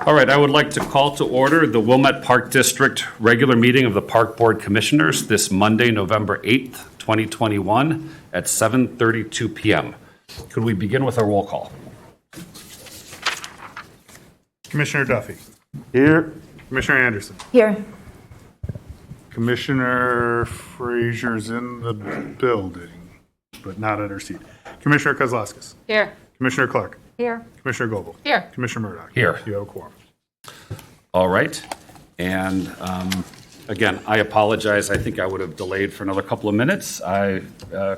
All right, I would like to call to order the Wilmette Park District regular meeting of the Park Board Commissioners this Monday, November 8th, 2021 at 7:32 p.m. Could we begin with a roll call? Commissioner Duffy. Here. Commissioner Anderson. Here. Commissioner Frazier's in the building, but not at her seat. Commissioner Kozlowskis. Here. Commissioner Clark. Here. Commissioner Goebel. Here. Commissioner Murdoch. Here. You have a quorum. All right. And again, I apologize. I think I would have delayed for another couple of minutes.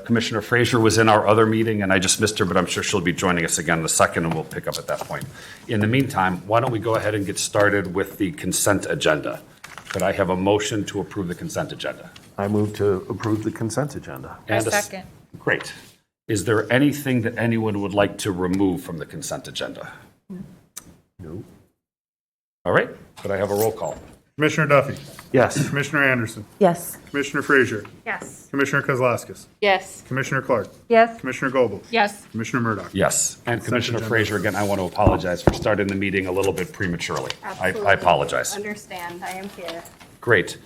Commissioner Frazier was in our other meeting, and I just missed her, but I'm sure she'll be joining us again in a second, and we'll pick up at that point. In the meantime, why don't we go ahead and get started with the consent agenda? Could I have a motion to approve the consent agenda? I move to approve the consent agenda. And second. Great. Is there anything that anyone would like to remove from the consent agenda? No. All right. Could I have a roll call? Commissioner Duffy. Yes. Commissioner Anderson. Yes. Commissioner Frazier. Yes. Commissioner Kozlowskis. Yes. Commissioner Clark. Yes. Commissioner Goebel. Yes. Commissioner Murdoch. Yes. And Commissioner agenda. Frazier, again, I want to apologize for starting the meeting a little bit prematurely. I apologize. Understand. I am here. Great.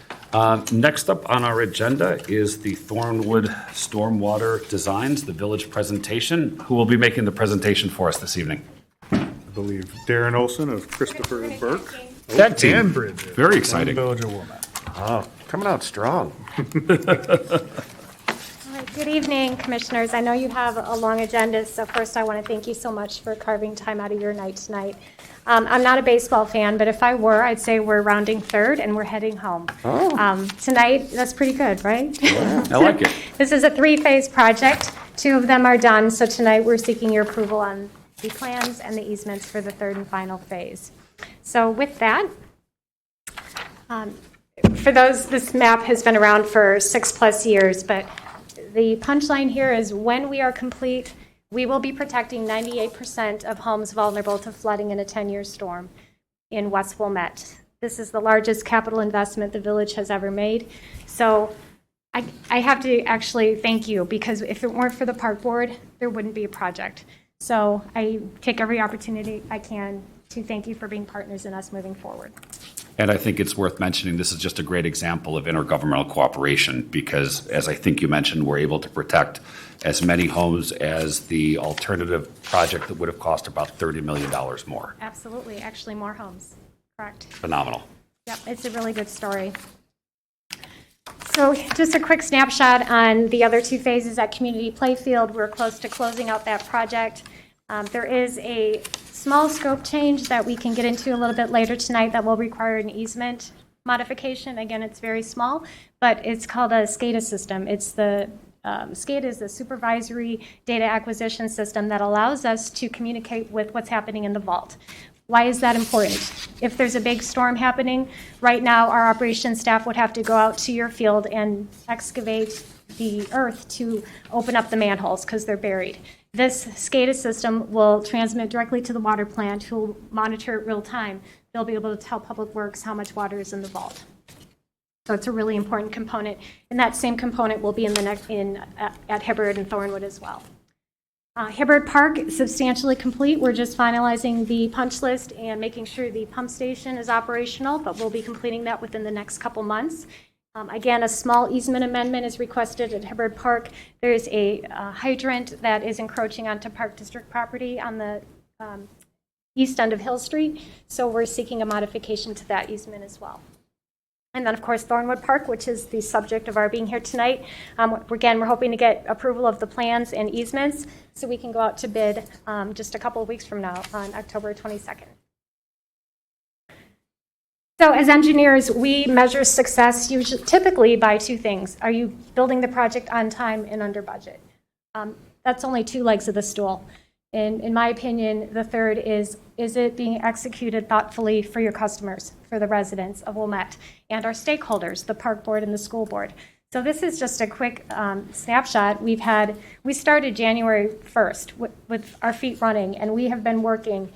Next up on our agenda is the Thornwood Stormwater Designs, the village presentation. Who will be making the presentation for us this evening? I believe Darren Olson of Christopher Burke. Tag team. And Bridget. Very exciting. Village of Wilmette. Oh, coming out strong. All right, good evening, Commissioners. I know you have a long agenda, so first I want to thank you so much for carving time out of your night tonight. I'm not a baseball fan, but if I were, I'd say we're rounding third and we're heading home. Tonight, that's pretty good, right? I like it. This is a three-phase project. Two of them are done, so tonight we're seeking your approval on the plans and the easements for the third and final phase. So with that, for those, this map has been around for 6+ years, but the punchline here is when we are complete, we will be protecting 98% of homes vulnerable to flooding in a 10-year storm in West Wilmette. This is the largest capital investment the village has ever made. So I have to actually thank you, because if it weren't for the park board, there wouldn't be a project. So I take every opportunity I can to thank you for being partners in us moving forward. And I think it's worth mentioning, this is just a great example of intergovernmental cooperation because, as I think you mentioned, we're able to protect as many homes as the alternative project that would have cost about $30 million more. Absolutely. Actually, more homes. Correct. Phenomenal. Yep, it's a really good story. So just a quick snapshot on the other two phases at Community Playfield. We're close to closing out that project. There is a small scope change that we can get into a little bit later tonight that will require an easement modification. Again, it's very small, but it's called a SCADA system. It's the SCADA is the supervisory data acquisition system that allows us to communicate with what's happening in the vault. Why is that important? If there's a big storm happening, right now our operations staff would have to go out to your field and excavate the earth to open up the manholes because they're buried. This SCADA system will transmit directly to the water plant, who will monitor it real time. They'll be able to tell Public Works how much water is in the vault. So it's a really important component, and that same component will be at Hibbard and Thornwood as well. Hibbard Park is substantially complete. We're just finalizing the punch list and making sure the pump station is operational, but we'll be completing that within the next couple months. Again, a small easement amendment is requested at Hibbard Park. There's a hydrant that is encroaching onto Park District property on the east end of Hill Street, so we're seeking a modification to that easement as well. And then, of course, Thornwood Park, which is the subject of our being here tonight. Again, we're hoping to get approval of the plans and easements so we can go out to bid just a couple of weeks from now on October 22nd. So as engineers, we measure success typically by two things. Are you building the project on time and under budget? That's only two legs of the stool. And in my opinion, the third is it being executed thoughtfully for your customers, for the residents of Wilmette, and our stakeholders, the park board and the school board. So this is just a quick snapshot. We started January 1st with our feet running, and we have been working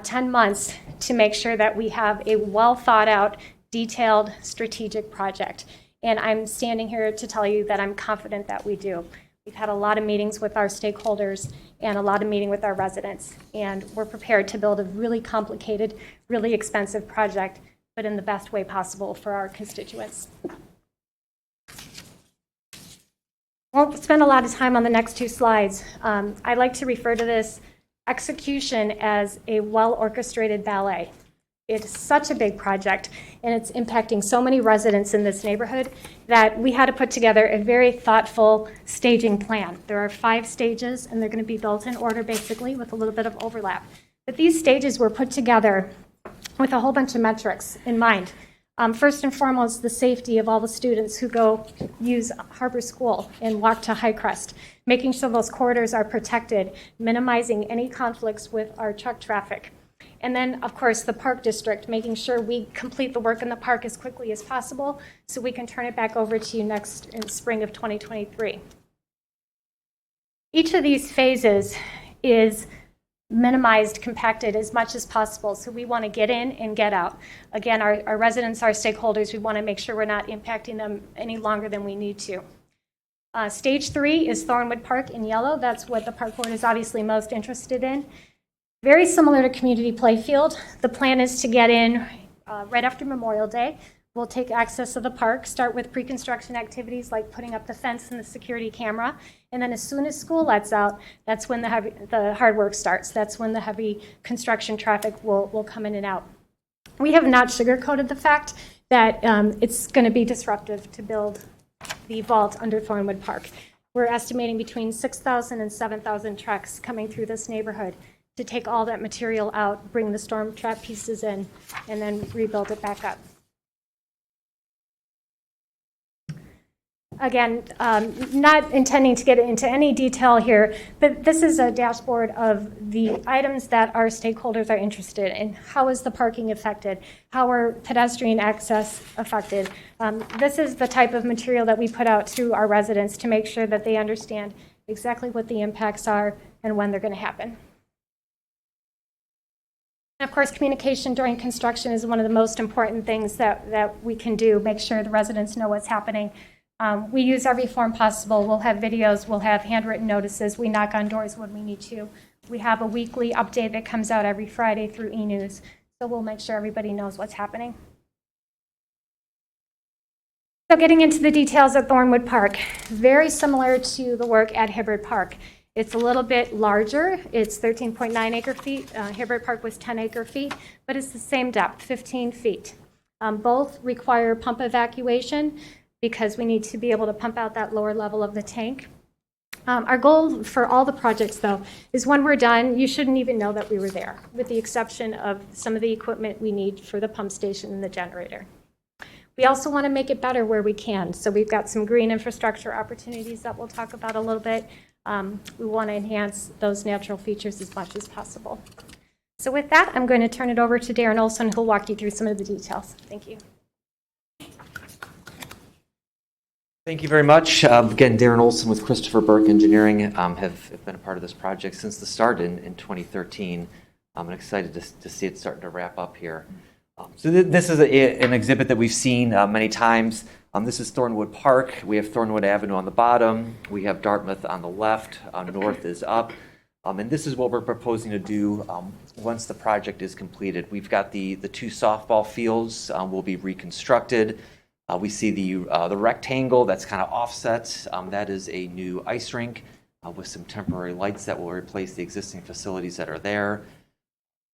10 months to make sure that we have a well thought out, detailed, strategic project. And I'm standing here to tell you that I'm confident that we do. We've had a lot of meetings with our stakeholders and a lot of meeting with our residents, and we're prepared to build a really complicated, really expensive project, but in the best way possible for our constituents. Won't spend a lot of time on the next two slides. I like to refer to this execution as a well-orchestrated ballet. It's such a big project, and it's impacting so many residents in this neighborhood that we had to put together a very thoughtful staging plan. There are 5 stages, and they're going to be built in order, basically, with a little bit of overlap. But these stages were put together with a whole bunch of metrics in mind. First and foremost, the safety of all the students who go use Harbor School and walk to Highcrest, making sure those corridors are protected, minimizing any conflicts with our truck traffic. And then, of course, the park district, making sure we complete the work in the park as quickly as possible so we can turn it back over to you next in spring of 2023. Each of these phases is minimized, compacted as much as possible. So we want to get in and get out. Again, our residents, our stakeholders, we want to make sure we're not impacting them any longer than we need to. Stage 3 is Thornwood Park in yellow. That's what the park board is obviously most interested in. Very similar to Community Playfield. The plan is to get in right after Memorial Day. We'll take access to the park, start with pre-construction activities like putting up the fence and the security camera. And then as soon as school lets out, that's when the hard work starts. That's when the heavy construction traffic will come in and out. We have not sugarcoated the fact that it's going to be disruptive to build the vault under Thornwood Park. We're estimating between 6,000 and 7,000 trucks coming through this neighborhood to take all that material out, bring the storm trap pieces in, and then rebuild it back up. Again, not intending to get into any detail here, but this is a dashboard of the items that our stakeholders are interested in. How is the parking affected? How are pedestrian access affected? This is the type of material that we put out to our residents to make sure that they understand exactly what the impacts are and when they're going to happen. And of course, communication during construction is one of the most important things that we can do, make sure the residents know what's happening. We use every form possible. We'll have videos, we'll have handwritten notices, we knock on doors when we need to. We have a weekly update that comes out every Friday through e-news, so we'll make sure everybody knows what's happening. So getting into the details at Thornwood Park, very similar to the work at Hibbard Park. It's a little bit larger. It's 13.9 acre feet. Hibbard Park was 10 acre feet, but it's the same depth, 15 feet. Both require pump evacuation because we need to be able to pump out that lower level of the tank. Our goal for all the projects, though, is when we're done, you shouldn't even know that we were there, with the exception of some of the equipment we need for the pump station and the generator. We also want to make it better where we can. So we've got some green infrastructure opportunities that we'll talk about a little bit. We want to enhance those natural features as much as possible. So with that, I'm going to turn it over to Darren Olson, who'll walk you through some of the details. Thank you. Thank you very much. Again, Darren Olson with Christopher Burke Engineering have been a part of this project since the start in 2013. I'm excited to see it starting to wrap up here. So this is an exhibit that we've seen many times. This is Thornwood Park. We have Thornwood Avenue on the bottom. We have Dartmouth on the left. North is up. And this is what we're proposing to do once the project is completed. We've got the 2 softball fields will be reconstructed. We see the rectangle that's kind of offset. That is a new ice rink with some temporary lights that will replace the existing facilities that are there.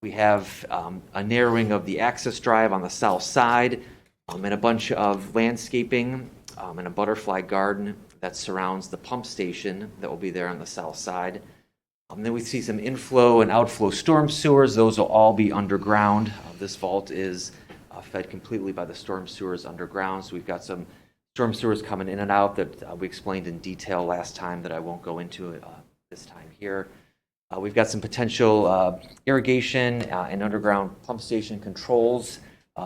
We have a narrowing of the access drive on the south side and a bunch of landscaping and a butterfly garden that surrounds the pump station that will be there on the south side. Then we see some inflow and outflow storm sewers. Those will all be underground. This vault is fed completely by the storm sewers underground. So we've got some storm sewers coming in and out that we explained in detail last time that I won't go into this time here. We've got some potential irrigation and underground pump station controls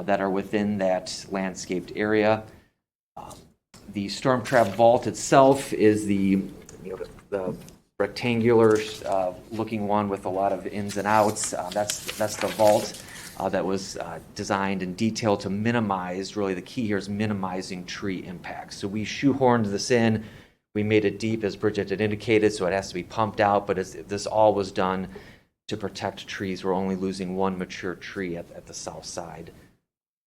that are within that landscaped area. The storm trap vault itself is the rectangular looking one with a lot of ins and outs. That's the vault that was designed in detail to minimize, really the key here is minimizing tree impacts. So we shoehorned this in. We made it deep, as Bridget had indicated, so it has to be pumped out, but this all was done to protect trees. We're only losing one mature tree at the south side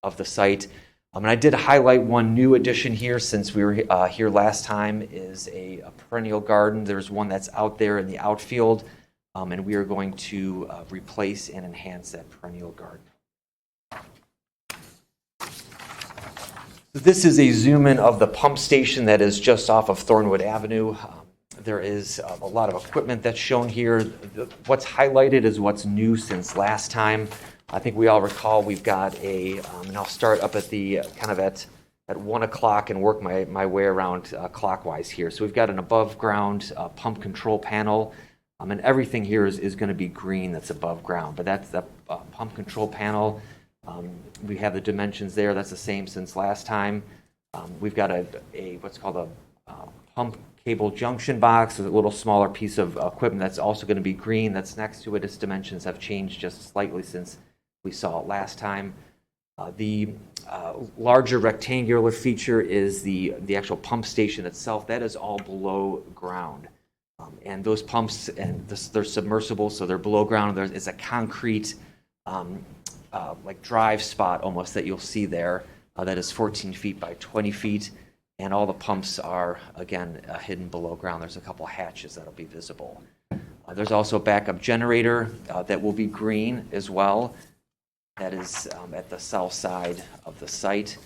of the site. And I did highlight one new addition here since we were here last time, is a perennial garden. There's one that's out there in the outfield, and we are going to replace and enhance that perennial garden. This is a zoom in of the pump station that is just off of Thornwood Avenue. There is a lot of equipment that's shown here. What's highlighted is what's new since last time. I think we all recall we've got and I'll start up at the kind of at 1 o'clock and work my way around clockwise here. So we've got an above ground pump control panel, and everything here is going to be green that's above ground, but that's the pump control panel. We have the dimensions there. That's the same since last time. We've got a what's called a pump cable junction box, a little smaller piece of equipment that's also going to be green. That's next to it. Its dimensions have changed just slightly since we saw it last time. The larger rectangular feature is the actual pump station itself. That is all below ground. And those pumps, and they're submersible, so they're below ground. There's a concrete like drive spot almost that you'll see there that is 14 feet by 20 feet. And all the pumps are, again, hidden below ground. There's a couple hatches that'll be visible. There's also a backup generator that will be green as well. That is at the south side of the site.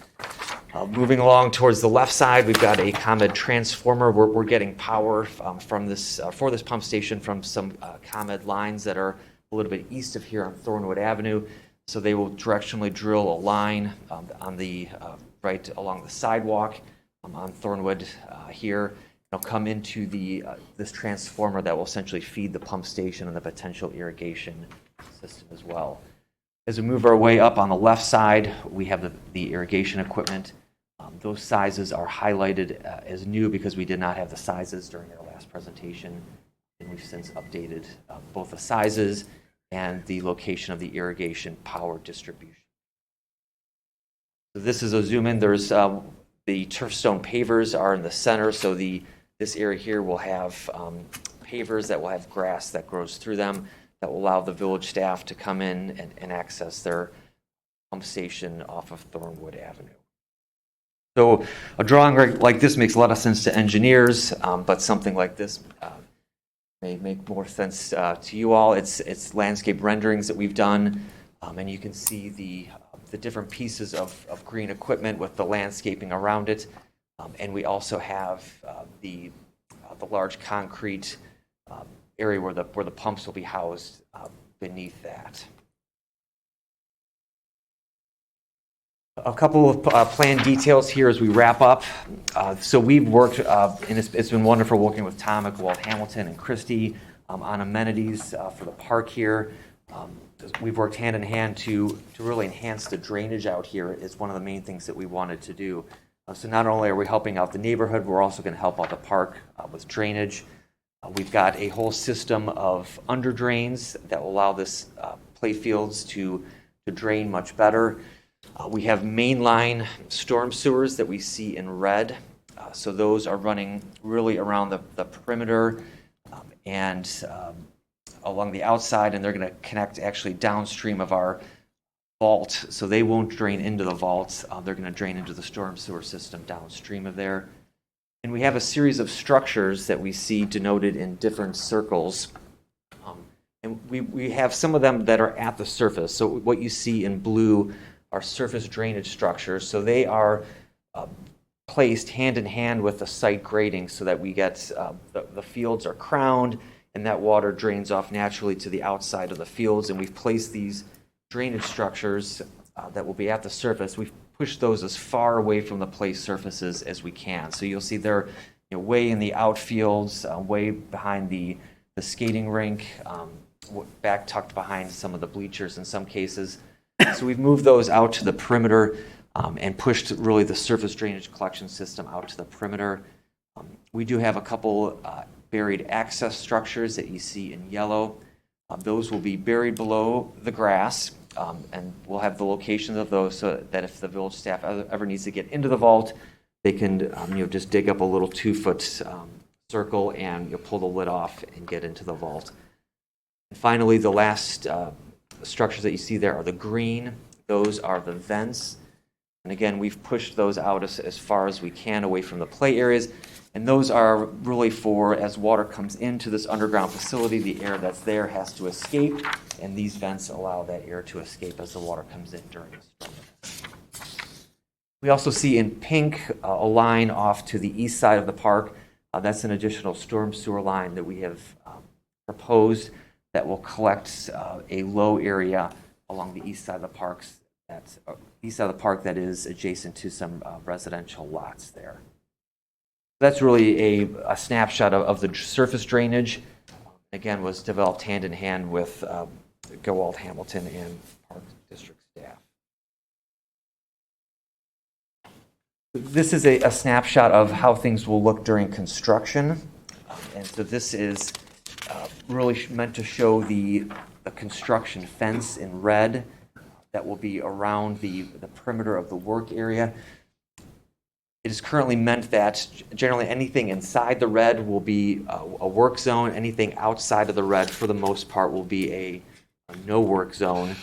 Moving along towards the left side, we've got a ComEd transformer. We're getting power from this for this pump station from some ComEd lines that are a little bit east of here on Thornwood Avenue. So they will directionally drill a line on the right along the sidewalk on Thornwood here. It'll come into this transformer that will essentially feed the pump station and the potential irrigation system as well. As we move our way up on the left side, we have the irrigation equipment. Those sizes are highlighted as new because we did not have the sizes during our last presentation, and we've since updated both the sizes and the location of the irrigation power distribution. So this is a zoom in. There's the turf stone pavers are in the center, so this area here will have pavers that will have grass that grows through them that will allow the village staff to come in and access their pump station off of Thornwood Avenue. So a drawing like this makes a lot of sense to engineers, but something like this may make more sense to you all. It's landscape renderings that we've done, and you can see the different pieces of green equipment with the landscaping around it, and we also have the large concrete area where the pumps will be housed beneath that. A couple of planned details here as we wrap up. So we've worked, and it's been wonderful working with Tom McWald-Hamilton and Christy on amenities for the park here. We've worked hand in hand to really enhance the drainage out here. Is one of the main things that we wanted to do. So not only are we helping out the neighborhood, we're also going to help out the park with drainage. We've got a whole system of under drains that will allow this play fields to drain much better. We have mainline storm sewers that we see in red. So those are running really around the perimeter and along the outside, and they're going to connect actually downstream of our vault. So they won't drain into the vaults. They're going to drain into the storm sewer system downstream of there. And we have a series of structures that we see denoted in different circles. And we have some of them that are at the surface. So what you see in blue are surface drainage structures. So they are placed hand in hand with the site grading so that we get the fields are crowned and that water drains off naturally to the outside of the fields. And we've placed these drainage structures that will be at the surface. We've pushed those as far away from the play surfaces as we can. So you'll see they're way in the outfields, way behind the skating rink, back tucked behind some of the bleachers in some cases. So we've moved those out to the perimeter and pushed really the surface drainage collection system out to the perimeter. We do have a couple buried access structures that you see in yellow. Those will be buried below the grass, and we'll have the locations of those so that if the village staff ever needs to get into the vault, they can just dig up a little 2-foot circle and pull the lid off and get into the vault. And finally, the last structures that you see there are the green. Those are the vents. And again, we've pushed those out as far as we can away from the play areas. And those are really for, as water comes into this underground facility, the air that's there has to escape, and these vents allow that air to escape as the water comes in during the storm. We also see in pink a line off to the east side of the park. That's an additional storm sewer line that we have proposed that will collect a low area along the east side of the parks. That's east side of the park that is adjacent to some residential lots there. That's really a snapshot of the surface drainage. Again, was developed hand in hand with Gowald Hamilton and Park District staff. This is a snapshot of how things will look during construction. And so this is really meant to show the construction fence in red that will be around the perimeter of the work area. It is currently meant that generally anything inside the red will be a work zone. Anything outside of the red, for the most part, will be a no work zone,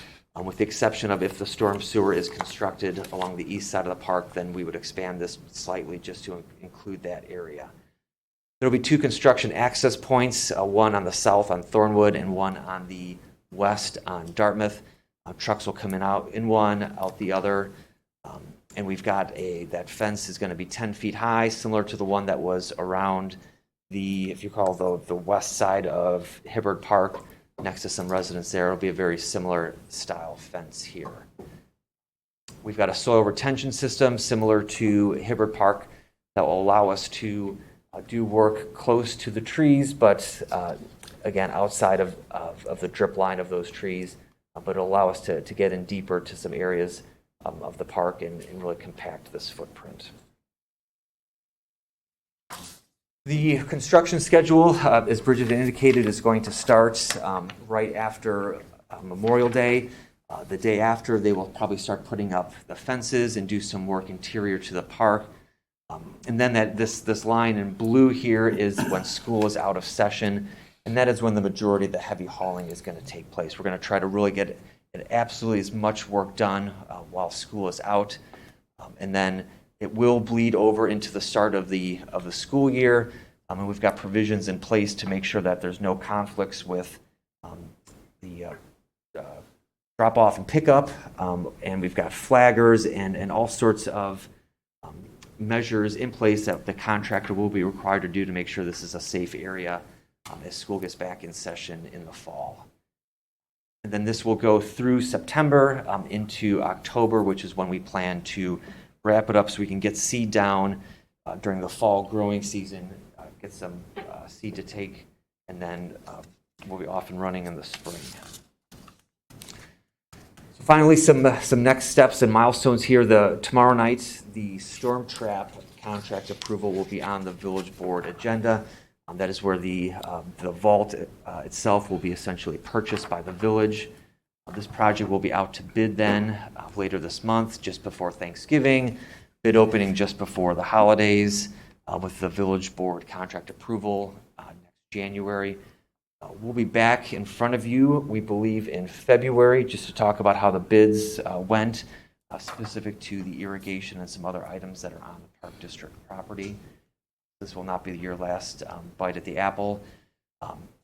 with the exception of if the storm sewer is constructed along the east side of the park, then we would expand this slightly just to include that area. There will be 2 construction access points, one on the south on Thornwood and one on the west on Dartmouth. Trucks will come in out in one, out the other. And we've got that fence is going to be 10 feet high, similar to the one that was around if you call the west side of Hibbard Park, next to some residents there. It'll be a very similar style fence here. We've got a soil retention system similar to Hibbard Park that will allow us to do work close to the trees, but again, outside of the drip line of those trees, but it'll allow us to get in deeper to some areas of the park and really compact this footprint. The construction schedule, as Bridget indicated, is going to start right after Memorial Day. The day after, they will probably start putting up the fences and do some work interior to the park. And then this line in blue here is when school is out of session, and that is when the majority of the heavy hauling is going to take place. We're going to try to really get absolutely as much work done while school is out, and then it will bleed over into the start of the school year. And we've got provisions in place to make sure that there's no conflicts with the drop off and pickup, and we've got flaggers and all sorts of measures in place that the contractor will be required to do to make sure this is a safe area as school gets back in session in the fall. And then this will go through September into October, which is when we plan to wrap it up so we can get seed down during the fall growing season, get some seed to take, and then we'll be off and running in the spring. So finally, some next steps and milestones here. Tomorrow night, the storm trap contract approval will be on the village board agenda. That is where the vault itself will be essentially purchased by the village. This project will be out to bid then later this month, just before Thanksgiving. Bid opening just before the holidays, with the village board contract approval next January. We'll be back in front of you, we believe, in February, just to talk about how the bids went, specific to the irrigation and some other items that are on the Park District property. This will not be your last bite at the apple.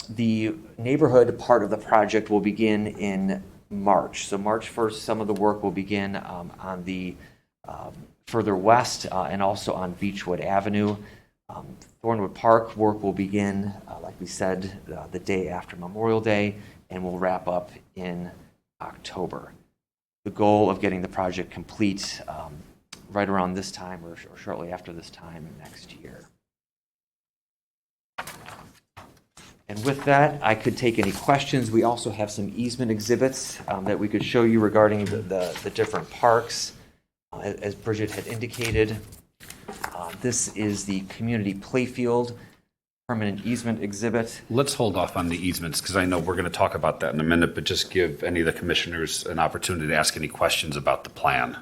The neighborhood part of the project will begin in March. So March 1st, some of the work will begin on the further west and also on Beechwood Avenue. Thornwood Park work will begin, like we said, the day after Memorial Day, and will wrap up in October. The goal of getting the project complete right around this time or shortly after this time next year. And with that, I could take any questions. We also have some easement exhibits that we could show you regarding the different parks. As Bridget had indicated, this is the community playfield permanent easement exhibit. Let's hold off on the easements because I know we're going to talk about that in a minute, but just give any of the commissioners an opportunity to ask any questions about the plan.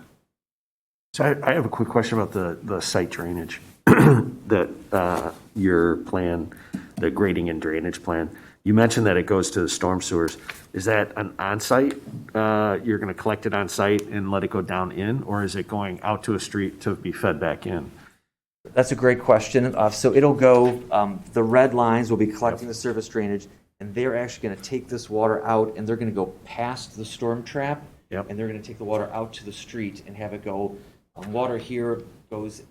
So I have a quick question about the site drainage, that your plan, the grading and drainage plan. You mentioned that it goes to the storm sewers. Is that an on-site? You're going to collect it on-site and let it go down in, or is it going out to a street to be fed back in? That's a great question. So it'll go, the red lines will be collecting the surface drainage, and they're actually going to take this water out, and they're going to go past the storm trap, Yep. and they're going to take the water out to the street and have it go. Water here goes in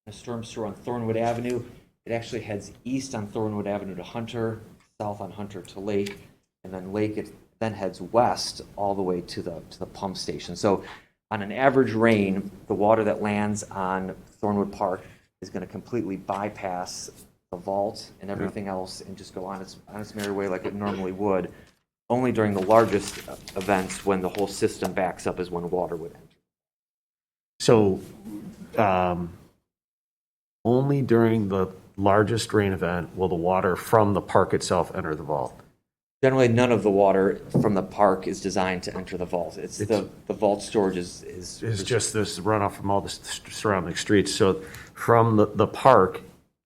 a storm sewer on Thornwood Avenue. It actually heads east on Thornwood Avenue to Hunter, south on Hunter to Lake, and then Lake it then heads west all the way to the pump station. So on an average rain, the water that lands on Thornwood Park is going to completely bypass the vault and everything else and just go on its merry way like it normally would. Only during the largest events, when the whole system backs up, is when water would enter. So only during the largest rain event will the water from the park itself enter the vault? Generally, none of the water from the park is designed to enter the vault. The vault storage is It's just this runoff from all the surrounding streets. So from the park,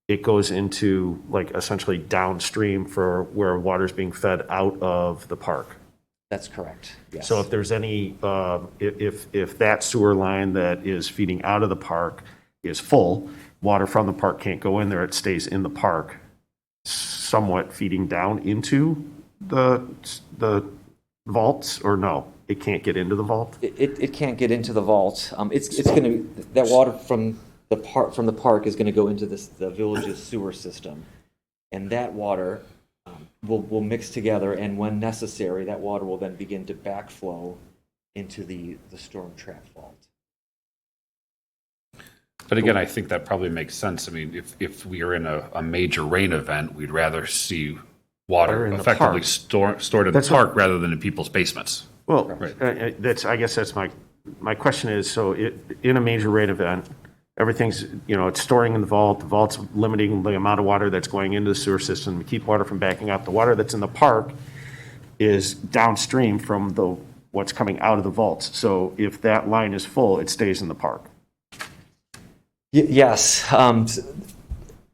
it goes into like essentially downstream for where water's being fed out of the park. That's correct. Yes. So if there's any, if that sewer line that is feeding out of the park is full, water from the park can't go in there, it stays in the park, somewhat feeding down into the vaults, or no, it can't get into the vault? It can't get into the vault. It's going to, that water from the park is going to go into the village's sewer system, and that water will mix together, and when necessary, that water will then begin to backflow into the storm trap vault. But again, I think that probably makes sense. I mean, if we are in a major rain event, we'd rather see water in the effectively park. stored in the park rather than in people's basements. Well, Right. I guess that's my question is, so in a major rain event, everything's, it's storing in the vault's limiting the amount of water that's going into the sewer system to keep water from backing up. The water that's in the park is downstream from what's coming out of the vaults. So if that line is full, it stays in the park. Yes.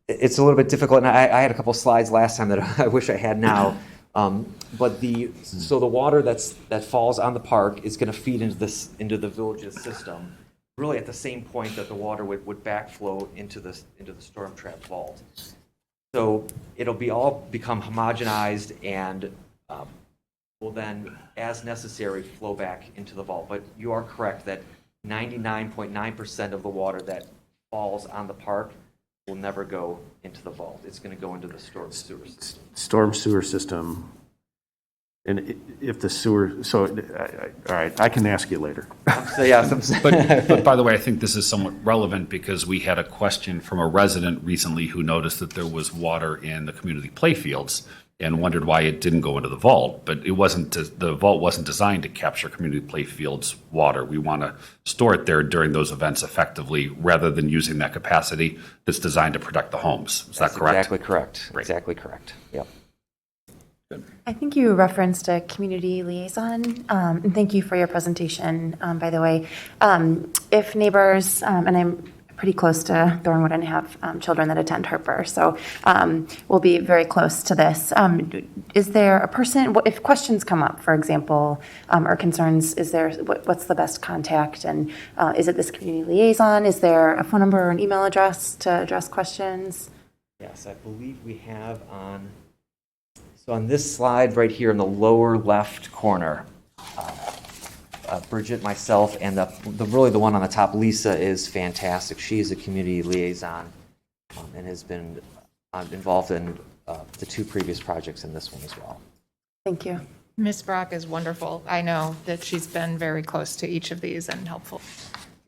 It's a little bit difficult, and I had a couple slides last time that I wish I had now. But so the water that falls on the park is going to feed into the village's system, really at the same point that the water would backflow into the storm trap vault. So it'll all become homogenized and will then, as necessary, flow back into the vault. But you are correct that 99.9% of the water that falls on the park will never go into the vault. It's going to go into the storm sewer system. Storm sewer system. And if the sewer, all right, I can ask you later. So yeah, But by the way, I think this is somewhat relevant because we had a question from a resident recently who noticed that there was water in the community playfields and wondered why it didn't go into the vault. But the vault wasn't designed to capture community playfields water. We want to store it there during those events effectively rather than using that capacity that's designed to protect the homes. Is that correct? Exactly correct. Right. Exactly correct. Yep. I think you referenced a community liaison, and thank you for your presentation, by the way. If neighbors, and I'm pretty close to Thornwood and have children that attend Harper, so we'll be very close to this. Is there a person, if questions come up, for example, or concerns, what's the best contact? And is it this community liaison? Is there a phone number or an email address to address questions? Yes, I believe we have on this slide right here in the lower left corner, Bridget, myself, and the one on the top, Lisa, is fantastic. She is a community liaison and has been involved in the two previous projects and this one as well. Thank you. Ms. Brock is wonderful. I know that she's been very close to each of these and helpful,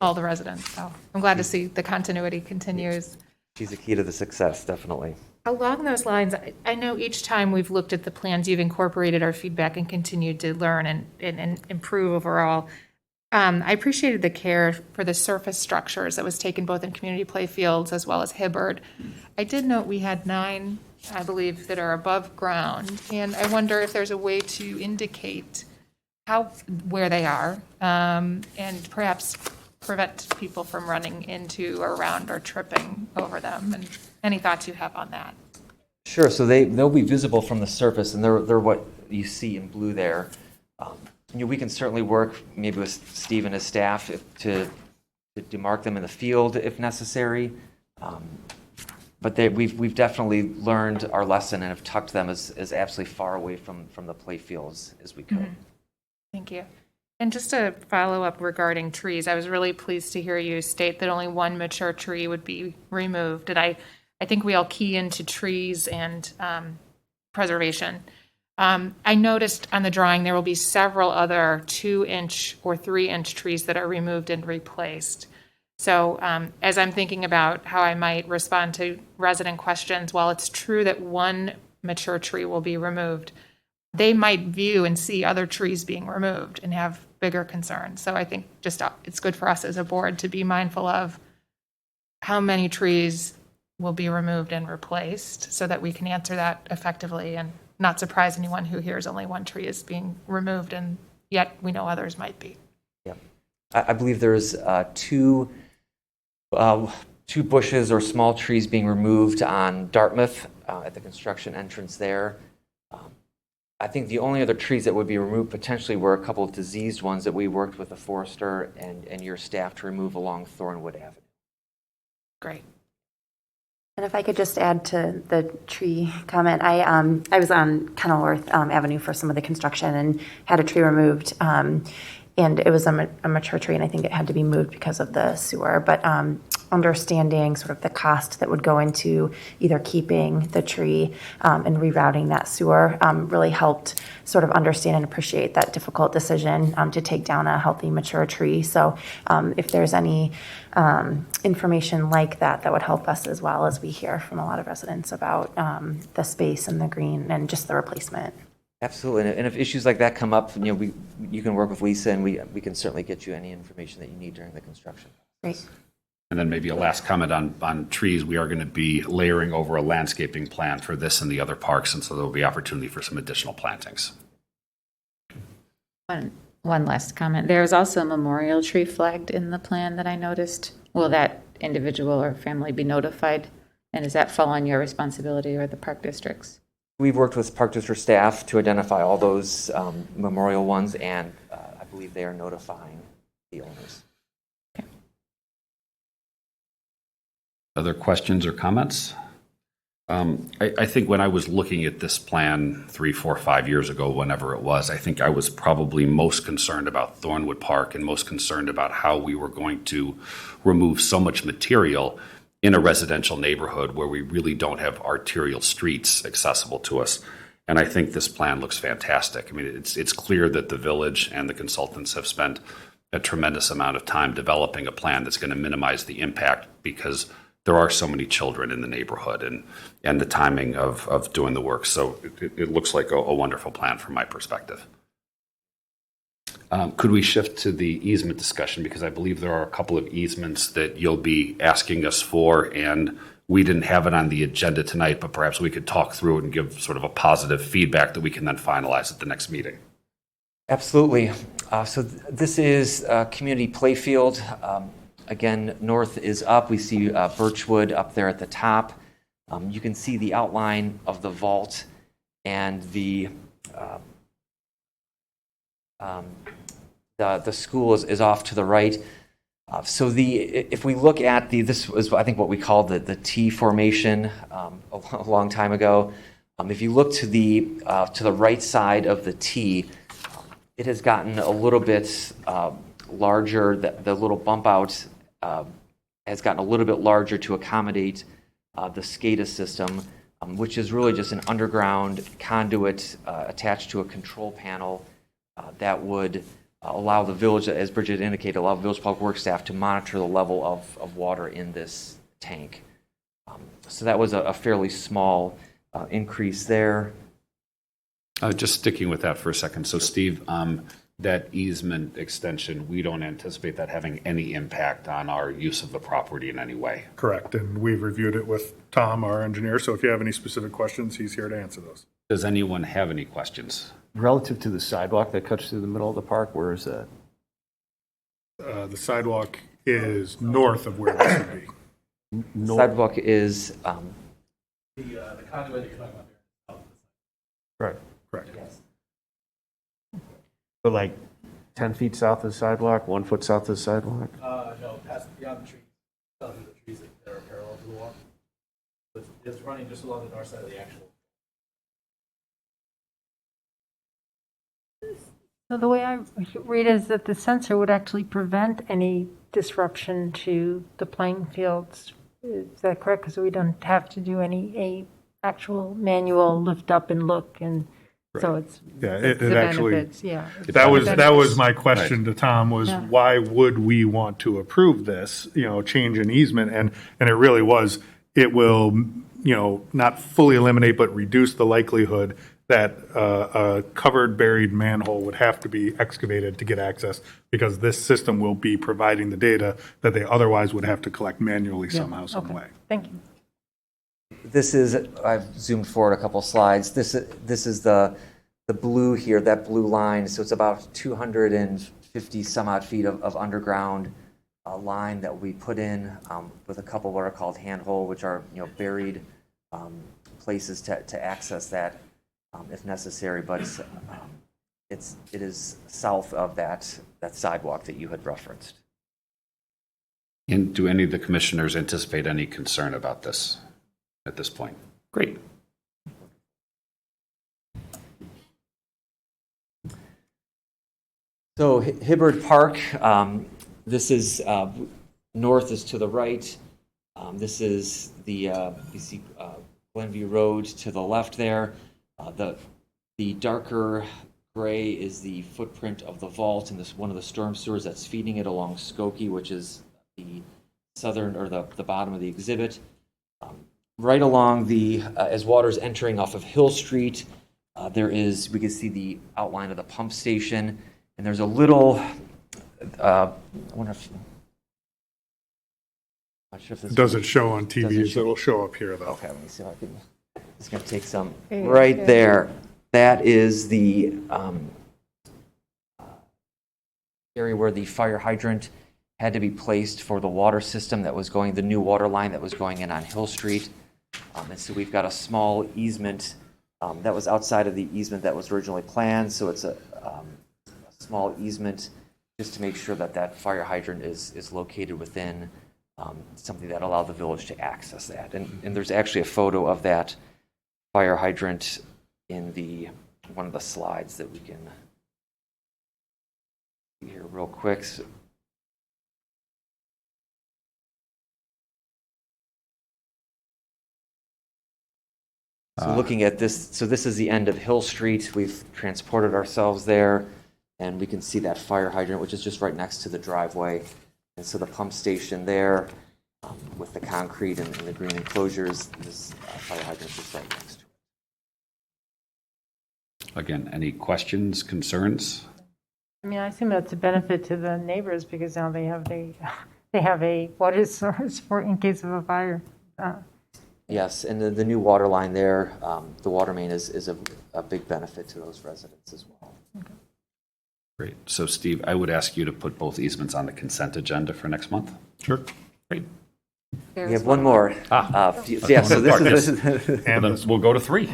all the residents. So I'm glad to see the continuity continues. She's the key to the success, definitely. Along those lines, I know each time we've looked at the plans, you've incorporated our feedback and continued to learn and improve overall. I appreciated the care for the surface structures that was taken both in community play fields as well as Hibbard. I did note we had 9, I believe, that are above ground, and I wonder if there's a way to indicate where they are, and perhaps prevent people from running into or around or tripping over them? And any thoughts you have on that? Sure. So they'll be visible from the surface, and they're what you see in blue there. We can certainly work maybe with Steve and his staff to demark them in the field if necessary. But we've definitely learned our lesson and have tucked them as absolutely far away from the play fields as we could. Thank you. And just to follow up regarding trees, I was really pleased to hear you state that only one mature tree would be removed. And I think we all key into trees and preservation. I noticed on the drawing there will be several other 2-inch or 3-inch trees that are removed and replaced. So as I'm thinking about how I might respond to resident questions, while it's true that one mature tree will be removed, they might view and see other trees being removed and have bigger concerns. So I think just it's good for us as a board to be mindful of how many trees will be removed and replaced so that we can answer that effectively and not surprise anyone who hears only one tree is being removed and yet we know others might be. Yeah, I believe there's two bushes or small trees being removed on Dartmouth at the construction entrance there. I think the only other trees that would be removed potentially were a couple of diseased ones that we worked with the forester and your staff to remove along Thornwood Avenue. Great. And if I could just add to the tree comment, I was on Kenilworth Avenue for some of the construction and had a tree removed, and it was a mature tree, and I think it had to be moved because of the sewer. But understanding sort of the cost that would go into either keeping the tree and rerouting that sewer really helped sort of understand and appreciate that difficult decision to take down a healthy, mature tree. So if there's any information like that, that would help us as well, as we hear from a lot of residents about the space and the green and just the replacement. Absolutely, and if issues like that come up, you can work with Lisa, and we can certainly get you any information that you need during the construction. Great. And then maybe a last comment on trees. We are going to be layering over a landscaping plan for this and the other parks, and so there will be opportunity for some additional plantings. One last comment. There's also a memorial tree flagged in the plan that I noticed. Will that individual or family be notified? And does that fall on your responsibility or the park district's? We've worked with Park District staff to identify all those memorial ones, and I believe they are notifying the owners. Other questions or comments? I think when I was looking at this plan 3, 4, 5 years ago, whenever it was, I think I was probably most concerned about Thornwood Park and most concerned about how we were going to remove so much material in a residential neighborhood where we really don't have arterial streets accessible to us. And I think this plan looks fantastic. I mean, it's clear that the village and the consultants have spent a tremendous amount of time developing a plan that's going to minimize the impact, because there are so many children in the neighborhood and the timing of doing the work. So it looks like a wonderful plan from my perspective. Could we shift to the easement discussion? Because I believe there are a couple of easements that you'll be asking us for, and we didn't have it on the agenda tonight, but perhaps we could talk through it and give sort of a positive feedback that we can then finalize at the next meeting. Absolutely. So this is community playfield. Again, north is up. We see Birchwood up there at the top. You can see the outline of the vault, and the school is off to the right. So if we look at this was, I think, what we called the T formation a long time ago. If you look to the right side of the T, it has gotten a little bit larger. The little bump out has gotten a little bit larger to accommodate the SCADA system, which is really just an underground conduit attached to a control panel that would allow the village, as Bridget indicated, allow village public works staff to monitor the level of water in this tank. So that was a fairly small increase there. Just sticking with that for a second. So Steve, that easement extension, we don't anticipate that having any impact on our use of the property in any way. Correct, and we've reviewed it with Tom, our engineer, so if you have any specific questions, he's here to answer those. Does anyone have any questions? Relative to the sidewalk that cuts through the middle of the park, where is that? The sidewalk is north of where this would be. Sidewalk is, The conduit that you're talking about there. Right. Correct. But like 10 feet south of the sidewalk, 1 foot south of the sidewalk? No, past, beyond the trees, south of the trees that are parallel to the wall. It's running just along the north side of the actual. So the way I read it is that the sensor would actually prevent any disruption to the playing fields. Is that correct? Because we don't have to do any actual manual lift up and look, and so it's Yeah, it's it the actually, benefits, yeah. that was my question to Tom, was Yeah. why would we want to approve this, change in easement? And it really was, it will, not fully eliminate, but reduce the likelihood that a covered buried manhole would have to be excavated to get access, because this system will be providing the data that they otherwise would have to collect manually somehow, some Okay. way. Thank you. this is, I've zoomed forward a couple slides. This is the blue here, that blue line. So it's about 250 some odd feet of underground line that we put in with a couple what are called handhole, which are buried places to access that if necessary. But it is south of that sidewalk that you had referenced. And do any of the commissioners anticipate any concern about this at this point? Great. So Hibbard Park, this is north is to the right. This is the you see Glenview Road to the left there. The darker gray is the footprint of the vault and this one of the storm sewers that's feeding it along Skokie, which is the southern or the bottom of the exhibit. Right along the as water's entering off of Hill Street, we can see the outline of the pump station. And there's a little, I wonder if, I'm not sure if this. It doesn't show on TV, Doesn't so show. it'll show up here, though. Okay, let me see if I can, just gonna take some, There you right go. there. That is the area where the fire hydrant had to be placed for the water system that was going, the new water line that was going in on Hill Street. And so we've got a small easement that was outside of the easement that was originally planned, so it's a small easement just to make sure that that fire hydrant is located within something that allowed the village to access that. And there's actually a photo of that fire hydrant in one of the slides that we can see here real quick. So looking at this, so this is the end of Hill Street. We've transported ourselves there, and we can see that fire hydrant, which is just right next to the driveway. And so the pump station there, with the concrete and the green enclosures, this fire hydrant is just right next to it. Again, any questions, concerns? I mean, I assume that's a benefit to the neighbors because now they have a water source in case of a fire. Yes, and the new water line there, the water main is a big benefit to those residents as well. Great. So Steve, I would ask you to put both easements on the consent agenda for next month. Sure. Great. We have one more. Yeah, so this is And then we'll go to 3.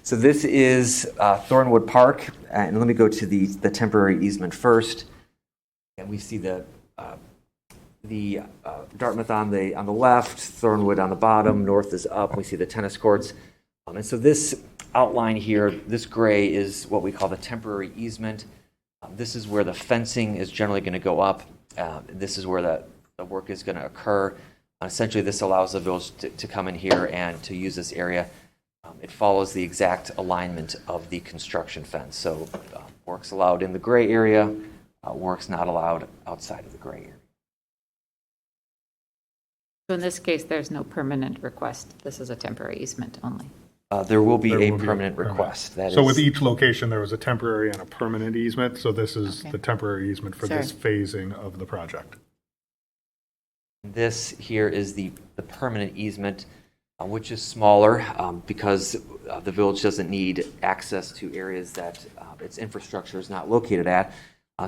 so this is Thornwood Park, and let me go to the temporary easement first. And we see the Dartmouth on the left, Thornwood on the bottom, north is up. We see the tennis courts, and so this outline here, this gray is what we call the temporary easement. This is where the fencing is generally going to go up. This is where the work is going to occur. Essentially, this allows the village to come in here and to use this area. It follows the exact alignment of the construction fence. So work's allowed in the gray area, work's not allowed outside of the gray area. So in this case, there's no permanent request. This is a temporary easement only. There will be There a will be a permanent permanent. request. That So is- with each location, there was a temporary and a permanent easement, so this is Okay. the temporary easement for this Sure. phasing of the project. This here is the permanent easement, which is smaller because the village doesn't need access to areas that its infrastructure is not located at.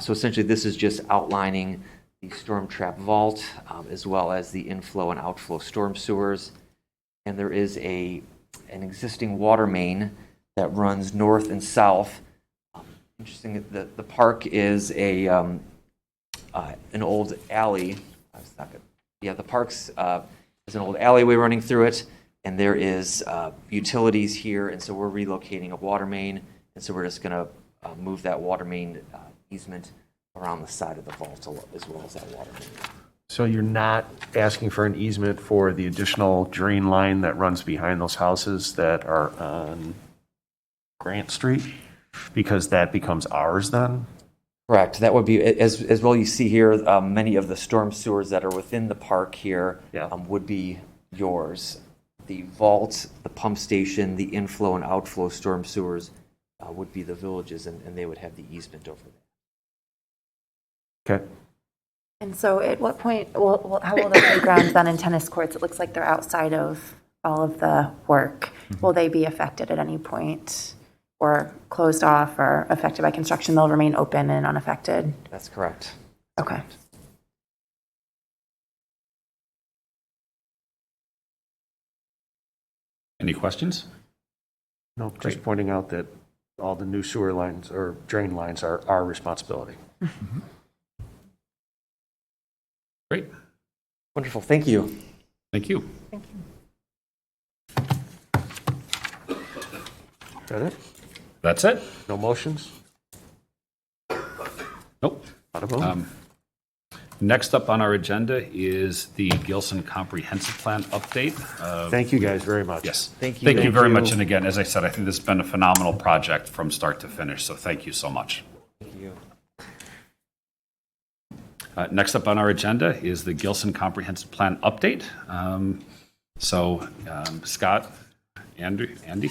So essentially, this is just outlining the storm trap vault, as well as the inflow and outflow storm sewers. And there is an existing water main that runs north and south. Interesting, the park is an old alley. The park's is an old alleyway running through it, and there is utilities here, and so we're relocating a water main, and so we're just going to move that water main easement around the side of the vault as well as that water main. So you're not asking for an easement for the additional drain line that runs behind those houses that are on Grant Street? Because that becomes ours then? Correct. That would be, as well you see here, many of the storm sewers that are within the park here would be yours. The vault, the pump station, the inflow and outflow storm sewers would be the villages, and they would have the easement over there. Okay. And so at what point, how will the playgrounds then and tennis courts, it looks like they're outside of all of the work. Will they be affected at any point or closed off or affected by construction? They'll remain open and unaffected? That's correct. Okay. Any questions? No, just pointing out that all the new sewer lines or drain lines are our responsibility. Great. Wonderful. Thank you. Thank you. Is that it? That's it? No motions? Nope. Not a vote? Next up on our agenda is the Gillson Comprehensive Plan update. Thank you guys very much. Yes. Thank you. Thank you Thank very you. much. And again, as I said, I think this has been a phenomenal project from start to finish. So thank you so much. Thank you. Next up on our agenda is the Gillson Comprehensive Plan update. Scott, Andy.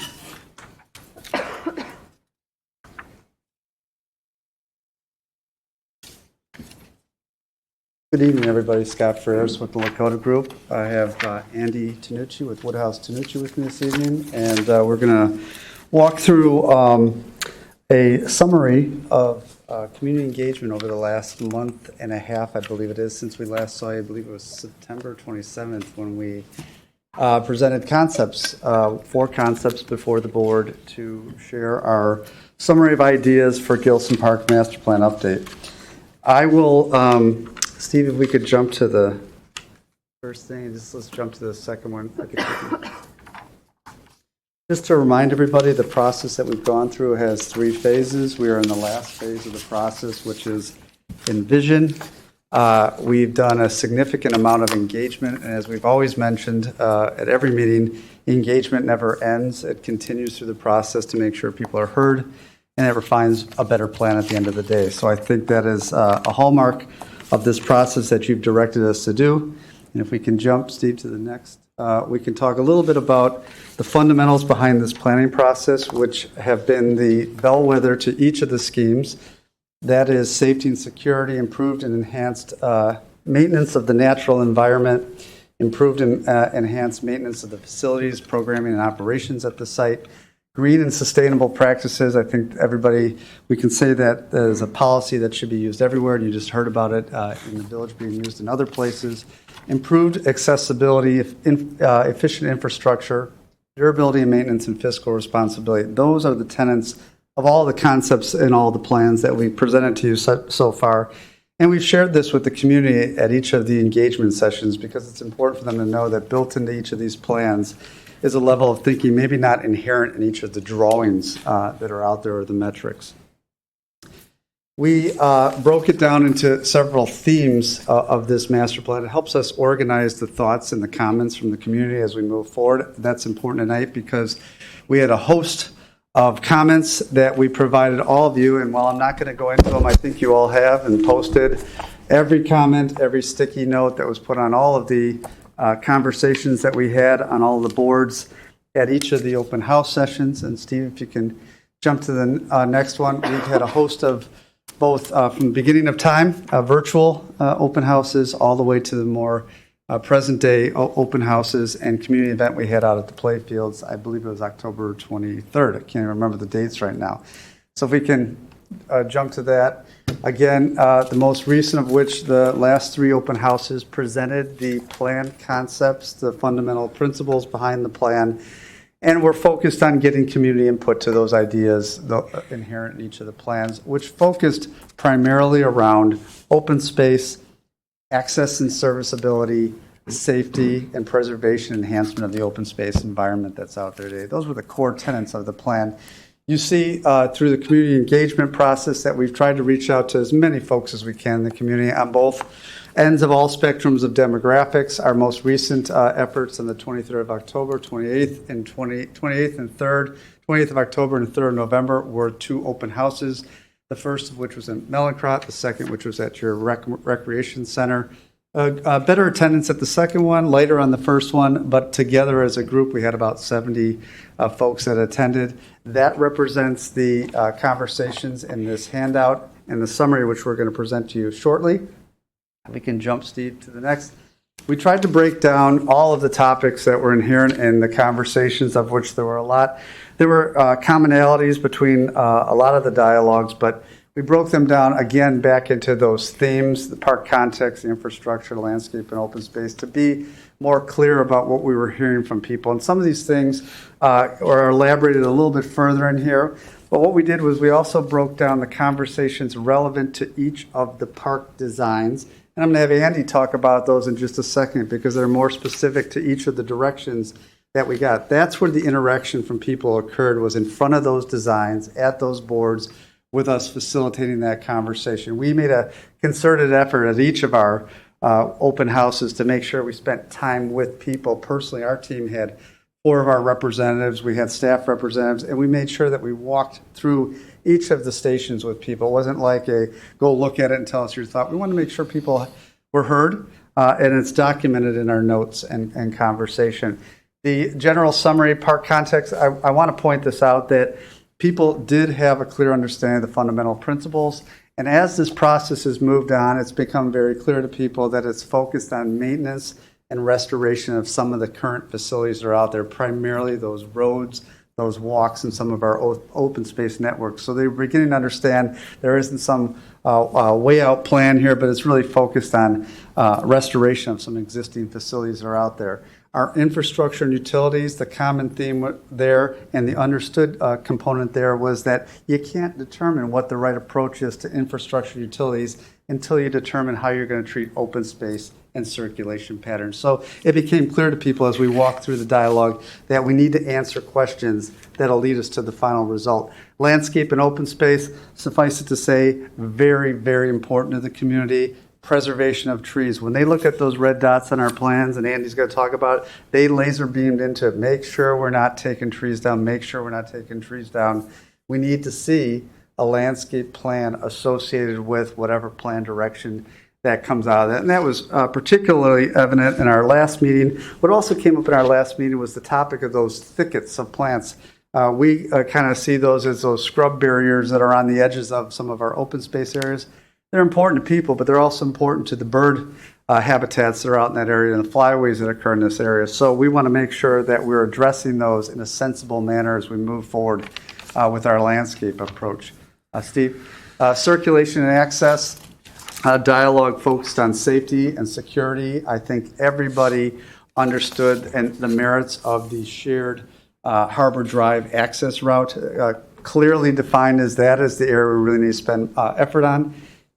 Good evening, everybody. Scott Ferris with the Lakota Group. I have Andy Tanucci with Woodhouse Tanucci with me this evening, and we're going to walk through a summary of community engagement over the last month and a half, I believe it is, since we last saw you. I believe it was September 27th when we presented concepts, 4 concepts before the board to share our summary of ideas for Gillson Park Master Plan update. I will... Steve, if we could jump to the first thing, let's jump to the second one. Just to remind everybody, the process that we've gone through has 3 phases. We are in the last phase of the process, which is envision. We've done a significant amount of engagement, and as we've always mentioned at every meeting, engagement never ends. It continues through the process to make sure people are heard, and it refines a better plan at the end of the day. So I think that is a hallmark of this process that you've directed us to do. And if we can jump, Steve, to the next, we can talk a little bit about the fundamentals behind this planning process, which have been the bellwether to each of the schemes. That is safety and security, improved and enhanced maintenance of the natural environment, improved and enhanced maintenance of the facilities, programming and operations at the site, green and sustainable practices. I think we can say that is a policy that should be used everywhere, and you just heard about it in the village being used in other places. Improved accessibility, efficient infrastructure, durability and maintenance, and fiscal responsibility. Those are the tenets of all the concepts and all the plans that we presented to you so far. And we've shared this with the community at each of the engagement sessions because it's important for them to know that built into each of these plans is a level of thinking maybe not inherent in each of the drawings that are out there or the metrics. We broke it down into several themes of this master plan. It helps us organize the thoughts and the comments from the community as we move forward. That's important tonight because we had a host of comments that we provided all of you, and while I'm not going to go into them, I think you all have and posted every comment, every sticky note that was put on all of the conversations that we had on all the boards at each of the open house sessions. And Steve, if you can jump to the next one. We've had a host of both from the beginning of time, virtual open houses, all the way to the more present day open houses and community event we had out at the Playfields. I believe it was October 23rd. I can't even remember the dates right now. So if we can jump to that. Again, the most recent of which, the last 3 open houses presented the plan concepts, the fundamental principles behind the plan, and we're focused on getting community input to those ideas inherent in each of the plans, which focused primarily around open space, access and serviceability, safety, and preservation enhancement of the open space environment that's out there today. Those were the core tenets of the plan. You see through the community engagement process that we've tried to reach out to as many folks as we can in the community on both ends of all spectrums of demographics. Our most recent efforts on the 23rd of October, 28th and 3rd, 20th of October and 3rd of November were 2 open houses. The first of which was in Mellencrot, the second which was at your recreation center. Better attendance at the second one, later on the first one, but together as a group we had about 70 folks that attended. That represents the conversations in this handout and the summary which we're going to present to you shortly. We can jump, Steve, to the next. We tried to break down all of the topics that were inherent in the conversations, of which there were a lot. There were commonalities between a lot of the dialogues, but we broke them down again back into those themes, the park context, the infrastructure, the landscape, and open space, to be more clear about what we were hearing from people. And some of these things are elaborated a little bit further in here. But what we did was we also broke down the conversations relevant to each of the park designs. And I'm going to have Andy talk about those in just a second because they're more specific to each of the directions that we got. That's where the interaction from people occurred, was in front of those designs, at those boards, with us facilitating that conversation. We made a concerted effort at each of our open houses to make sure we spent time with people. Personally, our team had 4 of our representatives, we had staff representatives, and we made sure that we walked through each of the stations with people. It wasn't like a go look at it and tell us your thought. We wanted to make sure people were heard, and it's documented in our notes and conversation. The general summary, park context, I want to point this out that people did have a clear understanding of the fundamental principles. And as this process has moved on, it's become very clear to people that it's focused on maintenance and restoration of some of the current facilities that are out there, primarily those roads, those walks, and some of our open space networks. So they're beginning to understand there isn't some way out plan here, but it's really focused on restoration of some existing facilities that are out there. Our infrastructure and utilities, the common theme there and the understood component there was that you can't determine what the right approach is to infrastructure utilities until you determine how you're going to treat open space and circulation patterns. So it became clear to people as we walked through the dialogue that we need to answer questions that'll lead us to the final result. Landscape and open space, suffice it to say, very, very important to the community. Preservation of trees. When they look at those red dots on our plans, and Andy's going to talk about it, they laser beamed into it. Make sure we're not taking trees down. Make sure we're not taking trees down. We need to see a landscape plan associated with whatever plan direction that comes out of that. And that was particularly evident in our last meeting. What also came up in our last meeting was the topic of those thickets of plants. We kind of see those as those scrub barriers that are on the edges of some of our open space areas. They're important to people, but they're also important to the bird habitats that are out in that area and the flyways that occur in this area. So we want to make sure that we're addressing those in a sensible manner as we move forward with our landscape approach. Steve, circulation and access, dialogue focused on safety and security. I think everybody understood and the merits of the shared Harbor Drive access route, clearly defined as that is the area we really need to spend effort on.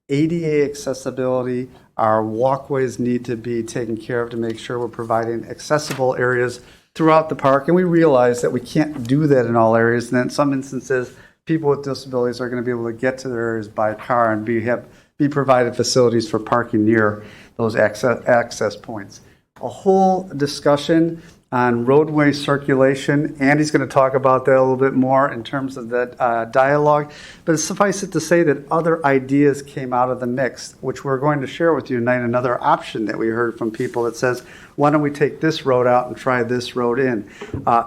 ADA accessibility, our walkways need to be taken care of to make sure we're providing accessible areas throughout the park. And we realize that we can't do that in all areas. And in some instances, people with disabilities are going to be able to get to their areas by car and be provided facilities for parking near those access points. A whole discussion on roadway circulation. Andy's going to talk about that a little bit more in terms of that dialogue. But suffice it to say that other ideas came out of the mix, which we're going to share with you tonight. Another option that we heard from people that says, why don't we take this road out and try this road in?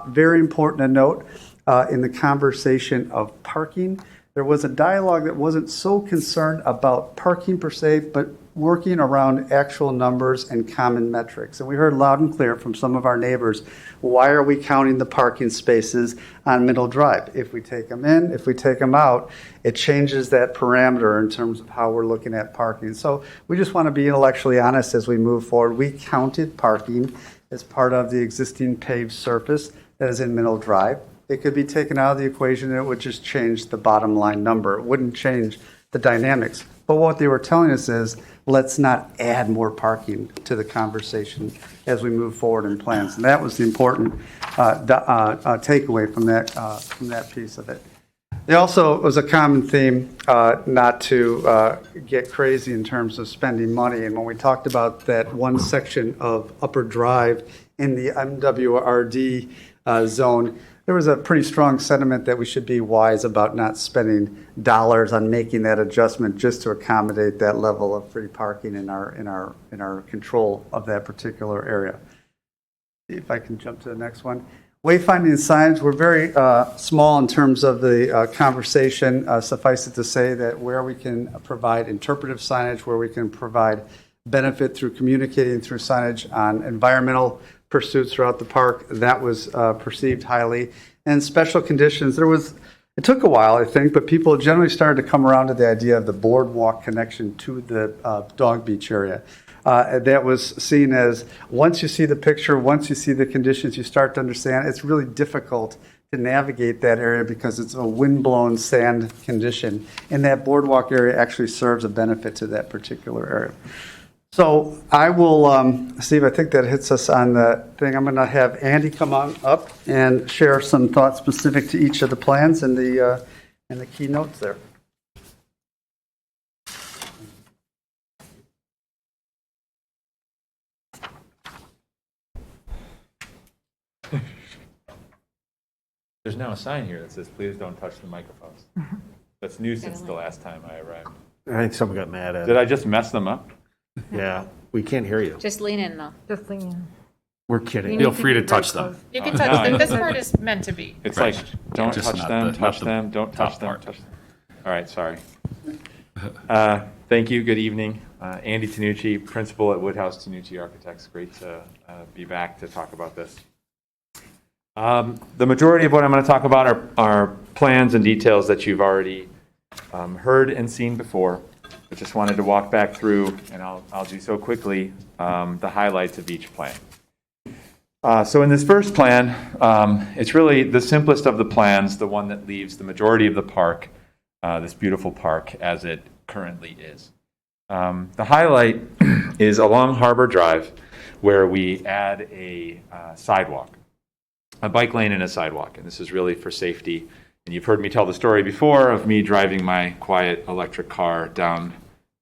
Very important to note in the conversation of parking, there was a dialogue that wasn't so concerned about parking per se, but working around actual numbers and common metrics. And we heard loud and clear from some of our neighbors, why are we counting the parking spaces on Middle Drive? If we take them in, if we take them out, it changes that parameter in terms of how we're looking at parking. So we just want to be intellectually honest as we move forward. We counted parking as part of the existing paved surface that is in Middle Drive. It could be taken out of the equation and it would just change the bottom line number. It wouldn't change the dynamics. But what they were telling us is, let's not add more parking to the conversation as we move forward in plans. And that was the important takeaway from that piece of it. There also was a common theme not to get crazy in terms of spending money. And when we talked about that one section of Upper Drive in the MWRD zone, there was a pretty strong sentiment that we should be wise about not spending dollars on making that adjustment just to accommodate that level of free parking in our control of that particular area. If I can jump to the next one. Wayfinding signs were very small in terms of the conversation. Suffice it to say that where we can provide interpretive signage, where we can provide benefit through communicating through signage on environmental pursuits throughout the park, that was perceived highly. And special conditions, it took a while, I think, but people generally started to come around to the idea of the boardwalk connection to the dog beach area. That was seen as, once you see the picture, once you see the conditions, you start to understand it's really difficult to navigate that area because it's a windblown sand condition. And that boardwalk area actually serves a benefit to that particular area. So I will, Steve, I think that hits us on the thing. I'm going to have Andy come on up and share some thoughts specific to each of the plans and the keynotes there. There's now a sign here that says, please don't touch the microphones. That's new since the last time I arrived. I think someone got mad at Did it. I just mess them up? Yeah, we can't hear you. Just lean in, though. Just thinking. We're kidding. Feel free to touch them. You can touch them. This part is meant to be. It's Right. like, don't Just touch not them, the- touch not the them, don't touch top them, part. touch them. All right, sorry. Thank you, good evening. Andy Tanucci, principal at Woodhouse Tanucci Architects. Great to be back to talk about this. The majority of what I'm going to talk about are plans and details that you've already heard and seen before. I just wanted to walk back through, and I'll do so quickly, the highlights of each plan. So in this first plan, it's really the simplest of the plans, the one that leaves the majority of the park, this beautiful park, as it currently is. The highlight is along Harbor Drive, where we add a sidewalk, a bike lane and a sidewalk, and this is really for safety. And you've heard me tell the story before of me driving my quiet electric car down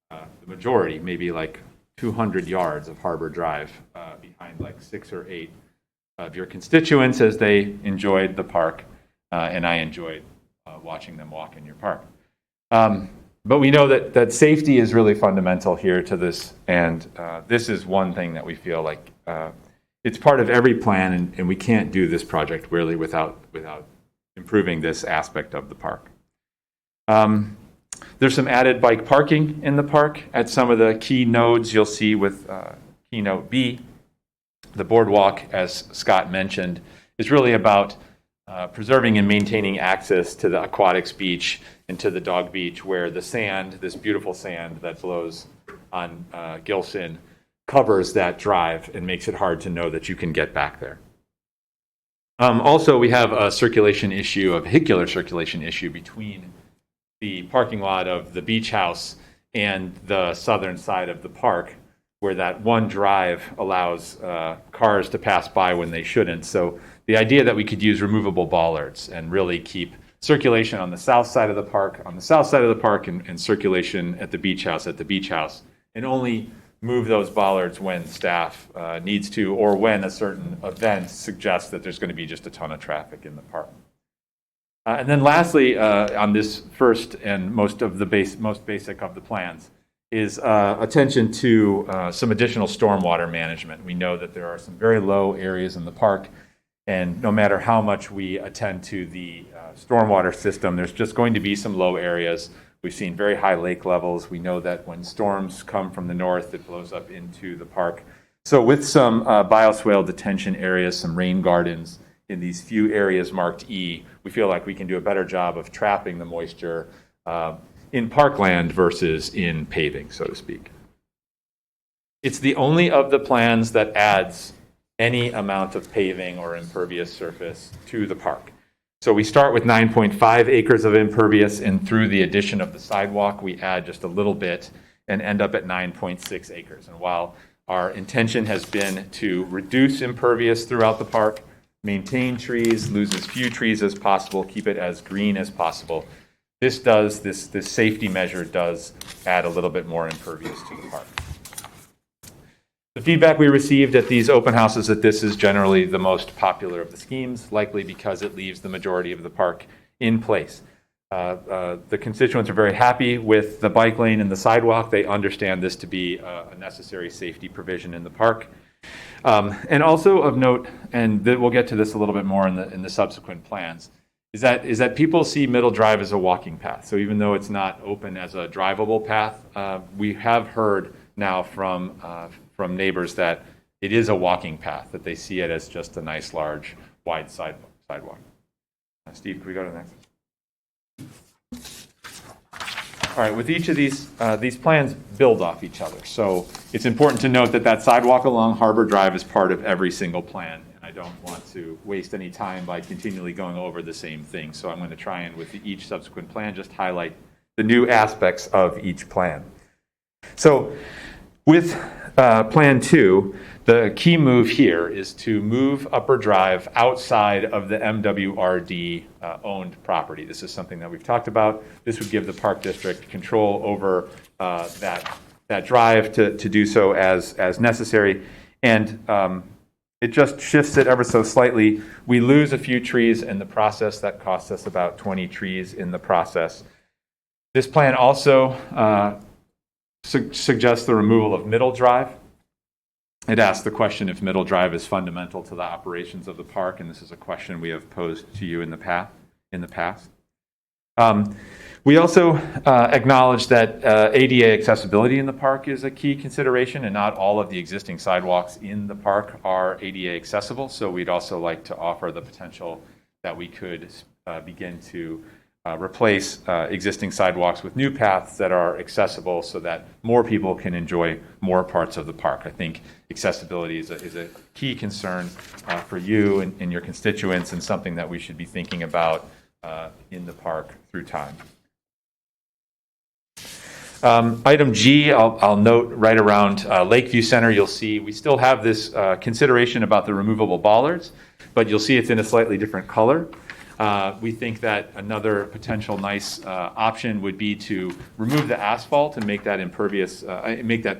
the majority, maybe like 200 yards of Harbor Drive, behind like 6 or 8 of your constituents as they enjoyed the park, and I enjoyed watching them walk in your park. But we know that safety is really fundamental here to this, and this is one thing that we feel like it's part of every plan, and we can't do this project really without improving this aspect of the park. There's some added bike parking in the park at some of the key nodes you'll see with keynote B. The boardwalk, as Scott mentioned, is really about preserving and maintaining access to the aquatics beach and to the dog beach, where the sand, this beautiful sand that blows on Gillson, covers that drive and makes it hard to know that you can get back there. Also, we have a circulation issue, a vehicular circulation issue between the parking lot of the beach house and the southern side of the park, where that one drive allows cars to pass by when they shouldn't. So the idea that we could use removable bollards and really keep circulation on the south side of the park, and circulation at the beach house, and only move those bollards when staff needs to, or when a certain event suggests that there's going to be just a ton of traffic in the park. And then lastly, on this first and most basic of the plans, is attention to some additional stormwater management. We know that there are some very low areas in the park, And no matter how much we attend to the stormwater system, there's just going to be some low areas. We've seen very high lake levels. We know that when storms come from the north, it blows up into the park. So with some bioswale detention areas, some rain gardens in these few areas marked E, we feel like we can do a better job of trapping the moisture in parkland versus in paving, so to speak. It's the only of the plans that adds any amount of paving or impervious surface to the park. So we start with 9.5 acres of impervious, and through the addition of the sidewalk, we add just a little bit and end up at 9.6 acres. And while our intention has been to reduce impervious throughout the park, maintain trees, lose as few trees as possible, keep it as green as possible, this safety measure does add a little bit more impervious to the park. The feedback we received at these open houses that this is generally the most popular of the schemes, likely because it leaves the majority of the park in place. The constituents are very happy with the bike lane and the sidewalk. They understand this to be a necessary safety provision in the park. And also of note, and we'll get to this a little bit more in the subsequent plans, is that people see Middle Drive as a walking path. So even though it's not open as a drivable path, we have heard now from neighbors that it is a walking path, that they see it as just a nice, large, wide sidewalk. Steve, can we go to the next? All right, with each of these plans build off each other. So it's important to note that sidewalk along Harbor Drive is part of every single plan. And I don't want to waste any time by continually going over the same thing. So I'm going to try and, with each subsequent plan, just highlight the new aspects of each plan. So with Plan 2, the key move here is to move Upper Drive outside of the MWRD owned property. This is something that we've talked about. This would give the Park District control over that drive to do so as necessary. And it just shifts it ever so slightly. We lose a few trees in the process. That costs us about 20 trees in the process. This plan also suggests the removal of Middle Drive. It asks the question if Middle Drive is fundamental to the operations of the park, and this is a question we have posed to you in the past. We also acknowledge that ADA accessibility in the park is a key consideration, and not all of the existing sidewalks in the park are ADA accessible, so we'd also like to offer the potential that we could begin to replace existing sidewalks with new paths that are accessible so that more people can enjoy more parts of the park. I think accessibility is a key concern for you and your constituents, and something that we should be thinking about in the park through time. Item G, I'll note right around Lakeview Center, you'll see we still have this consideration about the removable bollards, but you'll see it's in a slightly different color. We think that another potential nice option would be to remove the asphalt and make that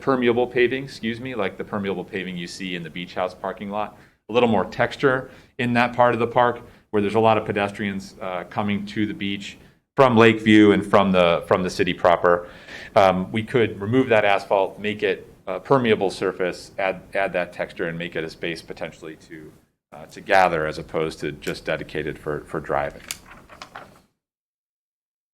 permeable paving, like the permeable paving you see in the Beach House parking lot. A little more texture in that part of the park where there's a lot of pedestrians coming to the beach from Lakeview and from the city proper. We could remove that asphalt, make it a permeable surface, add that texture, and make it a space potentially to gather as opposed to just dedicated for driving.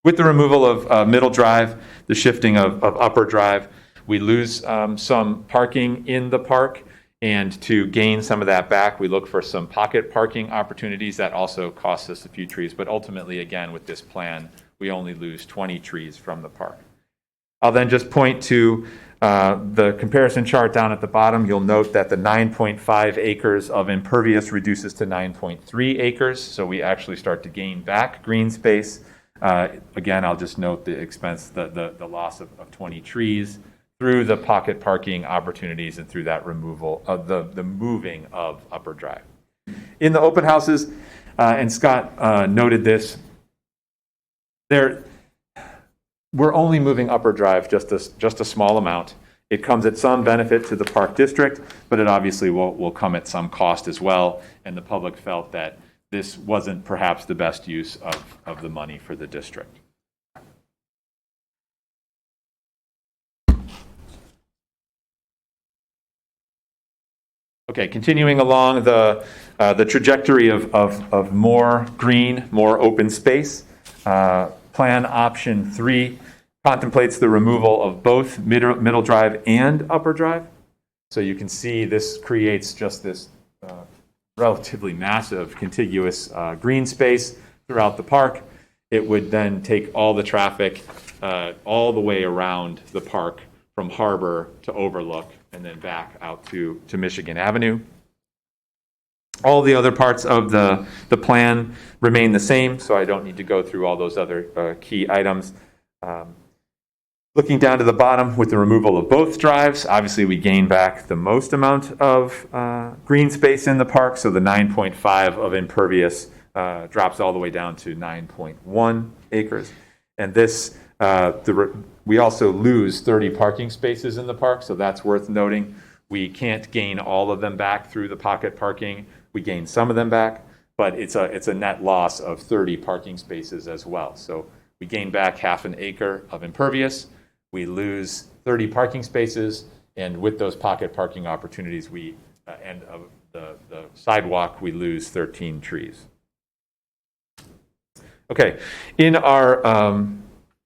With the removal of Middle Drive, the shifting of Upper Drive, we lose some parking in the park, and to gain some of that back, we look for some pocket parking opportunities. That also costs us a few trees, but ultimately, again, with this plan, we only lose 20 trees from the park. I'll then just point to the comparison chart down at the bottom. You'll note that the 9.5 acres of impervious reduces to 9.3 acres, so we actually start to gain back green space. Again, I'll just note the loss of 20 trees through the pocket parking opportunities and through that removal of the moving of Upper Drive. In the open houses, and Scott noted this, we're only moving Upper Drive just a small amount. It comes at some benefit to the Park District, but it obviously will come at some cost as well, and the public felt that this wasn't perhaps the best use of the money for the district. Okay, continuing along the the trajectory of more green, more open space. Plan option 3 contemplates the removal of both middle drive and upper drive. So you can see this creates just this relatively massive contiguous green space throughout the park. It would then take all the traffic all the way around the park from Harbor to Overlook and then back out to Michigan Avenue. All the other parts of the plan remain the same, so I don't need to go through all those other key items. Looking down to the bottom with the removal of both drives, obviously we gain back the most amount of green space in the park, so the 9.5 of impervious drops all the way down to 9.1 acres. And this, we also lose 30 parking spaces in the park, so that's worth noting. We can't gain all of them back through the pocket parking. We gain some of them back, but it's a net loss of 30 parking spaces as well. So we gain back half an acre of impervious. We lose 30 parking spaces, and with those pocket parking opportunities, and of the sidewalk, we lose 13 trees. Okay, in our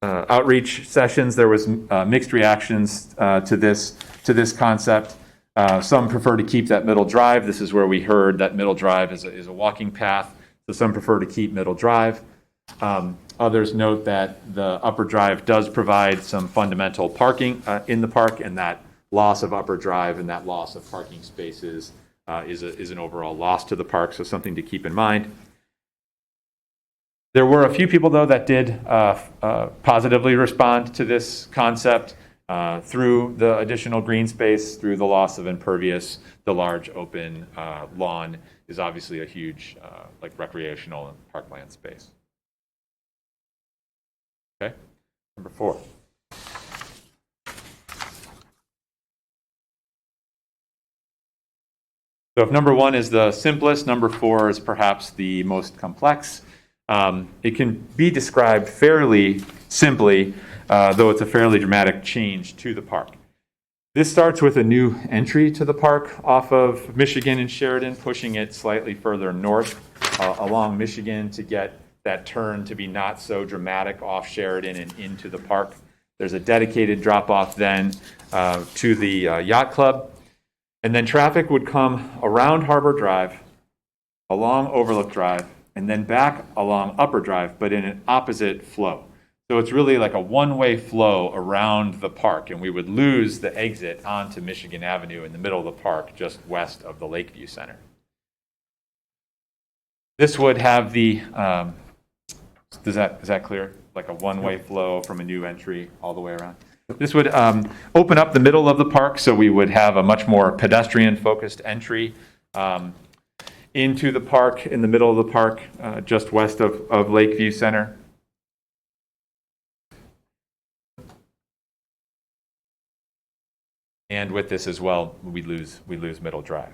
outreach sessions, there was mixed reactions to this concept. Some prefer to keep that middle drive. This is where we heard that middle drive is a walking path, so some prefer to keep middle drive. Others note that the upper drive does provide some fundamental parking in the park, and that loss of upper drive and that loss of parking spaces is an overall loss to the park, so something to keep in mind. There were a few people, though, that did positively respond to this concept through the additional green space, through the loss of impervious. The large open lawn is obviously a huge recreational and parkland space. Okay, number 4. So if number 1 is the simplest, number 4 is perhaps the most complex. It can be described fairly simply, though it's a fairly dramatic change to the park. This starts with a new entry to the park off of Michigan and Sheridan, pushing it slightly further north along Michigan to get that turn to be not so dramatic off Sheridan and into the park. There's a dedicated drop-off then to the yacht club. And then traffic would come around Harbor Drive, along Overlook Drive, and then back along Upper Drive, but in an opposite flow. So it's really like a one-way flow around the park, and we would lose the exit onto Michigan Avenue in the middle of the park, just west of the Lakeview Center. This would have the, is that clear? Like a one-way flow from a new entry all the way around. This would open up the middle of the park, so we would have a much more pedestrian-focused entry into the park, in the middle of the park, just west of Lakeview Center. And with this as well, we lose Middle Drive.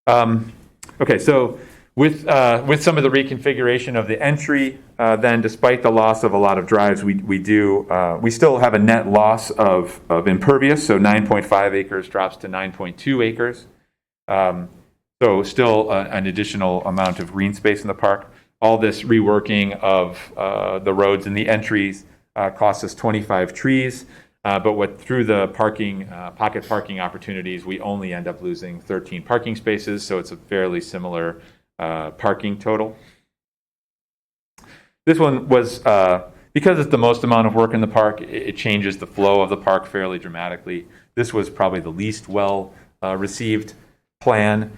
Okay, so with some of the reconfiguration of the entry, then despite the loss of a lot of drives, we still have a net loss of impervious. So 9.5 acres drops to 9.2 acres. So still an additional amount of green space in the park. All this reworking of the roads and the entries costs us 25 trees. But through the pocket parking opportunities, we only end up losing 13 parking spaces. So it's a fairly similar parking total. This one was, because it's the most amount of work in the park, it changes the flow of the park fairly dramatically. This was probably the least well received plan.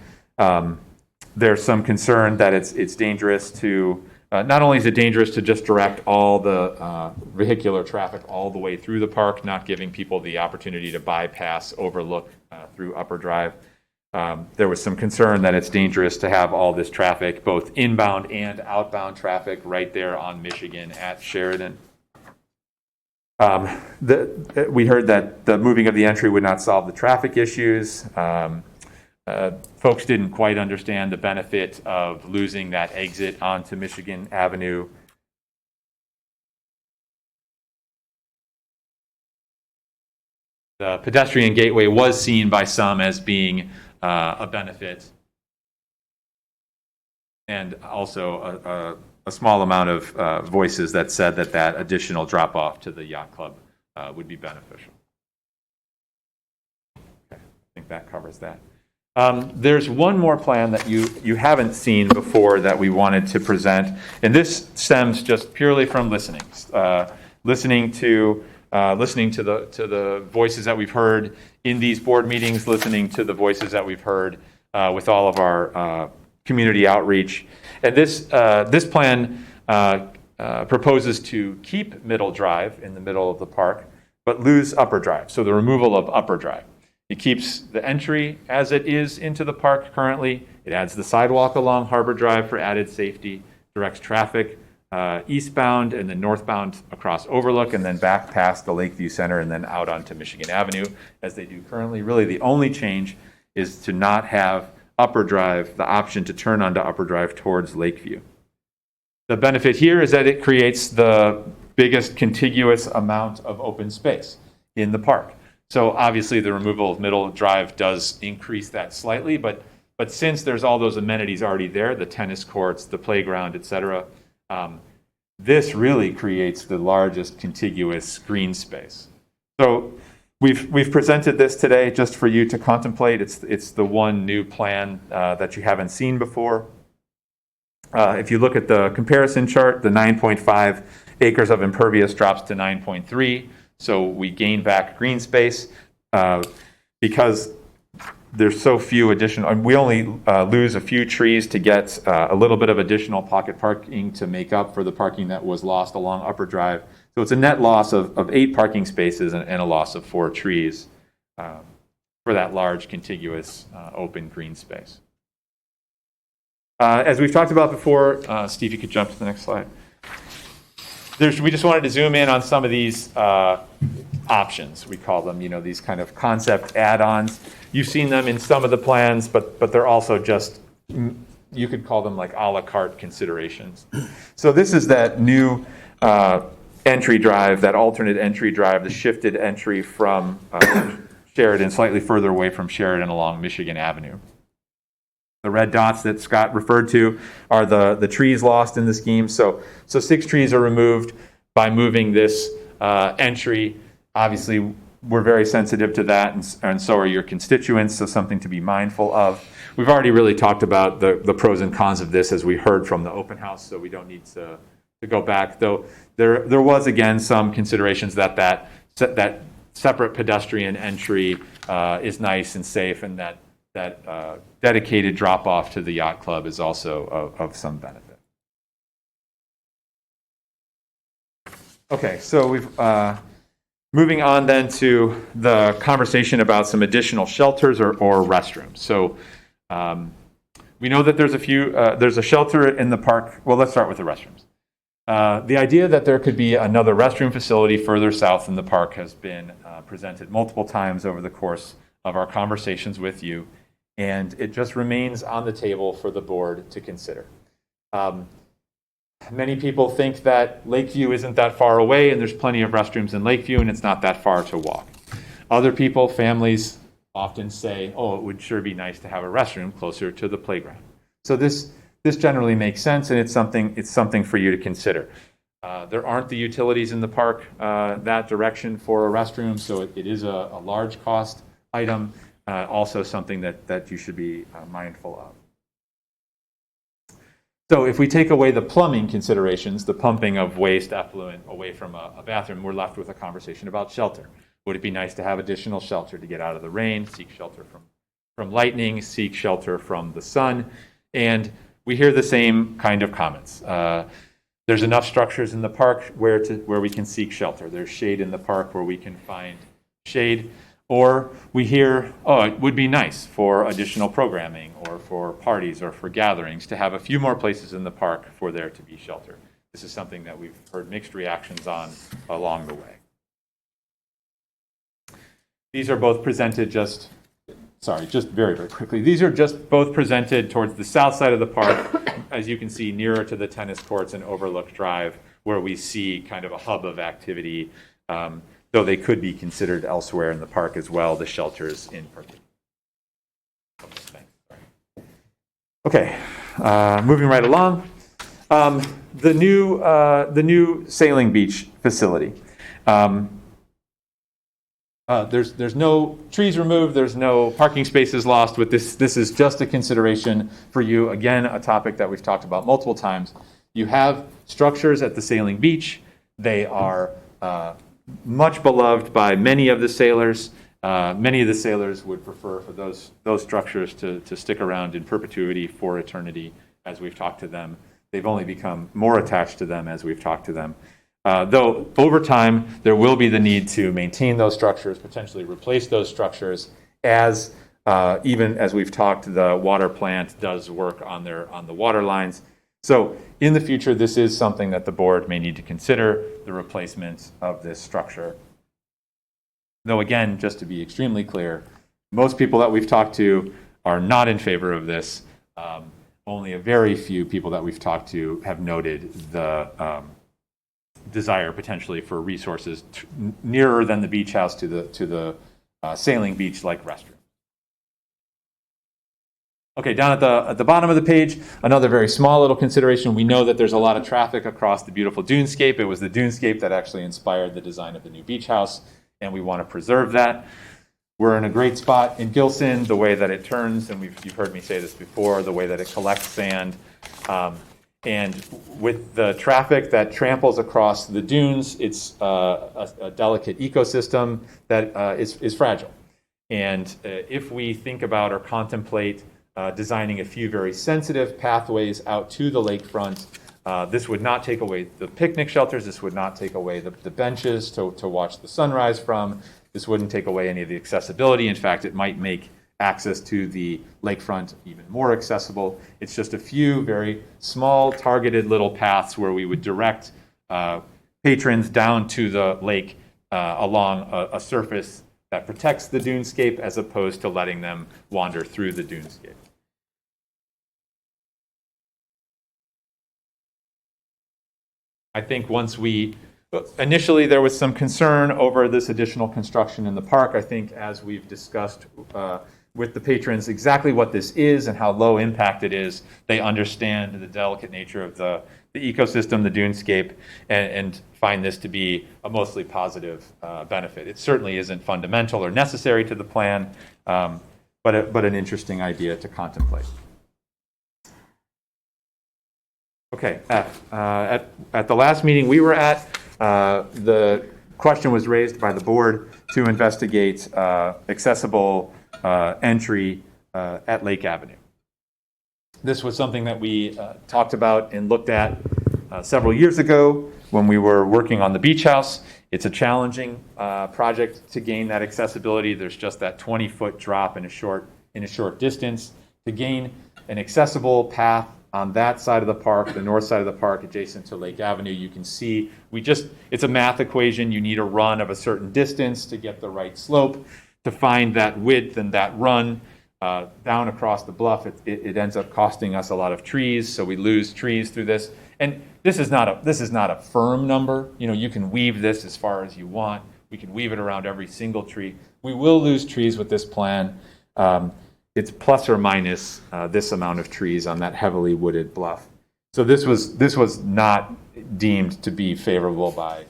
There's some concern that it's dangerous to, not only is it dangerous to just direct all the vehicular traffic all the way through the park, not giving people the opportunity to bypass Overlook through Upper Drive. There was some concern that it's dangerous to have all this traffic, both inbound and outbound traffic, right there on Michigan at Sheridan. We heard that the moving of the entry would not solve the traffic issues. Folks didn't quite understand the benefit of losing that exit onto Michigan Avenue. The pedestrian gateway was seen by some as being a benefit. and also a small amount of voices that said that that additional drop-off to the yacht club would be beneficial. Okay, I think that covers that. There's one more plan that you haven't seen before that we wanted to present, and this stems just purely from listening to the voices that we've heard in these board meetings, listening to the voices that we've heard with all of our community outreach. And this plan proposes to keep Middle Drive in the middle of the park, but lose Upper Drive, so the removal of Upper Drive. It keeps the entry as it is into the park currently. It adds the sidewalk along Harbor Drive for added safety, directs traffic eastbound and then northbound across Overlook, and then back past the Lakeview Center and then out onto Michigan Avenue as they do currently. Really, the only change is to not have Upper Drive, the option to turn onto Upper Drive towards Lakeview. The benefit here is that it creates the biggest contiguous amount of open space in the park. So obviously the removal of Middle Drive does increase that slightly, but since there's all those amenities already there, the tennis courts, the playground, et cetera, this really creates the largest contiguous green space. So we've presented this today just for you to contemplate. It's the one new plan that you haven't seen before. If you look at the comparison chart, the 9.5 acres of impervious drops to 9.3. So we gain back green space because there's so few additional, we only lose a few trees to get a little bit of additional pocket parking to make up for the parking that was lost along Upper Drive. So it's a net loss of 8 parking spaces and a loss of 4 trees for that large contiguous open green space. As we've talked about before, Steve, you could jump to the next slide. We just wanted to zoom in on some of these options, we call them, these kind of concept add-ons. You've seen them in some of the plans, but they're also just, you could call them like a la carte considerations. So this is that new entry drive, that alternate entry drive, the shifted entry from Sheridan, slightly further away from Sheridan along Michigan Avenue. The red dots that Scott referred to are the trees lost in the scheme. So 6 trees are removed by moving this entry. Obviously, we're very sensitive to that, and so are your constituents, so something to be mindful of. We've already really talked about the pros and cons of this as we heard from the open house, so we don't need to go back. Though there was, again, some considerations that separate pedestrian entry is nice and safe, and that dedicated drop-off to the yacht club is also of some benefit. Okay, so we've moving on then to the conversation about some additional shelters or restrooms. So we know that there's a shelter in the park. Well, let's start with the restrooms. The idea that there could be another restroom facility further south in the park has been presented multiple times over the course of our conversations with you, and it just remains on the table for the board to consider. Many people think that Lakeview isn't that far away, and there's plenty of restrooms in Lakeview, and it's not that far to walk. Other people, families, often say, oh, it would sure be nice to have a restroom closer to the playground. So this generally makes sense, and it's something for you to consider. There aren't the utilities in the park that direction for a restroom, so it is a large cost item. Also something that you should be mindful of. So if we take away the plumbing considerations, the pumping of waste effluent away from a bathroom, we're left with a conversation about shelter. Would it be nice to have additional shelter to get out of the rain, seek shelter from lightning, seek shelter from the sun? And we hear the same kind of comments. There's enough structures in the park where we can seek shelter. There's shade in the park where we can find shade. Or we hear, oh, it would be nice for additional programming or for parties or for gatherings to have a few more places in the park for there to be shelter. This is something that we've heard mixed reactions on along the way. These are both presented just very, very quickly. These are just both presented towards the south side of the park, as you can see, nearer to the tennis courts and Overlook Drive, where we see kind of a hub of activity, though they could be considered elsewhere in the park as well, the shelters in particular. Okay. moving right along, the new sailing beach facility. There's no trees removed, there's no parking spaces lost, but this is just a consideration for you. Again, a topic that we've talked about multiple times. You have structures at the sailing beach. They are much beloved by many of the sailors. Many of the sailors would prefer for those structures to stick around in perpetuity for eternity as we've talked to them. They've only become more attached to them as we've talked to them. Though over time, there will be the need to maintain those structures, potentially replace those structures, as even as we've talked, the water plant does work on the water lines. So in the future, this is something that the board may need to consider, the replacement of this structure. Though again, just to be extremely clear, most people that we've talked to are not in favor of this. Only a very few people that we've talked to have noted the desire potentially for resources nearer than the beach house to the sailing beach like restroom. Okay, down at the bottom of the page, another very small little consideration. We know that there's a lot of traffic across the beautiful dunescape. It was the dunescape that actually inspired the design of the new beach house, and we want to preserve that. We're in a great spot in Gillson, the way that it turns, and you've heard me say this before, the way that it collects sand. And with the traffic that tramples across the dunes, it's a delicate ecosystem that is fragile. And if we think about or contemplate designing a few very sensitive pathways out to the lakefront, this would not take away the picnic shelters. This would not take away the benches to watch the sunrise from. This wouldn't take away any of the accessibility. In fact, it might make access to the lakefront even more accessible. It's just a few very small, targeted little paths where we would direct patrons down to the lake along a surface that protects the dunescape as opposed to letting them wander through the dunescape. I think initially there was some concern over this additional construction in the park. I think as we've discussed with the patrons exactly what this is and how low impact it is, they understand the delicate nature of the ecosystem, the dunescape, and find this to be a mostly positive benefit. It certainly isn't fundamental or necessary to the plan, but an interesting idea to contemplate. Okay, at the last meeting we were at, the question was raised by the board to investigate accessible entry at Lake Avenue. This was something that we talked about and looked at several years ago when we were working on the beach house. It's a challenging project to gain that accessibility. There's just that 20-foot drop in a short distance. To gain an accessible path on that side of the park, the north side of the park adjacent to Lake Avenue, you can see it's a math equation. You need a run of a certain distance to get the right slope. To find that width and that run down across the bluff, it ends up costing us a lot of trees, so we lose trees through this. And this is not a firm number. You can weave this as far as you want. We can weave it around every single tree. We will lose trees with this plan. It's plus or minus this amount of trees on that heavily wooded bluff. So this was not deemed to be favorable by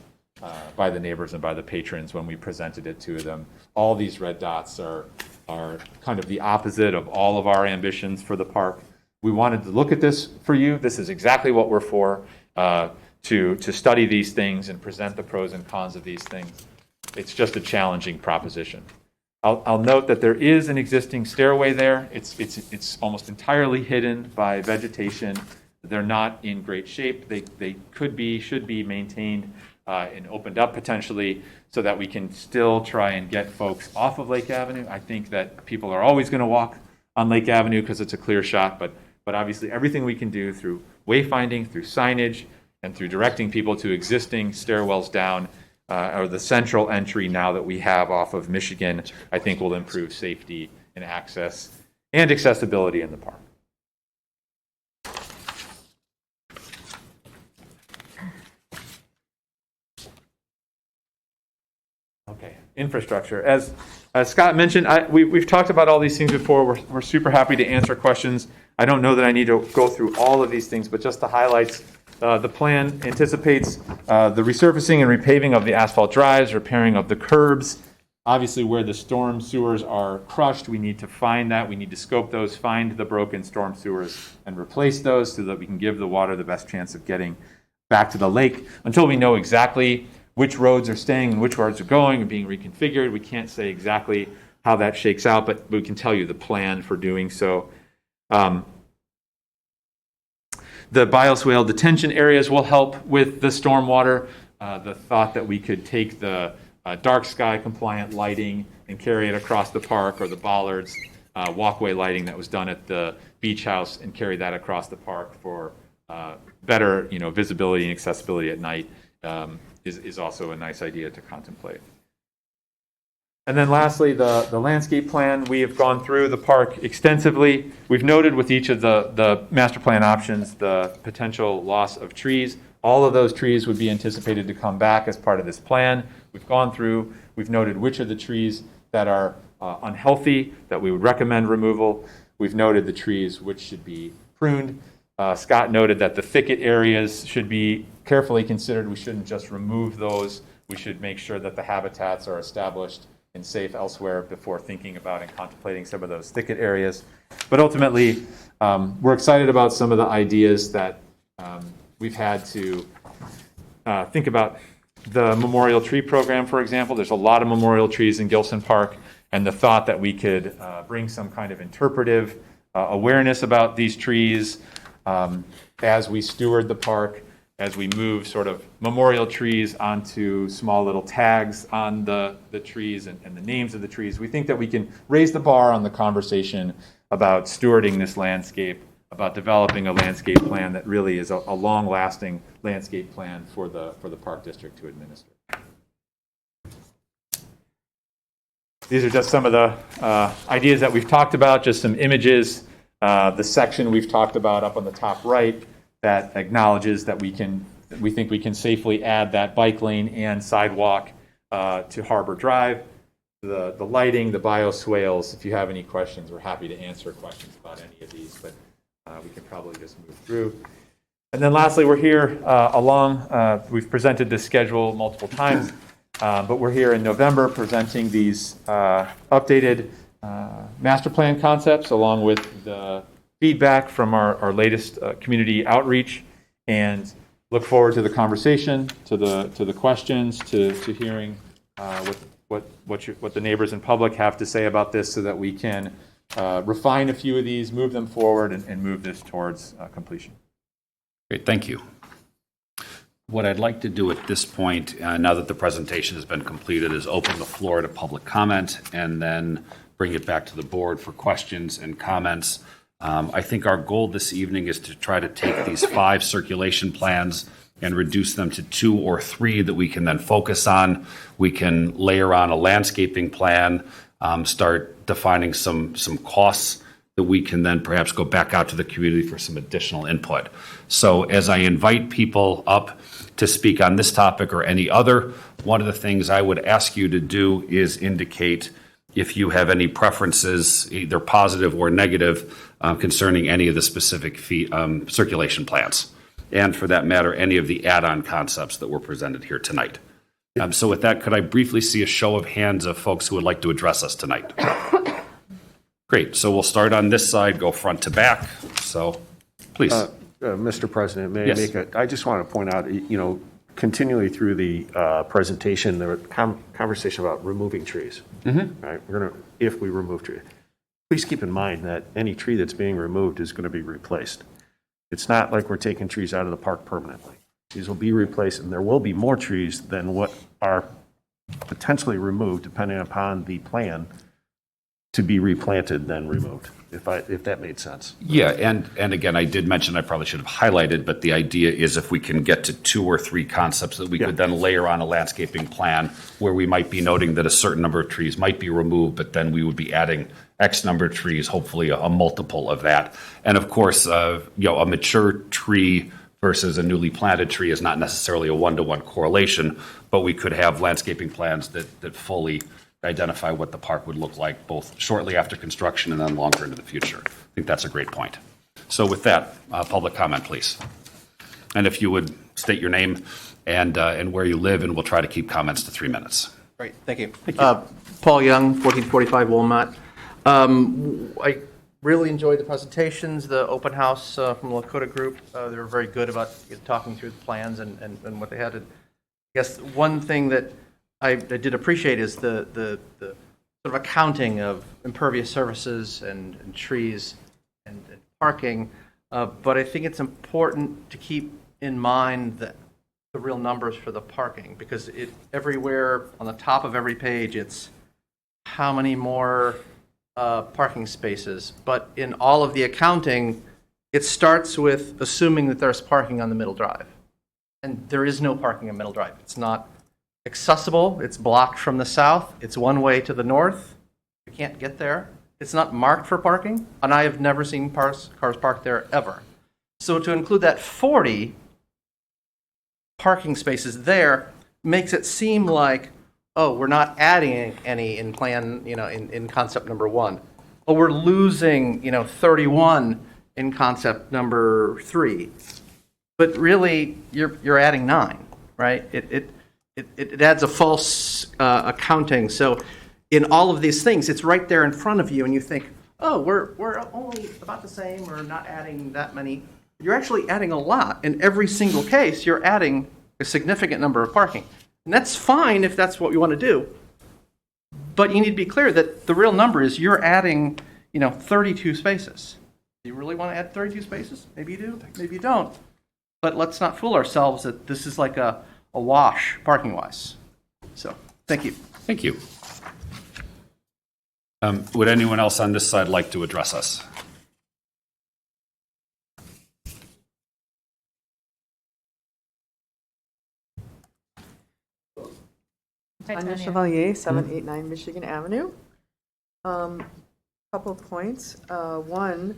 the neighbors and by the patrons when we presented it to them. All these red dots are kind of the opposite of all of our ambitions for the park. We wanted to look at this for you. This is exactly what we're for, to study these things and present the pros and cons of these things. It's just a challenging proposition. I'll note that there is an existing stairway there. It's almost entirely hidden by vegetation. They're not in great shape. They should be maintained and opened up potentially so that we can still try and get folks off of Lake Avenue. I think that people are always going to walk on Lake Avenue because it's a clear shot, but obviously everything we can do through wayfinding, through signage, and through directing people to existing stairwells down or the central entry now that we have off of Michigan, I think will improve safety and access and accessibility in the park. Okay, infrastructure. As Scott mentioned, we've talked about all these things before. We're super happy to answer questions. I don't know that I need to go through all of these things, but just the highlights. The plan anticipates the resurfacing and repaving of the asphalt drives, repairing of the curbs. Obviously, where the storm sewers are crushed, we need to find that. We need to scope those, find the broken storm sewers, and replace those so that we can give the water the best chance of getting back to the lake. Until we know exactly which roads are staying and which roads are going and being reconfigured, we can't say exactly how that shakes out, but we can tell you the plan for doing so. The bioswale detention areas will help with the stormwater. The thought that we could take the dark sky compliant lighting and carry it across the park, or the bollards, walkway lighting that was done at the beach house, and carry that across the park for better, visibility and accessibility at night is also a nice idea to contemplate. And then lastly, the landscape plan. We have gone through the park extensively. We've noted with each of the master plan options the potential loss of trees. All of those trees would be anticipated to come back as part of this plan. We've gone through, we've noted which of the trees that are unhealthy, that we would recommend removal. We've noted the trees which should be pruned. Scott noted that the thicket areas should be carefully considered. We shouldn't just remove those. We should make sure that the habitats are established and safe elsewhere before thinking about and contemplating some of those thicket areas. But ultimately, we're excited about some of the ideas that we've had to think about. The memorial tree program, for example. There's a lot of memorial trees in Gillson Park, and the thought that we could bring some kind of interpretive awareness about these trees as we steward the park, as we move sort of memorial trees onto small little tags on the trees and the names of the trees. We think that we can raise the bar on the conversation about stewarding this landscape, about developing a landscape plan that really is a long-lasting landscape plan for the park district to administer. These are just some of the ideas that we've talked about, just some images. The section we've talked about up on the top right that acknowledges that we think we can safely add that bike lane and sidewalk to Harbor Drive. The lighting, the bioswales. If you have any questions, we're happy to answer questions about any of these, but we can probably just move through. And then lastly, we're here we've presented this schedule multiple times, but we're here in November presenting these updated master plan concepts along with the feedback from our latest community outreach, and look forward to the conversation, to the questions, to hearing what the neighbors and public have to say about this, so that we can refine a few of these, move them forward, and move this towards completion. Great, thank you. What I'd like to do at this point, now that the presentation has been completed, is open the floor to public comment and then bring it back to the board for questions and comments. I think our goal this evening is to try to take these 5 circulation plans and reduce them to 2 or 3 that we can then focus on. We can layer on a landscaping plan, start defining some costs that we can then perhaps go back out to the community for some additional input. So as I invite people up to speak on this topic or any other, one of the things I would ask you to do is indicate if you have any preferences, either positive or negative, concerning any of the specific circulation plans, and for that matter, any of the add-on concepts that were presented here tonight. So with that, could I briefly see a show of hands of folks who would like to address us tonight? Great, so we'll start on this side, go front to back. So please. Mr. President, may Yes. I just want to point out, continually through the presentation, there was conversation about removing trees. Right? If we remove trees. Please keep in mind that any tree that's being removed is going to be replaced. It's not like we're taking trees out of the park permanently. These will be replaced, and there will be more trees than what are potentially removed, depending upon the plan to be replanted than removed, if that made sense. Yeah, and again, I did mention, I probably should have highlighted, but the idea is if we can get to 2 or 3 concepts that we could then layer on a landscaping plan where we might be noting that a certain number of trees might be removed, but then we would be adding X number of trees, hopefully a multiple of that. And of course, a mature tree versus a newly planted tree is not necessarily a one-to-one correlation, but we could have landscaping plans that fully identify what the park would look like both shortly after construction and then longer into the future. I think that's a great point. So with that, public comment, please. And if you would state your name and where you live, and we'll try to keep comments to 3 minutes. Great, thank you. Paul Young, 1445 Wilmot. I really enjoyed the presentations, the open house from the Lakota group. They were very good about talking through the plans and what they had. I guess one thing that I did appreciate is the sort of accounting of impervious surfaces and trees and parking. But I think it's important to keep in mind the real numbers for the parking, because everywhere on the top of every page, it's how many more parking spaces. But in all of the accounting, it starts with assuming that there's parking on the middle drive. And there is no parking on Middle Drive. It's not accessible. It's blocked from the south. It's one way to the north. You can't get there. It's not marked for parking, and I have never seen cars parked there ever. So to include that 40 parking spaces there makes it seem like, oh, we're not adding any in plan, in concept number 1. Oh, we're losing, 31 in concept number 3. But really, you're adding 9, right? It adds a false accounting. So in all of these things, it's right there in front of you, and you think, oh, we're only about the same, we're not adding that many. You're actually adding a lot. In every single case, you're adding a significant number of parking. And that's fine if that's what you want to do. But you need to be clear that the real number is you're adding, 32 spaces. Do you really want to add 32 spaces? Maybe you do, maybe you don't. But let's not fool ourselves that this is like a wash parking-wise. So, thank you. Thank you. Would anyone else on this side like to address us? Tanya Chevalier, 789 Michigan Avenue. Couple of points. One,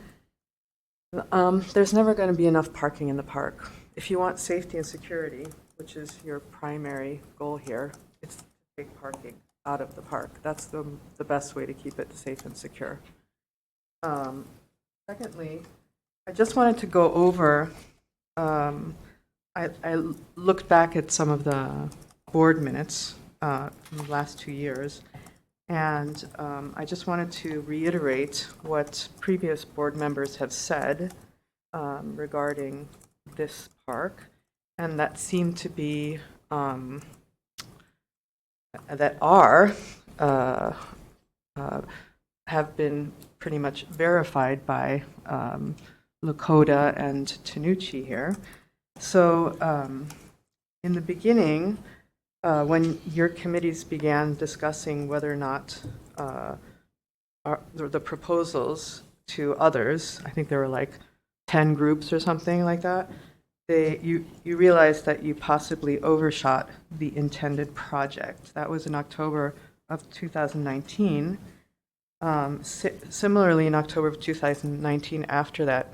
there's never going to be enough parking in the park. If you want safety and security, which is your primary goal here, it's to take parking out of the park. That's the best way to keep it safe and secure. Secondly, I just wanted to go over, I looked back at some of the board minutes from the last 2 years, and I just wanted to reiterate what previous board members have said regarding this park, and that seemed to be have been pretty much verified by Lakota and Tanucci here. So in the beginning, when your committees began discussing whether or not the proposals to others, I think there were like 10 groups or something like that, you realized that you possibly overshot the intended project. That was in October of 2019. Similarly, in October of 2019, after that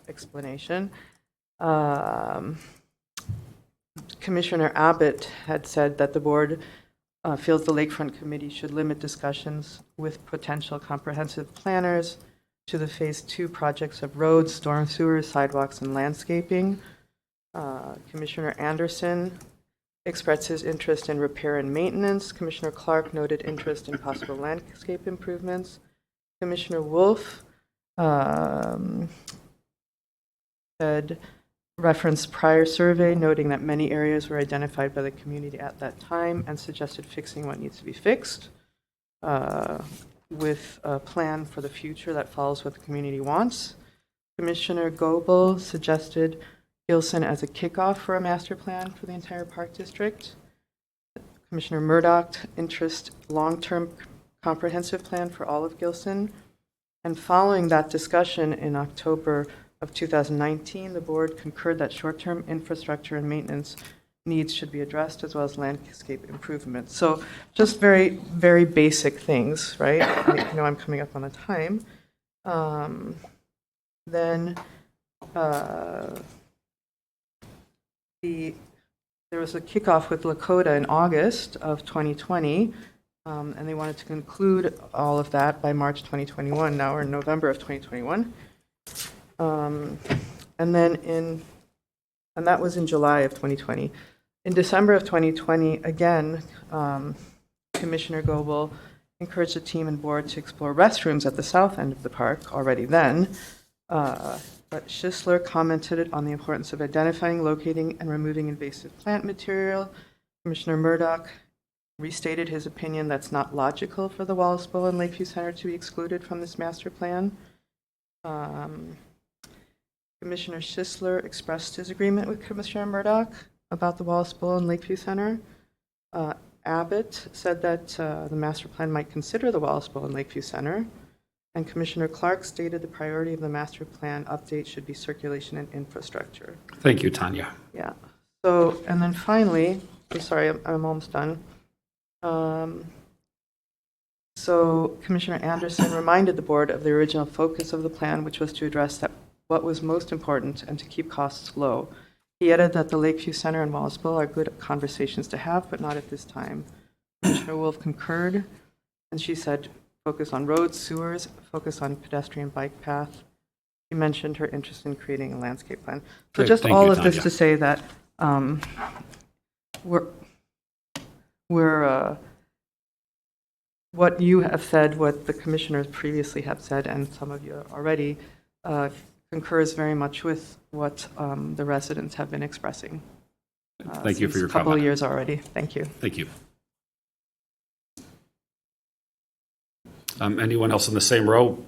explanation, Commissioner Abbott had said that the board feels the Lakefront Committee should limit discussions with potential comprehensive planners to the Phase 2 projects of roads, storm sewers, sidewalks, and landscaping. Commissioner Anderson expressed his interest in repair and maintenance. Commissioner Clark noted interest in possible landscape improvements. Commissioner Wolf referenced prior survey, noting that many areas were identified by the community at that time and suggested fixing what needs to be fixed with a plan for the future that follows what the community wants. Commissioner Goebel suggested Gillson as a kickoff for a master plan for the entire park district. Commissioner Murdoch, interest long-term comprehensive plan for all of Gillson. And following that discussion in October of 2019, the board concurred that short-term infrastructure and maintenance needs should be addressed, as well as landscape improvements. So just very, very basic things, right? I know I'm coming up on the time. Then there was a kickoff with Lakota in August of 2020, and they wanted to conclude all of that by March 2021. Now we're in November of 2021. And then and that was in July of 2020. In December of 2020, again, Commissioner Goebel encouraged the team and board to explore restrooms at the south end of the park already then. But Schisler commented on the importance of identifying, locating, and removing invasive plant material. Commissioner Murdoch restated his opinion that's not logical for the Wallace Bowl and Lakeview Center to be excluded from this master plan. Commissioner Schisler expressed his agreement with Commissioner Murdoch about the Wallace Bowl and Lakeview Center. Abbott said that the master plan might consider the Wallace Bowl and Lakeview Center. And Commissioner Clark stated the priority of the master plan update should be circulation and infrastructure. Thank you, Tanya. Yeah. So, and then finally, sorry, I'm almost done. So Commissioner Anderson reminded the board of the original focus of the plan, which was to address what was most important and to keep costs low. He added that the Lakeview Center and Wallace Bowl are good conversations to have, but not at this time. Commissioner Wolf concurred, and she said, focus on roads, sewers, focus on pedestrian bike path. She mentioned her interest in creating a landscape plan. So Great. just Thank all you, of this Tanya. to say that we're what you have said, what the commissioners previously have said, and some of you already, concurs very much with what the residents have been expressing. Thank you for your a couple comment. of years already. Thank you. Thank you. Anyone else in the same row?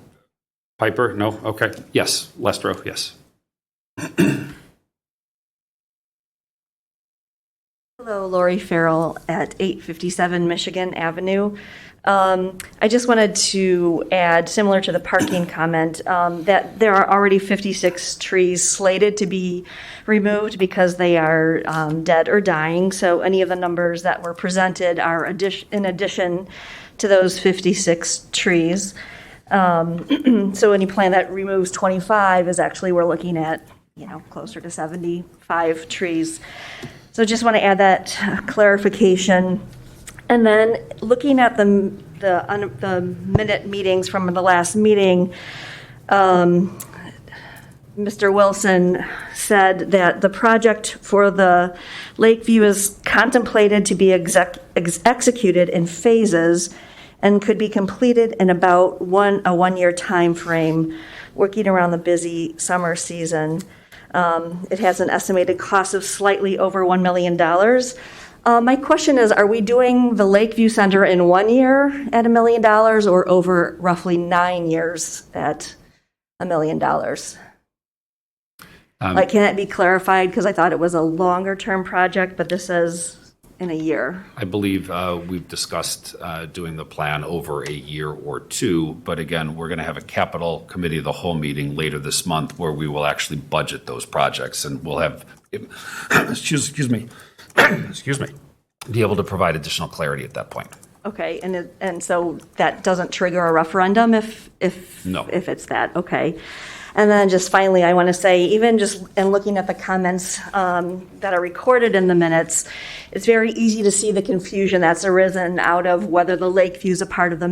Piper? No? Okay. Yes. Last row. Yes. Hello, Lori Farrell at 857 Michigan Avenue. I just wanted to add, similar to the parking comment, that there are already 56 trees slated to be removed because they are dead or dying. So any of the numbers that were presented are in addition to those 56 trees. So any plan that removes 25 is actually, we're looking at, closer to 75 trees. So just want to add that clarification. And then looking at the minute meetings from the last meeting, Mr. Wilson said that the project for the Lakeview is contemplated to be executed in phases and could be completed in about a one-year time frame, working around the busy summer season. It has an estimated cost of slightly over $1 million. My question is, are we doing the Lakeview Center in 1 year at $1 million or over roughly 9 years at $1 million? Can it be clarified? Because I thought it was a longer term project, but this says in a year. I believe we've discussed doing the plan over a year or two, but again, we're going to have a capital committee of the whole meeting later this month where we will actually budget those projects, and we'll have, excuse me, be able to provide additional clarity at that point. Okay, and so that doesn't trigger a referendum if No. if it's that, okay. And then just finally, I want to say, even just in looking at the comments that are recorded in the minutes, it's very easy to see the confusion that's arisen out of whether the Lakeview is a part of the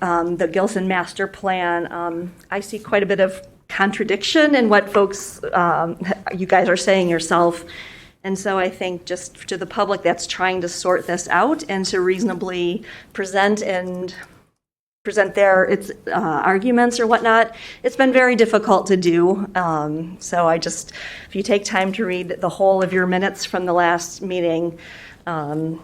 the Gillson master plan. I see quite a bit of contradiction in what folks, you guys are saying yourself. And so I think just to the public that's trying to sort this out and to reasonably present their arguments or whatnot, it's been very difficult to do. So if you take time to read the whole of your minutes from the last meeting, and,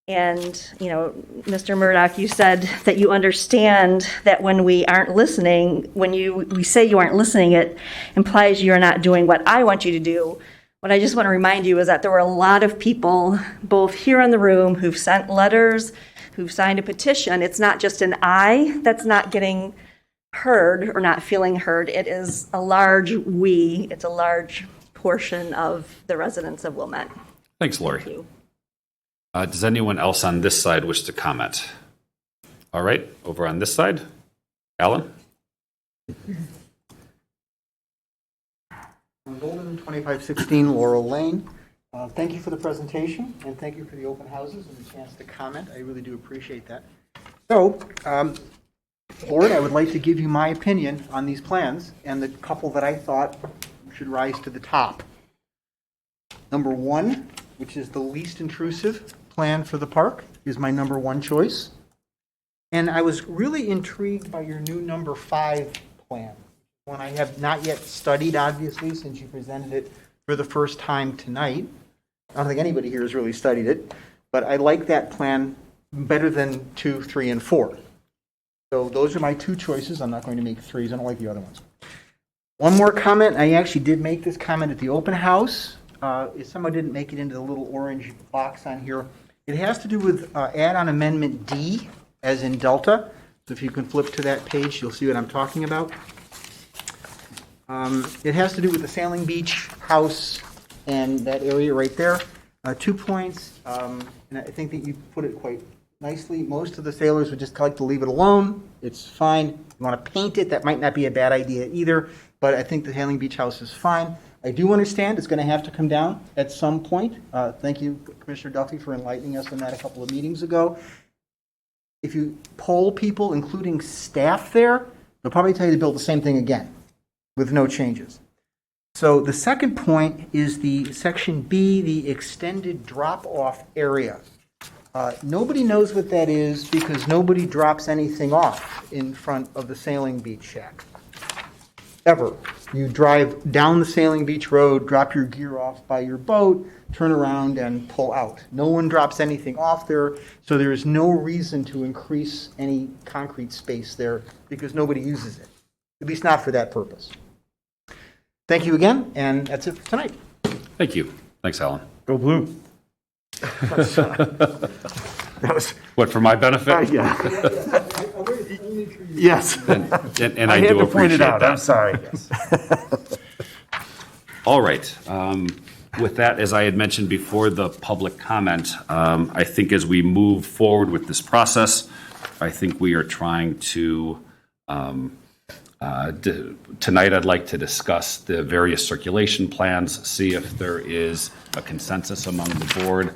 Mr. Murdoch, you said that you understand that when we aren't listening, when we say you aren't listening, it implies you're not doing what I want you to do. What I just want to remind you is that there were a lot of people, both here in the room, who've sent letters, who've signed a petition. It's not just an I that's not getting heard or not feeling heard. It is a large we. It's a large portion of the residents of Wilmette. Thanks, Lori. Thank you. Does anyone else on this side wish to comment? All right, over on this side, Alan? Golden, 2516 Laurel Lane. Thank you for the presentation, and thank you for the open houses and the chance to comment. I really do appreciate that. So, Board, I would like to give you my opinion on these plans and the couple that I thought should rise to the top. Number one, which is the least intrusive plan for the park, is my number one choice. And I was really intrigued by your new number 5 plan, one I have not yet studied, obviously, since you presented it for the first time tonight. I don't think anybody here has really studied it, but I like that plan better than 2, 3, and 4. So those are my 2 choices. I'm not going to make 3s. I don't like the other ones. One more comment. I actually did make this comment at the open house. It somehow didn't make it into the little orange box on here. It has to do with add-on amendment D, as in Delta. So if you can flip to that page, you'll see what I'm talking about. It has to do with the Sailing Beach house and that area right there. 2 points, and I think that you put it quite nicely. Most of the sailors would just like to leave it alone. It's fine. You want to paint it, that might not be a bad idea either, but I think the Sailing Beach house is fine. I do understand it's going to have to come down at some point. Thank you, Commissioner Duffy, for enlightening us on that a couple of meetings ago. If you poll people, including staff there, they'll probably tell you to build the same thing again with no changes. So the second point is the section B, the extended drop-off area. Nobody knows what that is because nobody drops anything off in front of the Sailing Beach shack. Ever. You drive down the Sailing Beach Road, drop your gear off by your boat, turn around and pull out. No one drops anything off there, so there is no reason to increase any concrete space there because nobody uses it, at least not for that purpose. Thank you again, and that's it for tonight. Thank you. Thanks, Alan. Go blue. That was What, for my benefit? yeah. Yes. And I had do to point appreciate it out. that. I'm sorry. Yes. All right. With that, as I had mentioned before the public comment, I think as we move forward with this process, I think we are trying to, tonight I'd like to discuss the various circulation plans, see if there is a consensus among the board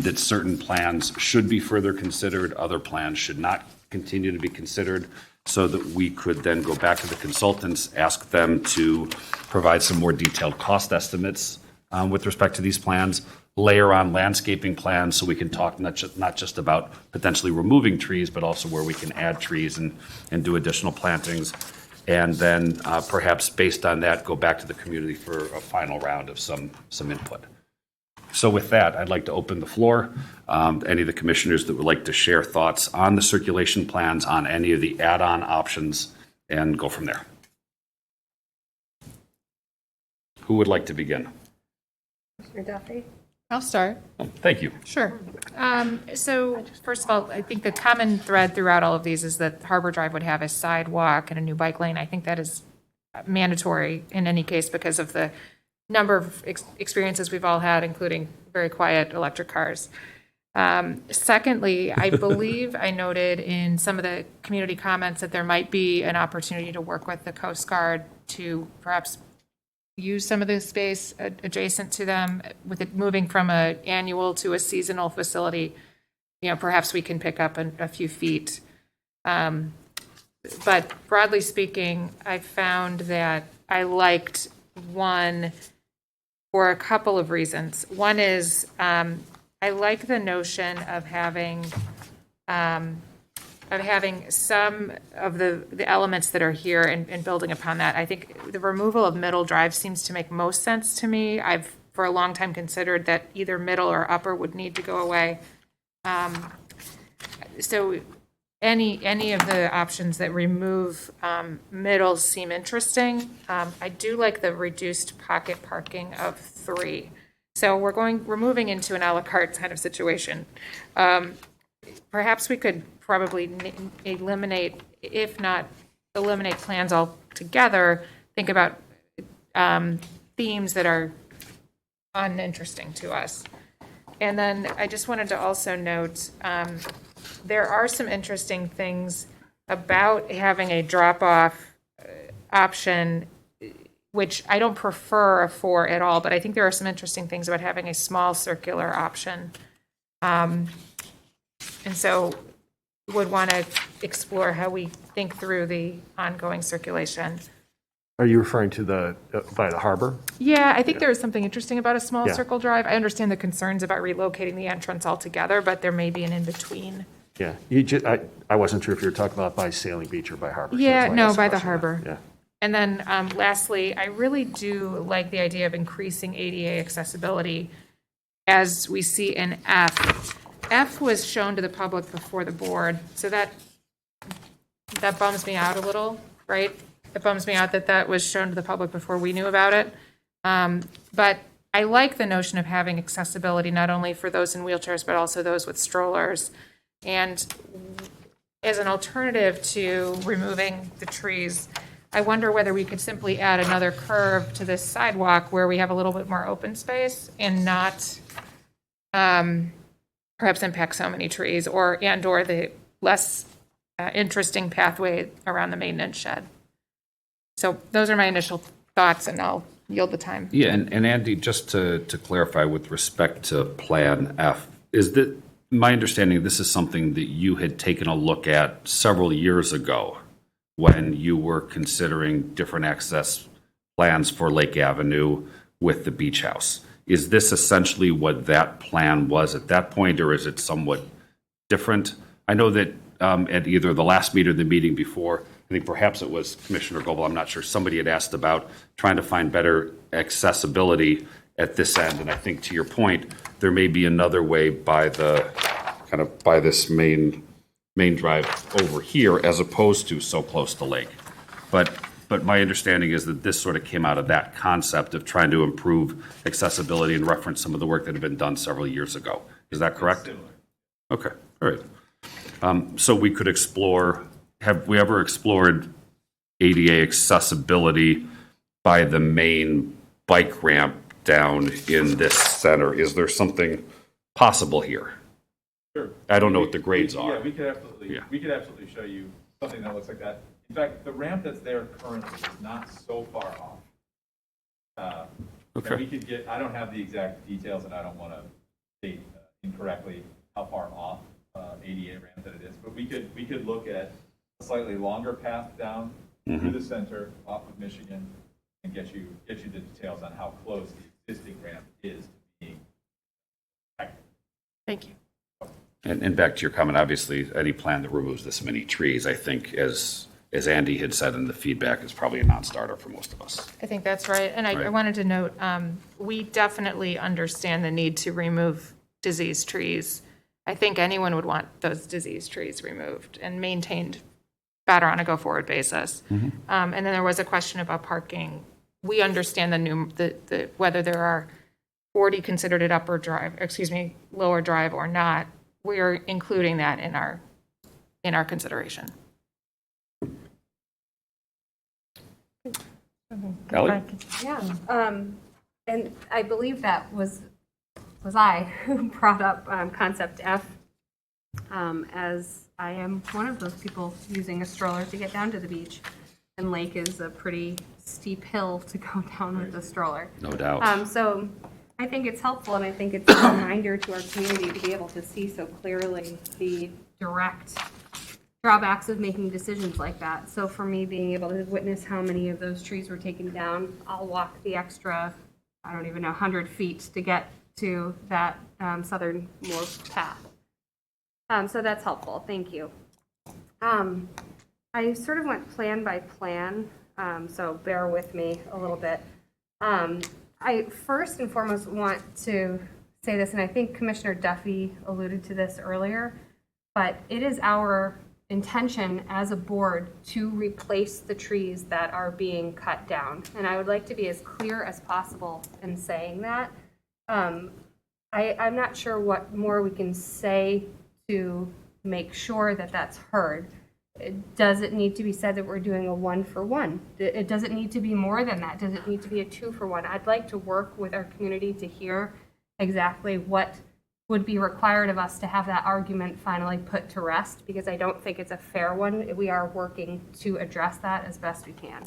that certain plans should be further considered, other plans should not continue to be considered, so that we could then go back to the consultants, ask them to provide some more detailed cost estimates with respect to these plans, layer on landscaping plans so we can talk not just about potentially removing trees, but also where we can add trees and do additional plantings. And then perhaps based on that, go back to the community for a final round of some input. So with that, I'd like to open the floor. Any of the commissioners that would like to share thoughts on the circulation plans, on any of the add-on options, and go from there. Who would like to begin? Mr. Duffy? I'll start. Oh, thank you. Sure. So first of all, I think the common thread throughout all of these is that Harbor Drive would have a sidewalk and a new bike lane. I think that is mandatory in any case because of the number of experiences we've all had, including very quiet electric cars. Secondly, I believe I noted in some of the community comments that there might be an opportunity to work with the Coast Guard to perhaps use some of the space adjacent to them with it moving from an annual to a seasonal facility. You know, perhaps we can pick up a few feet. But broadly speaking, I found that I liked one for a couple of reasons. One is I like the notion of having some of the elements that are here and building upon that. I think the removal of Middle Drive seems to make most sense to me. I've for a long time considered that either middle or upper would need to go away. So any of the options that remove middle seem interesting. I do like the reduced pocket parking of 3. So we're moving into an a la carte kind of situation. Perhaps we could probably eliminate, if not eliminate plans altogether, think about themes that are uninteresting to us. And then I just wanted to also note, there are some interesting things about having a drop-off option, which I don't prefer a 4 at all, but I think there are some interesting things about having a small circular option. And so would want to explore how we think through the ongoing circulation. Are you referring to by the harbor? Yeah, I think there is something interesting about a small Yeah. circle drive. I understand the concerns about relocating the entrance altogether, but there may be an in-between. Yeah, I wasn't sure if you were talking about by Sailing Beach or by harbor. so Yeah, that's why I no, asked by the question. harbor. Yeah. And then lastly, I really do like the idea of increasing ADA accessibility as we see in F. F was shown to the public before the board, so that bums me out a little, right? It bums me out that that was shown to the public before we knew about it. But I like the notion of having accessibility not only for those in wheelchairs, but also those with strollers. And as an alternative to removing the trees, I wonder whether we could simply add another curve to this sidewalk where we have a little bit more open space and not perhaps impact so many trees or the less interesting pathway around the maintenance shed. So those are my initial thoughts, and I'll yield the time. Yeah, and Andy, just to clarify with respect to Plan F, is that my understanding this is something that you had taken a look at several years ago when you were considering different access plans for Lake Avenue with the beach house. Is this essentially what that plan was at that point, or is it somewhat different? I know that at either the last meeting or the meeting before, I think perhaps it was Commissioner Goebel, I'm not sure, somebody had asked about trying to find better accessibility at this end. And I think to your point, there may be another way by this main drive over here as opposed to so close to lake. But my understanding is that this sort of came out of that concept of trying to improve accessibility and reference some of the work that had been done several years ago. Is that correct? Okay, all right. So we could explore, have we ever explored ADA accessibility by the main bike ramp down in this center? Is there something possible here? Sure. I don't know what the grades are. Yeah, we could absolutely show you something that looks like that. In fact, the ramp that's there currently is not so far off. Okay. That we could get, I don't have the exact details, and I don't want to state incorrectly how far off ADA ramp that it is, but we could look at a slightly longer path down through the center off of Michigan and get you the details on how close the existing ramp is to being active. Thank you. And back to your comment, obviously, any plan that removes this many trees, I think, as Andy had said in the feedback, is probably a non-starter for most of us. I think that's right. And I wanted to note, we definitely understand the need to remove diseased trees. I think anyone would want those diseased trees removed and maintained better on a go-forward basis. And then there was a question about parking. We understand the whether there are 40 considered an lower drive or not. We are including that in our consideration. Kelly? Yeah, and I believe that was I who brought up concept F, as I am one of those people using a stroller to get down to the beach, and lake is a pretty steep hill to go down with a stroller. No doubt. So I think it's helpful, and I think it's a reminder to our community to be able to see so clearly the direct drawbacks of making decisions like that. So for me, being able to witness how many of those trees were taken down, I'll walk the extra, 100 feet to get to that southernmost path. So that's helpful. Thank you. I sort of went plan by plan, so bear with me a little bit. I first and foremost want to say this, and I think Commissioner Duffy alluded to this earlier, but it is our intention as a board to replace the trees that are being cut down. And I would like to be as clear as possible in saying that. I'm not sure what more we can say to make sure that that's heard. Does it need to be said that we're doing a 1-for-1? It doesn't need to be more than that. Does it need to be a 2-for-1? I'd like to work with our community to hear exactly what would be required of us to have that argument finally put to rest, because I don't think it's a fair one. We are working to address that as best we can.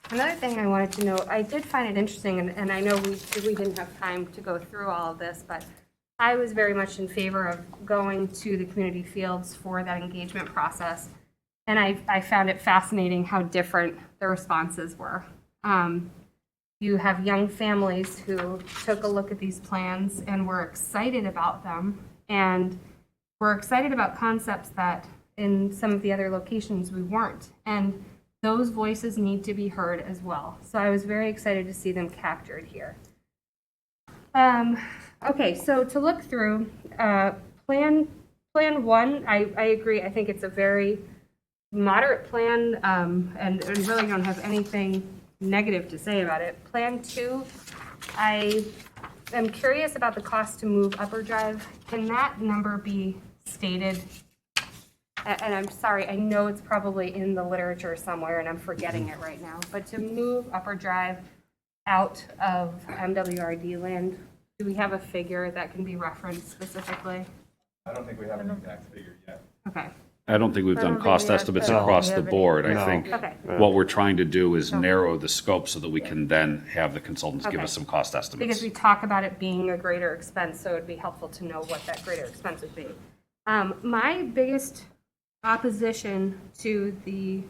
Another thing I wanted to note, I did find it interesting, and I know we didn't have time to go through all of this, but I was very much in favor of going to the community fields for that engagement process. And I found it fascinating how different the responses were. You have young families who took a look at these plans and were excited about them, and were excited about concepts that in some of the other locations we weren't. And those voices need to be heard as well. So I was very excited to see them captured here. Okay, so to look through, Plan 1, I agree. I think it's a very moderate plan, and really don't have anything negative to say about it. Plan 2, I am curious about the cost to move Upper Drive. Can that number be stated? And I'm sorry, I know it's probably in the literature somewhere and I'm forgetting it right now, but to move Upper Drive out of MWRD land, do we have a figure that can be referenced specifically? I don't think we have an exact figure yet. Okay. I don't think we've done cost estimates No. across the No. board. I No. think Okay. what we're trying to do is narrow the scope so that we can then have the consultants give Okay. us some cost estimates. Because we talk about it being a greater expense, so it'd be helpful to know what that greater expense would be. My biggest opposition to the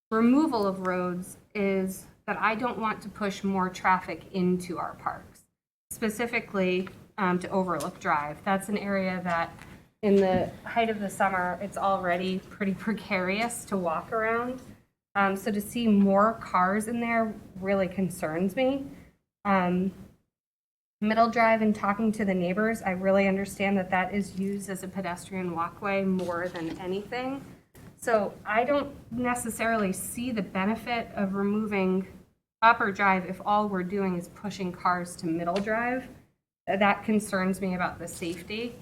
removal of roads is that I don't want to push more traffic into our parks, specifically to Overlook Drive. That's an area that in the height of the summer, it's already pretty precarious to walk around. So to see more cars in there really concerns me. Middle Drive, and talking to the neighbors, I really understand that that is used as a pedestrian walkway more than anything. So I don't necessarily see the benefit of removing Upper Drive if all we're doing is pushing cars to Middle Drive. That concerns me about the safety.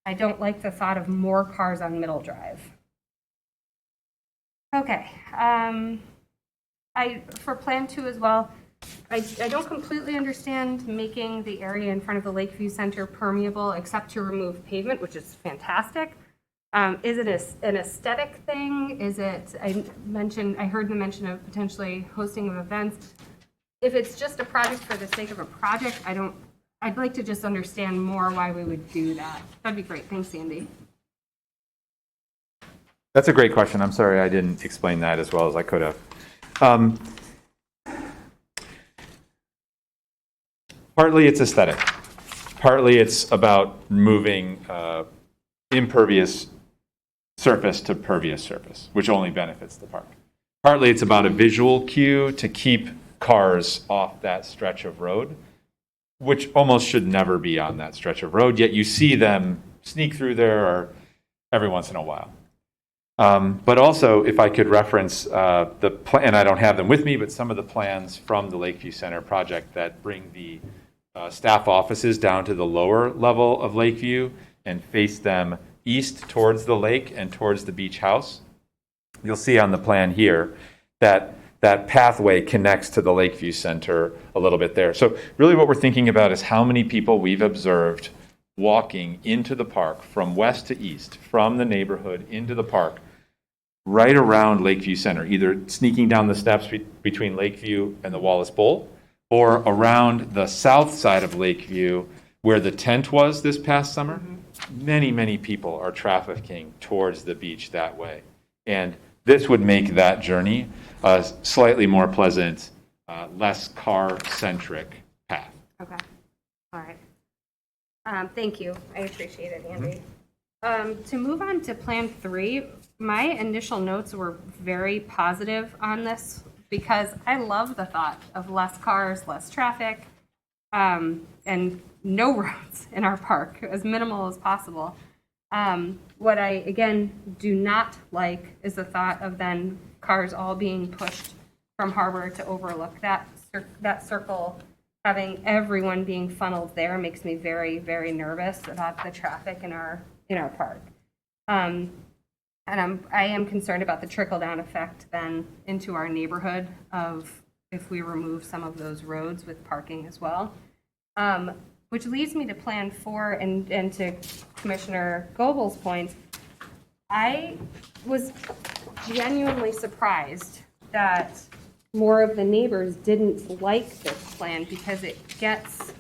I don't like the thought of more cars on Middle Drive. Okay, for Plan 2 as well, I don't completely understand making the area in front of the Lakeview Center permeable except to remove pavement, which is fantastic. Is it an aesthetic thing? Is it, I heard the mention of potentially hosting of events. If it's just a project for the sake of a project, I'd like to just understand more why we would do that. That'd be great. Thanks, Andy. That's a great question. I'm sorry I didn't explain that as well as I could have. Partly it's aesthetic. Partly it's about moving impervious surface to pervious surface, which only benefits the park. Partly it's about a visual cue to keep cars off that stretch of road, which almost should never be on that stretch of road, yet you see them sneak through there every once in a while. But also, if I could reference the plan, and I don't have them with me, but some of the plans from the Lakeview Center project that bring the staff offices down to the lower level of Lakeview and face them east towards the lake and towards the beach house. You'll see on the plan here that that pathway connects to the Lakeview Center a little bit there. So really what we're thinking about is how many people we've observed walking into the park from west to east, from the neighborhood into the park, right around Lakeview Center, either sneaking down the steps between Lakeview and the Wallace Bowl, or around the south side of Lakeview where the tent was this past summer. Many, many people are trafficking towards the beach that way. And this would make that journey a slightly more pleasant, less car-centric path. Okay. All right. Thank you. I appreciate it, Andy. To move on to Plan 3, my initial notes were very positive on this because I love the thought of less cars, less traffic, and no roads in our park, as minimal as possible. What I, again, do not like is the thought of then cars all being pushed from Harbor to Overlook. That circle, having everyone being funneled there makes me very, very nervous about the traffic in our park. And I am concerned about the trickle-down effect then into our neighborhood of if we remove some of those roads with parking as well. Which leads me to Plan 4 and to Commissioner Goebel's point. I was genuinely surprised that more of the neighbors didn't like this plan because it gets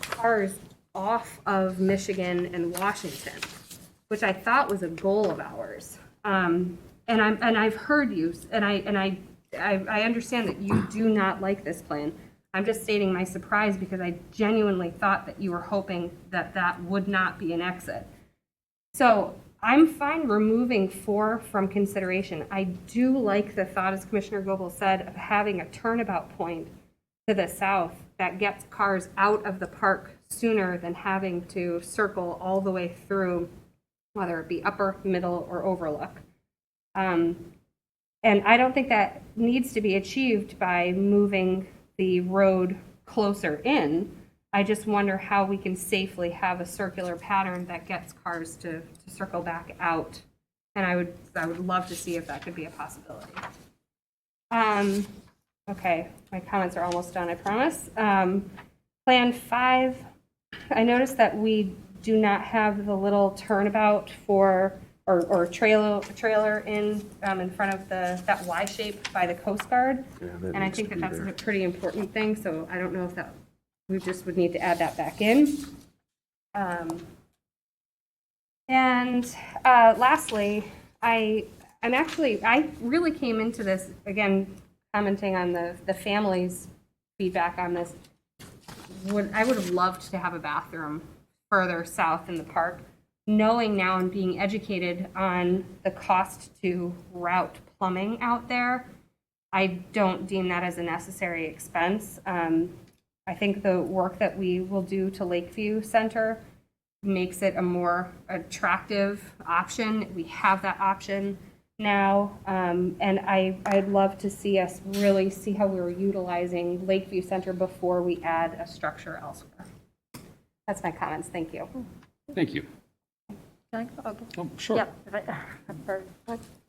cars off of Michigan and Washington, which I thought was a goal of ours. And I've heard you, and I understand that you do not like this plan. I'm just stating my surprise because I genuinely thought that you were hoping that that would not be an exit. So I'm fine removing 4 from consideration. I do like the thought, as Commissioner Goebel said, of having a turnabout point to the south that gets cars out of the park sooner than having to circle all the way through, whether it be upper, middle, or overlook. And I don't think that needs to be achieved by moving the road closer in. I just wonder how we can safely have a circular pattern that gets cars to circle back out. And I would love to see if that could be a possibility. Okay, my comments are almost done, I promise. Plan 5, I noticed that we do not have the little turnabout for or trailer in front of that Y shape by the Coast Guard. Yeah, And I think that's a pretty important thing, so I don't know if that, we just would need to add that back in. Lastly, I really came into this, again, commenting on the family's feedback on this. I would have loved to have a bathroom further south in the park. Knowing now and being educated on the cost to route plumbing out there, I don't deem that as a necessary expense. I think the work that we will do to Lakeview Center makes it a more attractive option. We have that option now, and I'd love to see us really see how we're utilizing Lakeview Center before we add a structure elsewhere. That's my comments. Thank you. Thank you. Can I go? Oh, sure. Yeah.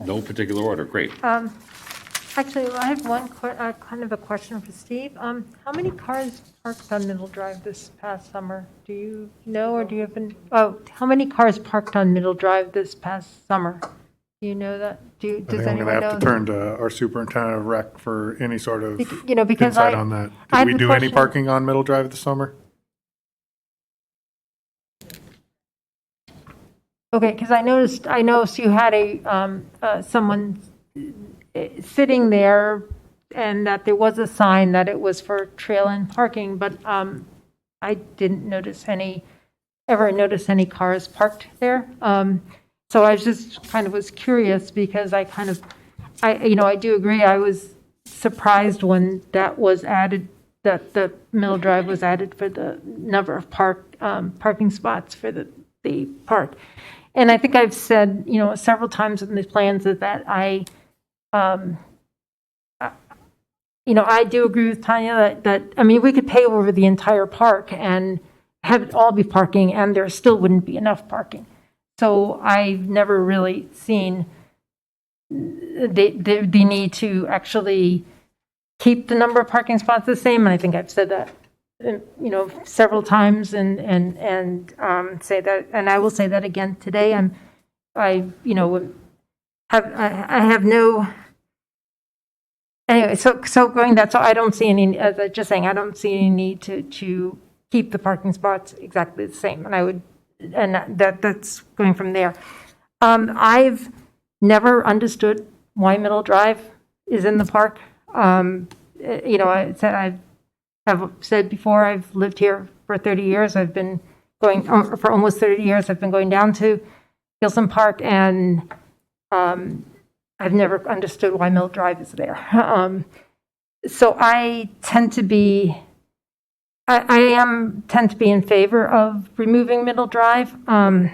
No particular order. Great. Actually, I have one kind of a question for Steve. How many cars parked on Middle Drive this past summer? Do you know, or do you have how many cars parked on Middle Drive this past summer? Do you know that? I Does think I'm anyone going to know? have to turn to our superintendent of rec for any sort of because insight on that. I have Did we a do any question. parking on Middle Drive this summer? Okay, because I noticed you had someone sitting there, and that there was a sign that it was for trail-in parking, but I didn't ever notice any cars parked there. So I just kind of was curious because I do agree. I was surprised when that was added, that the Middle Drive was added for the number of parking spots for the park. And I think I've said, several times in the plans that I do agree with Tanya that we could pave over the entire park and have it all be parking, and there still wouldn't be enough parking. So I've never really seen the need to actually keep the number of parking spots the same. And I think I've said that, several times, and say that, and I will say that again today. I have no. Anyway, so going that, so I don't see any, as I just saying, I don't see any need to keep the parking spots exactly the same. And that's going from there. I've never understood why Middle Drive is in the park. I have said before, I've lived here for 30 years. I've been going, for almost 30 years, I've been going down to Gillson Park, and I've never understood why Middle Drive is there. So I tend to be in favor of removing Middle Drive. I'm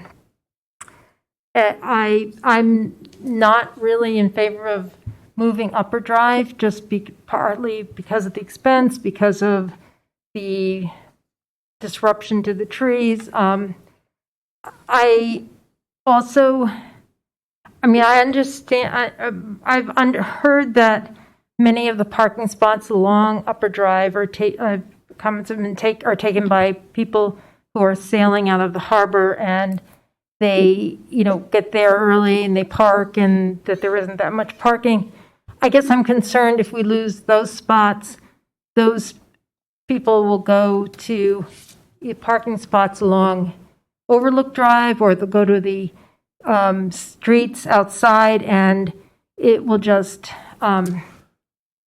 not really in favor of moving Upper Drive, just partly because of the expense, because of the disruption to the trees. I understand. I've heard that many of the parking spots along Upper Drive are taken by people who are sailing out of the harbor, and they, get there early and they park, and that there isn't that much parking. I guess I'm concerned if we lose those spots, those people will go to parking spots along Overlook Drive, or they'll go to the streets outside, and it will just,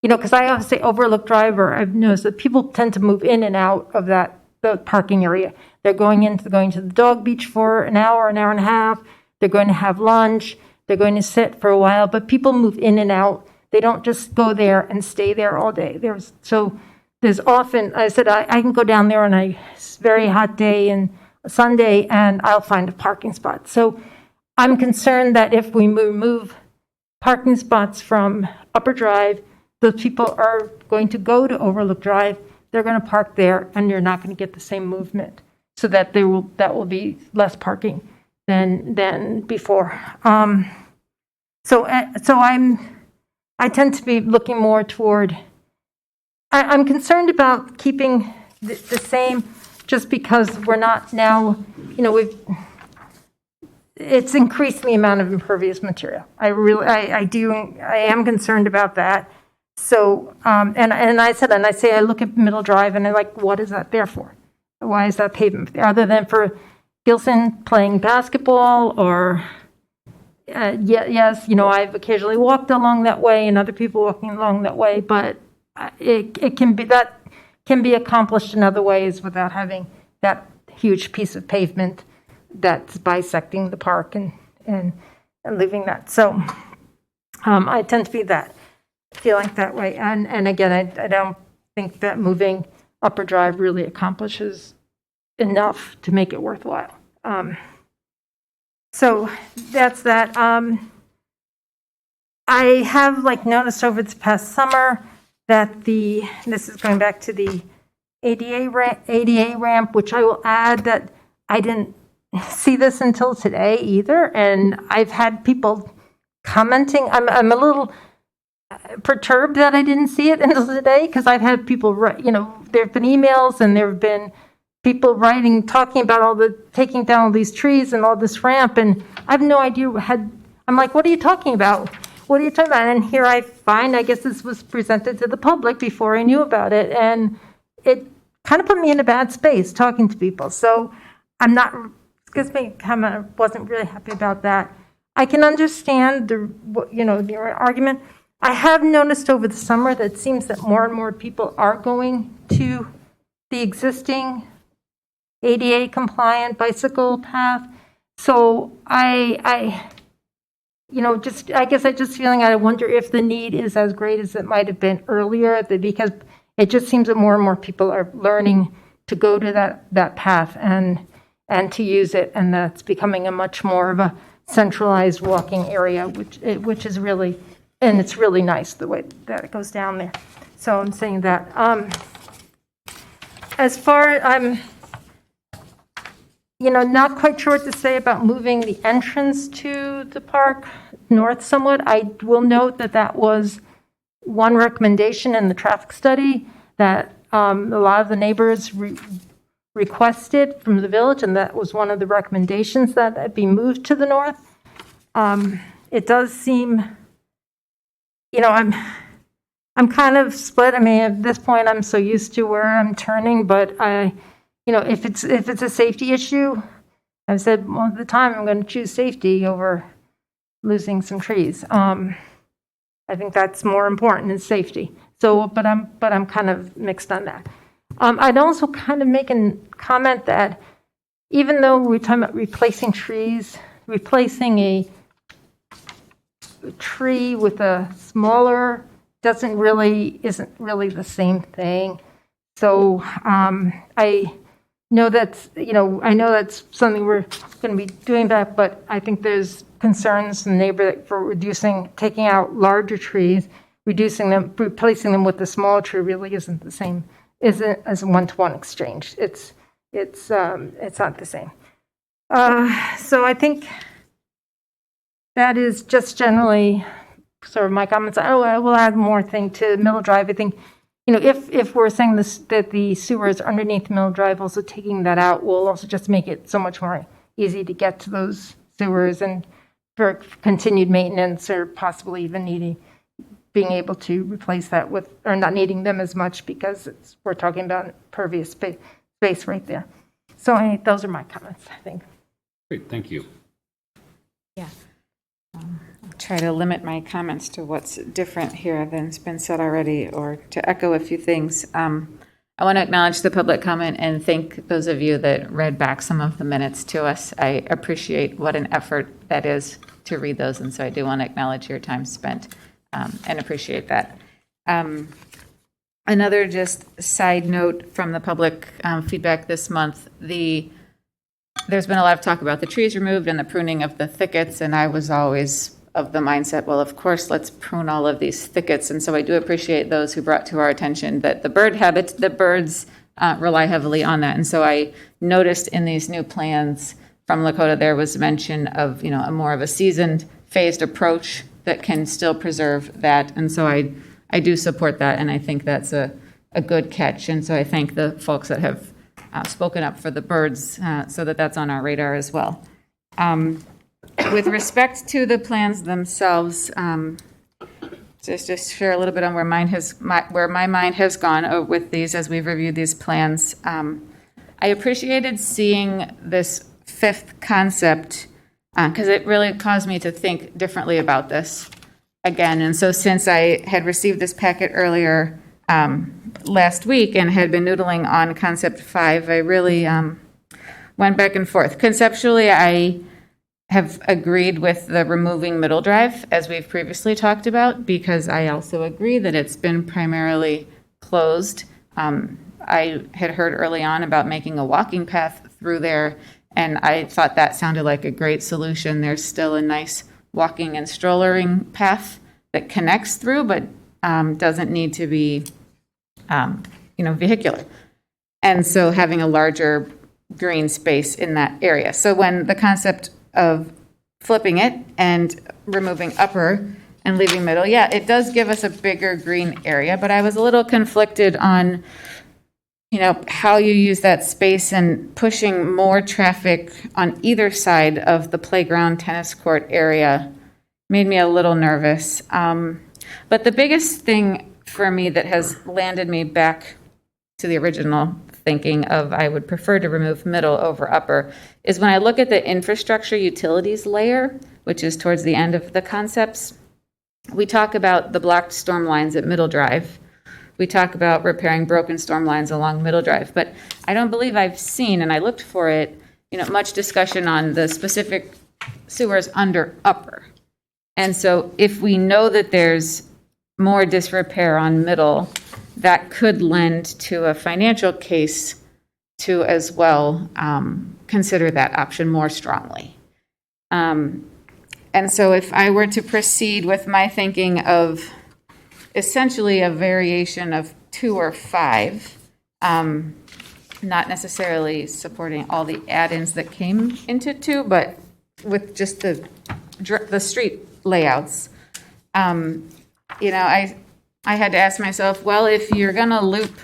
because I always say Overlook Drive, or I've noticed that people tend to move in and out of the parking area. They're going to the dog beach for an hour and a half. They're going to have lunch. They're going to sit for a while, but people move in and out. They don't just go there and stay there all day. There's often, I said, I can go down there on a very hot day and a Sunday, and I'll find a parking spot. So I'm concerned that if we remove parking spots from Upper Drive, those people are going to go to Overlook Drive. They're going to park there, and you're not going to get the same movement. So that that will be less parking than before. So I tend to be looking more toward. I'm concerned about keeping the same, just because we're not now. It's increased the amount of impervious material. I am concerned about that. So and I say I look at Middle Drive and I'm like, what is that there for? Why is that pavement there? Other than for Gillson playing basketball, or yes, I've occasionally walked along that way and other people walking along that way, but it can be accomplished in other ways without having that huge piece of pavement that's bisecting the park and leaving that. So I tend to be feeling that way. And again, I don't think that moving Upper Drive really accomplishes enough to make it worthwhile. So that's that. I have noticed over this past summer that this is going back to the ADA ramp, which I will add that I didn't see this until today either. And I've had people commenting. I'm a little perturbed that I didn't see it until today, because I've had people write, there have been emails and there have been people writing, talking about taking down all these trees and all this ramp, and I have no idea I'm like, what are you talking about? What are you talking about? And here I find, I guess this was presented to the public before I knew about it, and it kind of put me in a bad space talking to people. So I wasn't really happy about that. I can understand the argument. I have noticed over the summer that it seems that more and more people are going to the existing ADA compliant bicycle path. So I guess I just feeling, I wonder if the need is as great as it might have been earlier, because it just seems that more and more people are learning to go to that path and to use it, and that's becoming a much more of a centralized walking area, which is really, and it's really nice the way that it goes down there. So I'm saying that. As far, I'm not quite sure what to say about moving the entrance to the park north somewhat. I will note that was one recommendation in the traffic study that a lot of the neighbors requested from the village, and that was one of the recommendations that it be moved to the north. It does seem, I'm kind of split. I mean, at this point, I'm so used to where I'm turning, but if it's a safety issue, I've said most of the time I'm going to choose safety over losing some trees. I think that's more important than safety. So, but I'm kind of mixed on that. I'd also kind of make a comment that even though we're talking about replacing trees, replacing a tree with a smaller isn't really the same thing. So I know that's something we're going to be doing that, but I think there's concerns in the neighborhood for taking out larger trees, reducing them, replacing them with the smaller tree really isn't the same. Isn't as a one-to-one exchange. It's not the same. So I think that is just generally sort of my comments. I will add more thing to Middle Drive. I think, if we're saying this, that the sewer is underneath Middle Drive, also taking that out will also just make it so much more easy to get to those sewers, and for continued maintenance, or possibly even being able to replace that with, or not needing them as much, because we're talking about impervious space right there. So those are my comments, I think. Great, thank you. Yeah. I'll try to limit my comments to what's different here than's been said already, or to echo a few things. I want to acknowledge the public comment and thank those of you that read back some of the minutes to us. I appreciate what an effort that is to read those, and so I do want to acknowledge your time spent and appreciate that. Another just side note from the public feedback this month, there's been a lot of talk about the trees removed and the pruning of the thickets, and I was always of the mindset, well, of course, let's prune all of these thickets. And so I do appreciate those who brought to our attention that the birds rely heavily on that. And so I noticed in these new plans from Lakota, there was mention of, a more of a seasoned, phased approach that can still preserve that. And so I do support that, and I think that's a good catch. And so I thank the folks that have spoken up for the birds so that that's on our radar as well. With respect to the plans themselves, just share a little bit on where my mind has gone with these as we've reviewed these plans. I appreciated seeing this fifth concept because it really caused me to think differently about this again. And so since I had received this packet earlier last week and had been noodling on concept 5, I really went back and forth. Conceptually, I have agreed with the removing Middle Drive, as we've previously talked about, because I also agree that it's been primarily closed. I had heard early on about making a walking path through there, and I thought that sounded like a great solution. There's still a nice walking and strollering path that connects through, but doesn't need to be, vehicular. And so having a larger green space in that area. So when the concept of flipping it and removing upper and leaving middle, yeah, it does give us a bigger green area, but I was a little conflicted on, how you use that space, and pushing more traffic on either side of the playground tennis court area made me a little nervous. But the biggest thing for me that has landed me back to the original thinking of I would prefer to remove middle over upper is when I look at the infrastructure utilities layer, which is towards the end of the concepts. We talk about the blocked storm lines at Middle Drive. We talk about repairing broken storm lines along Middle Drive, but I don't believe I've seen, and I looked for it, much discussion on the specific sewers under upper. And so if we know that there's more disrepair on middle, that could lend to a financial case to as well consider that option more strongly. And so if I were to proceed with my thinking of essentially a variation of 2 or 5, not necessarily supporting all the add-ins that came into 2, but with just the street layouts, I had to ask myself, well, if you're going to loop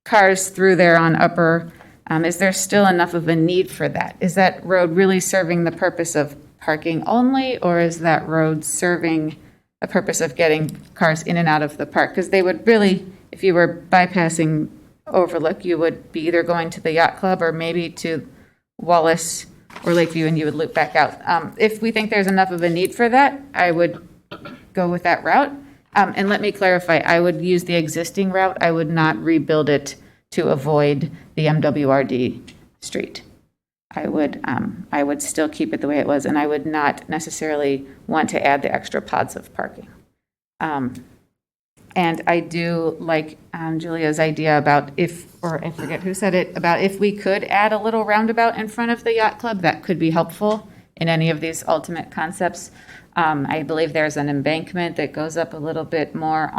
cars through there on upper, is there still enough of a need for that? Is that road really serving the purpose of parking only, or is that road serving a purpose of getting cars in and out of the park? Because they would really, if you were bypassing Overlook, you would be either going to the yacht club or maybe to Wallace or Lakeview, and you would loop back out. If we think there's enough of a need for that, I would go with that route. And let me clarify, I would use the existing route. I would not rebuild it to avoid the MWRD street. I would still keep it the way it was, and I would not necessarily want to add the extra pods of parking. And I do like Julia's idea about I forget who said it, about if we could add a little roundabout in front of the yacht club, that could be helpful in any of these ultimate concepts. I believe there's an embankment that goes up a little bit more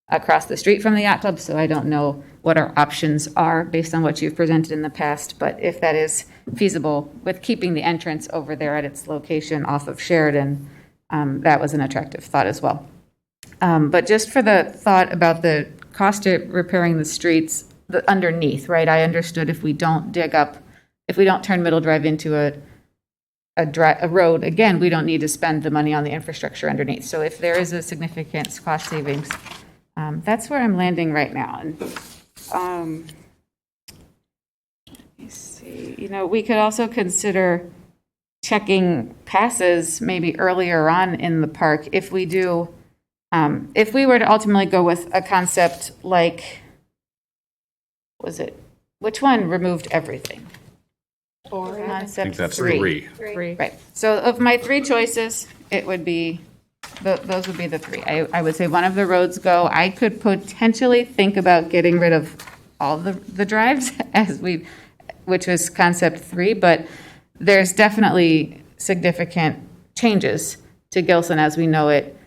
across the street from the yacht club, so I don't know what our options are based on what you've presented in the past, but if that is feasible with keeping the entrance over there at its location off of Sheridan, that was an attractive thought as well. But just for the thought about the cost of repairing the streets underneath, right? I understood if we don't turn Middle Drive into a road, again, we don't need to spend the money on the infrastructure underneath. So if there is a significant cost savings, that's where I'm landing right now. And let me see. We could also consider checking passes maybe earlier on in the park if we do, if we were to ultimately go with a concept like, which one removed everything? I think that's three. Right. So of my three choices, it would be, those would be the three. I would say one of the roads go. I could potentially think about getting rid of all the drives which was concept 3, but there's definitely significant changes to Gillson as we know it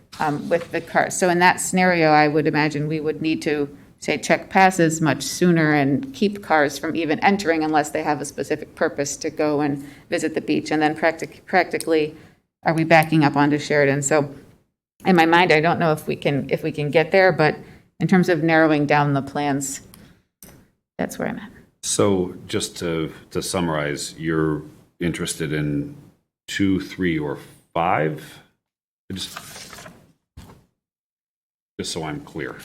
with the cars. So in that scenario, I would imagine we would need to say check passes much sooner and keep cars from even entering unless they have a specific purpose to go and visit the beach. And then practically, are we backing up onto Sheridan? So in my mind, I don't know if we can get there, but in terms of narrowing down the plans, that's where I'm at. So just to summarize, you're interested in 2, 3, or 5? Just so I'm clear.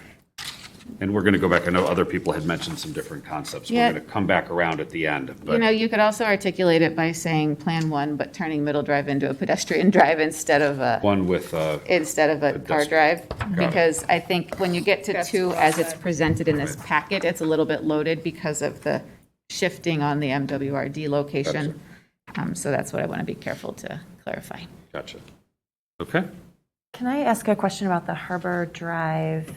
And we're going to go back. I know other people had mentioned some different concepts. Yeah. We're going to come back around at the end. But You could also articulate it by saying Plan 1, but turning Middle Drive into a pedestrian drive instead of a car drive. Because I think when you get to 2, as it's presented in this packet, it's a little bit loaded because of the shifting on the MWRD location. So that's what I want to be careful to clarify. Gotcha. Okay. Can I ask a question about the Harbor Drive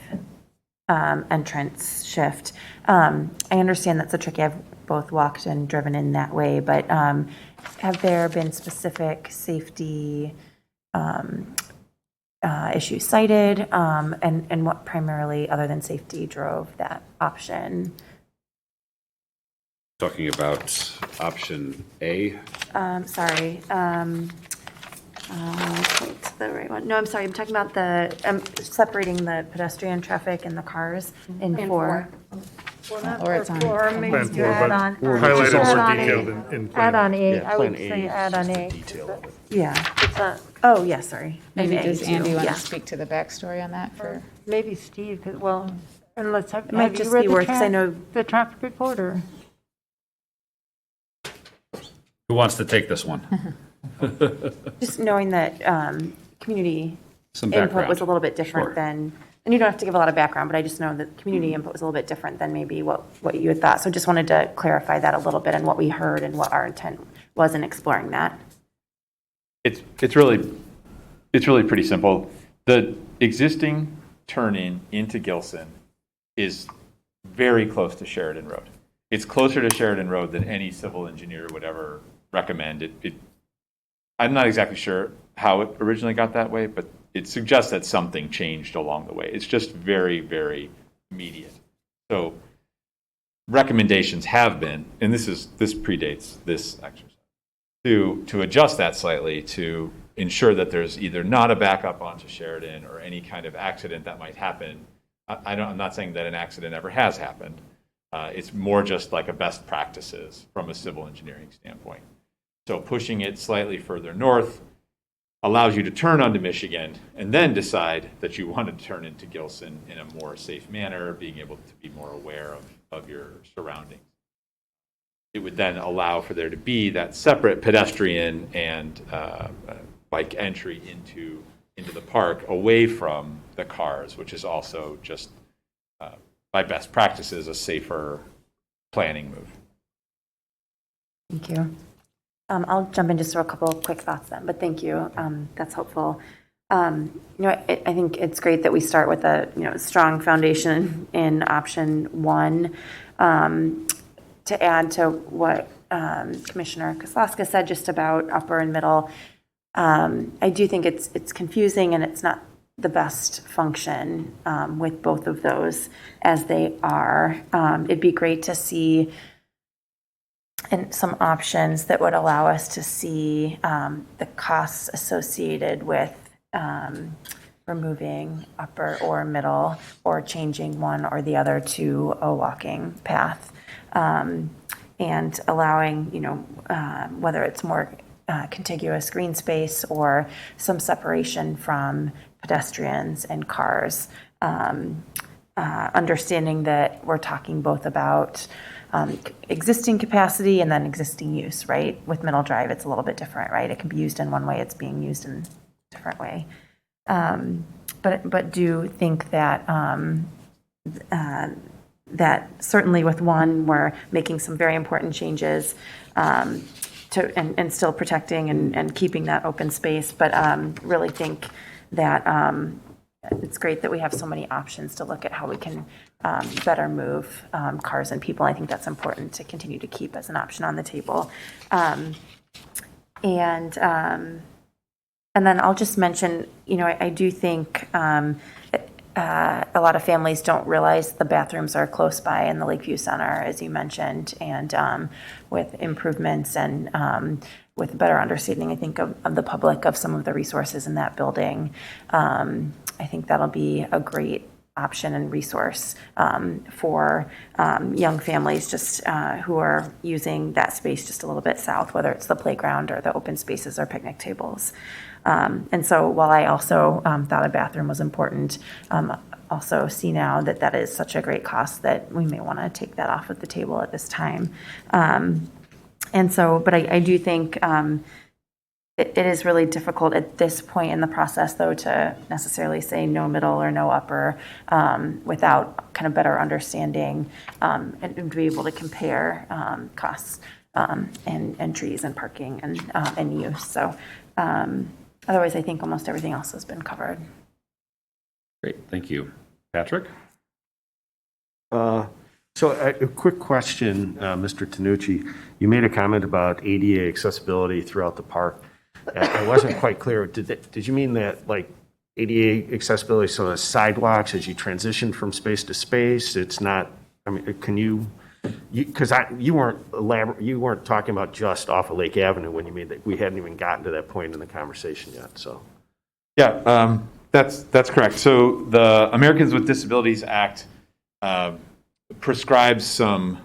entrance shift? I understand that's a tricky. I've both walked and driven in that way, but have there been specific safety issues cited, and what primarily, other than safety, drove that option? Talking about option A. Sorry. Point to the right one. No, I'm sorry. I'm talking about separating the pedestrian traffic and the cars in 4. Well, not Or it's on or maybe Plan you 4, add but on. highlighted Add more on detailed A. in Plan Add on A. Yeah, I Plan would A say is add on A. detail of it. Yeah. It's not, Oh, yeah, sorry. Maybe And does A, Andy too. want Yeah. to speak to the backstory on that? maybe Steve, well, unless, have might you just read be the worth, 'cause I know- the traffic reporter? Who wants to take this one? Just knowing that community Some input background. was a little bit different Sure. than, and you don't have to give a lot of background, but I just know that community input was a little bit different than maybe what you had thought. So just wanted to clarify that a little bit and what we heard and what our intent was in exploring that. It's really pretty simple. The existing turn-in into Gillson is very close to Sheridan Road. It's closer to Sheridan Road than any civil engineer would ever recommend. I'm not exactly sure how it originally got that way, but it suggests that something changed along the way. It's just very, very immediate. So recommendations have been, and this predates this exercise, to adjust that slightly to ensure that there's either not a backup onto Sheridan or any kind of accident that might happen. I'm not saying that an accident ever has happened. It's more just like a best practices from a civil engineering standpoint. So pushing it slightly further north allows you to turn onto Michigan and then decide that you want to turn into Gillson in a more safe manner, being able to be more aware of your surroundings. It would then allow for there to be that separate pedestrian and bike entry into the park away from the cars, which is also just, by best practices, a safer planning move. Thank you. I'll jump in just for a couple of quick thoughts then, but thank you. That's helpful. I think it's great that we start with a strong foundation in option 1. To add to what Commissioner Koslaska said just about upper and middle, I do think it's confusing and it's not the best function with both of those as they are. It'd be great to see and some options that would allow us to see the costs associated with removing upper or middle or changing one or the other to a walking path, and allowing, whether it's more contiguous green space or some separation from pedestrians and cars. understanding that we're talking both about existing capacity and then existing use, right? With Middle Drive, it's a little bit different, right? It can be used in one way, it's being used in a different way. But do think that that certainly with one, we're making some very important changes and still protecting and keeping that open space. But really think that it's great that we have so many options to look at how we can better move cars and people. I think that's important to continue to keep as an option on the table. And then I'll just mention, I do think a lot of families don't realize the bathrooms are close by in the Lakeview Center, as you mentioned, and with improvements and with better understanding, I think, of the public of some of the resources in that building, I think that'll be a great option and resource for young families just who are using that space just a little bit south, whether it's the playground or the open spaces or picnic tables. And so while I also thought a bathroom was important, also see now that that is such a great cost that we may want to take that off of the table at this time. And so, but I do think it is really difficult at this point in the process, though, to necessarily say no middle or no upper without kind of better understanding and to be able to compare costs and entries and parking and use. So otherwise, I think almost everything else has been covered. Great, thank you. Patrick? So a quick question, Mr. Tanucci. You made a comment about ADA accessibility throughout the park. I wasn't quite clear. Did you mean that like ADA accessibility, so the sidewalks as you transition from space to space? It's not. I mean, can you? Because you weren't talking about just off of Lake Avenue when you made that. We hadn't even gotten to that point in the conversation yet. So. Yeah, that's correct. So the Americans with Disabilities Act prescribes some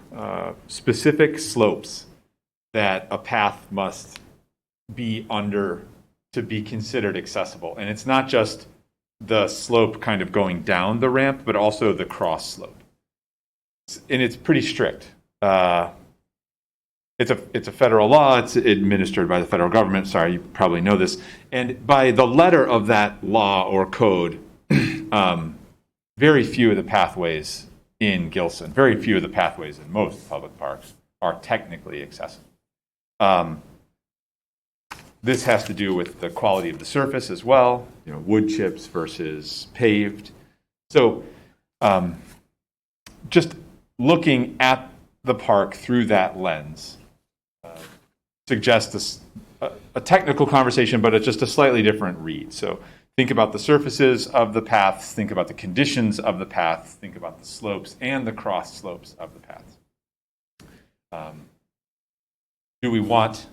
specific slopes that a path must be under to be considered accessible. And it's not just the slope kind of going down the ramp, but also the cross slope. And it's pretty strict. It's a federal law. It's administered by the federal government. Sorry, you probably know this. And by the letter of that law or code, very few of the pathways in Gillson, very few of the pathways in most public parks are technically accessible. This has to do with the quality of the surface as well, wood chips versus paved. So just looking at the park through that lens suggests a technical conversation, but it's just a slightly different read. So think about the surfaces of the paths, think about the conditions of the paths, think about the slopes and the cross slopes of the paths. Do we want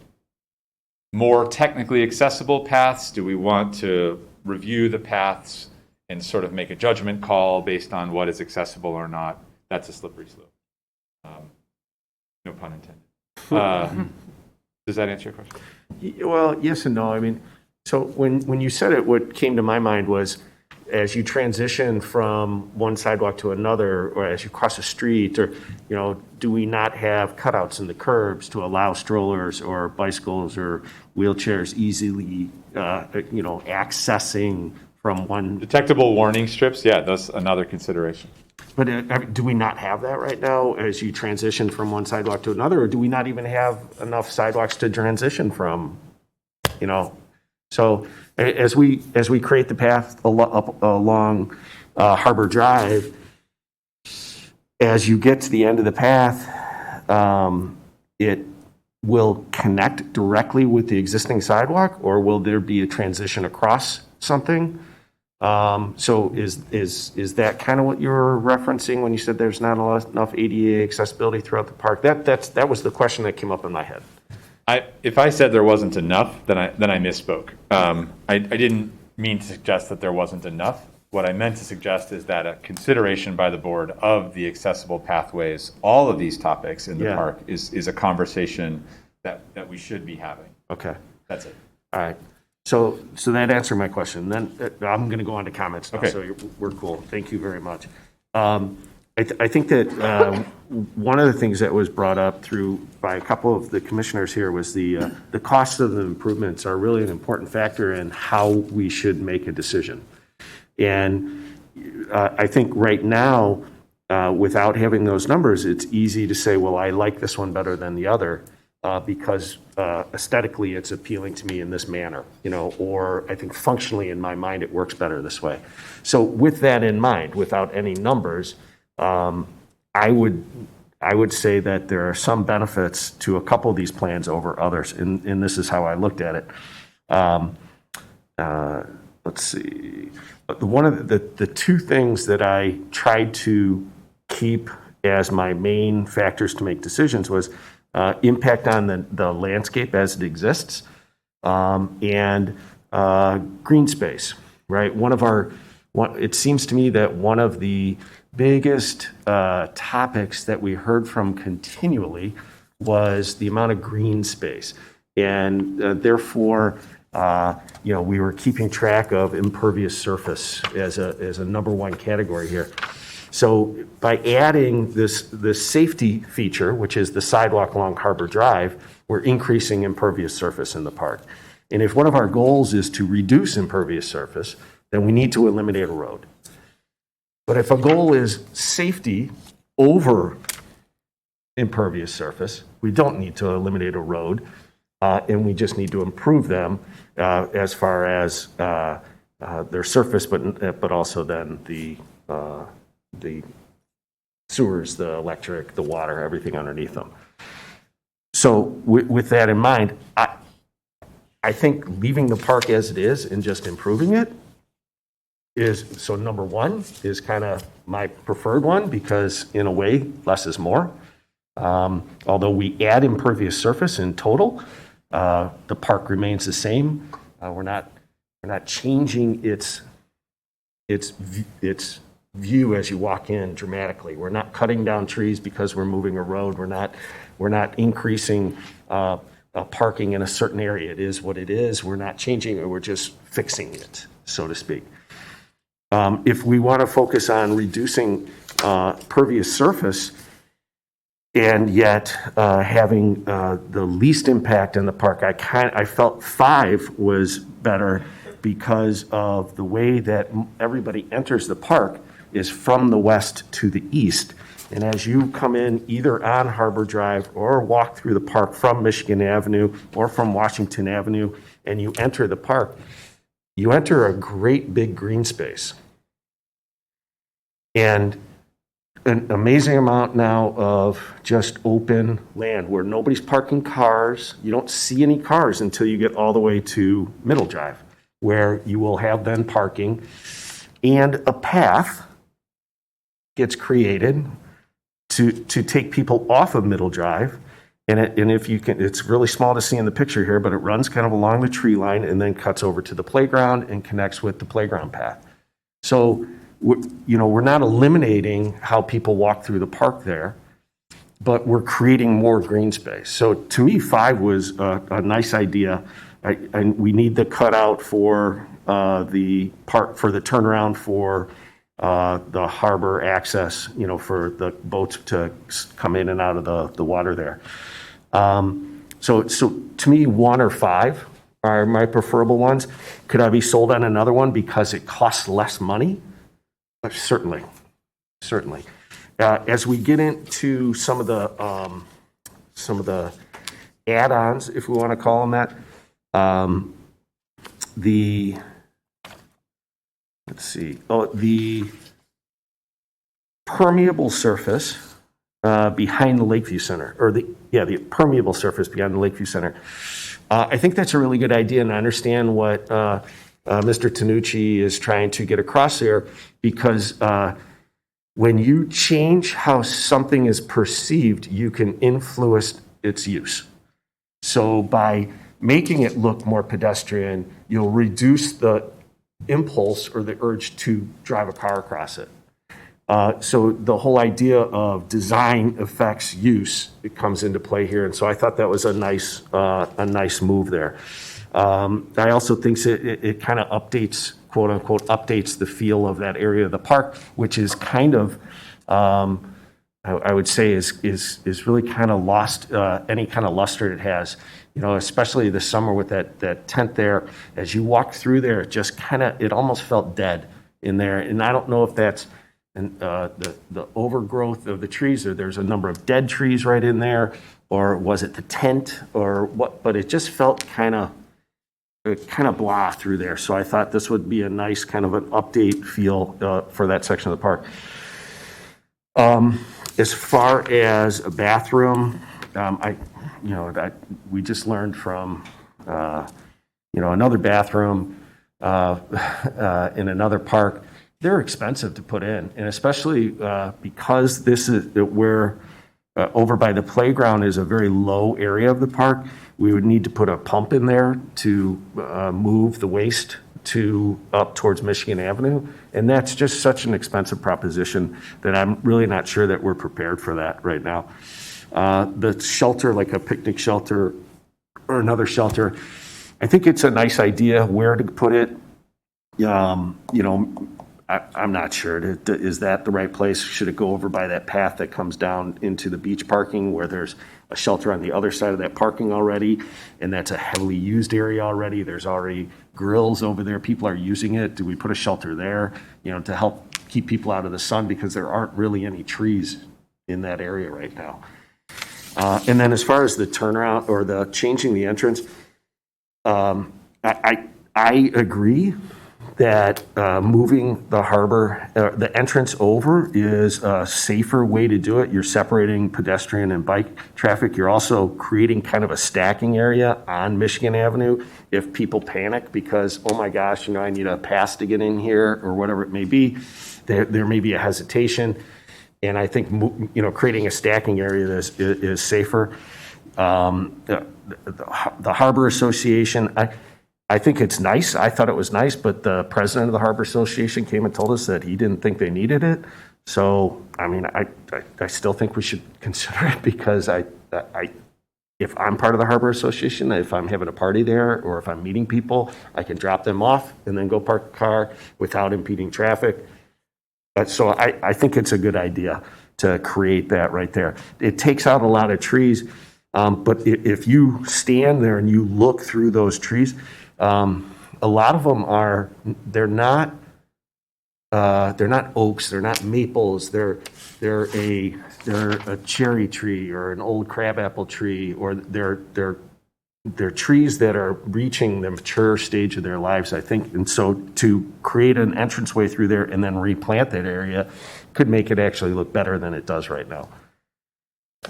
more technically accessible paths? Do we want to review the paths and sort of make a judgment call based on what is accessible or not? That's a slippery slope. No pun intended. Does that answer your question? Well, yes and no. I mean, so when you said it, what came to my mind was as you transition from one sidewalk to another, or as you cross a street, or do we not have cutouts in the curbs to allow strollers or bicycles or wheelchairs easily, accessing from one? Detectable warning strips, yeah, that's another consideration. But do we not have that right now as you transition from one sidewalk to another, or do we not even have enough sidewalks to transition from? So as we create the path up along Harbor Drive, as you get to the end of the path, it will connect directly with the existing sidewalk, or will there be a transition across something? So is that kind of what you're referencing when you said there's not enough ADA accessibility throughout the park? That was the question that came up in my head. If I said there wasn't enough, then I misspoke. I didn't mean to suggest that there wasn't enough. What I meant to suggest is that a consideration by the board of the accessible pathways, all of these topics in the park, is a conversation that we should be having. Okay. That's it. All right. So that answered my question. Then I'm going to go on to comments now, so we're cool. Thank you very much. I think that one of the things that was brought up by a couple of the commissioners here was the cost of the improvements are really an important factor in how we should make a decision. And I think right now, without having those numbers, it's easy to say, well, I like this one better than the other because aesthetically it's appealing to me in this manner, or I think functionally in my mind it works better this way. So with that in mind, without any numbers, I would say that there are some benefits to a couple of these plans over others, and this is how I looked at it. Let's see. One of the two things that I tried to keep as my main factors to make decisions was impact on the landscape as it exists, and green space, right? It seems to me that one of the biggest topics that we heard from continually was the amount of green space. And therefore, we were keeping track of impervious surface as a number one category here. So by adding this safety feature, which is the sidewalk along Harbor Drive, we're increasing impervious surface in the park. And if one of our goals is to reduce impervious surface, then we need to eliminate a road. But if a goal is safety over impervious surface, we don't need to eliminate a road, and we just need to improve them as far as their surface, but also then the sewers, the electric, the water, everything underneath them. So with that in mind, I think leaving the park as it is and just improving it so number one is kind of my preferred one because in a way, less is more. Although we add impervious surface in total, the park remains the same. We're not changing its view as you walk in dramatically. We're not cutting down trees because we're moving a road. We're not increasing parking in a certain area. It is what it is. We're not changing it. We're just fixing it, so to speak. If we want to focus on reducing pervious surface and yet having the least impact in the park, I felt 5 was better because of the way that everybody enters the park is from the west to the east. And as you come in either on Harbor Drive or walk through the park from Michigan Avenue or from Washington Avenue and you enter the park, you enter a great big green space. And an amazing amount now of just open land where nobody's parking cars. You don't see any cars until you get all the way to Middle Drive, where you will have then parking and a path gets created to take people off of Middle Drive. And if you can, it's really small to see in the picture here, but it runs kind of along the tree line and then cuts over to the playground and connects with the playground path. So, we're not eliminating how people walk through the park there, but we're creating more green space. So to me, 5 was a nice idea. And we need the cutout for the park, for the turnaround for the harbor access, for the boats to come in and out of the water there. So to me, 1 or 5 are my preferable ones. Could I be sold on another one because it costs less money? Certainly. As we get into some of the add-ons, if we want to call them that, the permeable surface behind the Lakeview Center, or the permeable surface behind the Lakeview Center. I think that's a really good idea, and I understand what Mr. Tanucci is trying to get across there, because when you change how something is perceived, you can influence its use. So by making it look more pedestrian, you'll reduce the impulse or the urge to drive a car across it. So the whole idea of design affects use, it comes into play here. And so I thought that was a nice move there. I also think it kind of updates, quote unquote, updates the feel of that area of the park, which is kind of, I would say is really kind of lost any kind of luster it has. You know, especially this summer with that tent there. As you walk through there, it almost felt dead in there. And I don't know if that's the overgrowth of the trees, or there's a number of dead trees right in there, or was it the tent or what? But it just felt kind of blah through there. So I thought this would be a nice kind of an update feel for that section of the park. As far as a bathroom, we just learned from another bathroom in another park. They're expensive to put in, and especially because this is where over by the playground is a very low area of the park. We would need to put a pump in there to move the waste up towards Michigan Avenue, and that's just such an expensive proposition that I'm really not sure that we're prepared for that right now. The shelter, like a picnic shelter or another shelter, I think it's a nice idea where to put it. I'm not sure. Is that the right place? Should it go over by that path that comes down into the beach parking where there's a shelter on the other side of that parking already, and that's a heavily used area already? There's already grills over there. People are using it. Do we put a shelter there, to help keep people out of the sun, because there aren't really any trees in that area right now? And then as far as the turnaround or the changing the entrance, I agree that moving the harbor, the entrance over is a safer way to do it. You're separating pedestrian and bike traffic. You're also creating kind of a stacking area on Michigan Avenue if people panic because, oh my gosh, I need a pass to get in here or whatever it may be. There may be a hesitation. And I think, creating a stacking area is safer. The Harbor Association, I think it's nice. I thought it was nice, but the president of the Harbor Association came and told us that he didn't think they needed it. So, I still think we should consider it, because if I'm part of the Harbor Association, if I'm having a party there or if I'm meeting people, I can drop them off and then go park the car without impeding traffic. So I think it's a good idea to create that right there. It takes out a lot of trees, but if you stand there and you look through those trees, a lot of them they're not oaks, they're not maples, they're a cherry tree or an old crabapple tree, or they're trees that are reaching the mature stage of their lives, I think. And so to create an entranceway through there and then replant that area could make it actually look better than it does right now.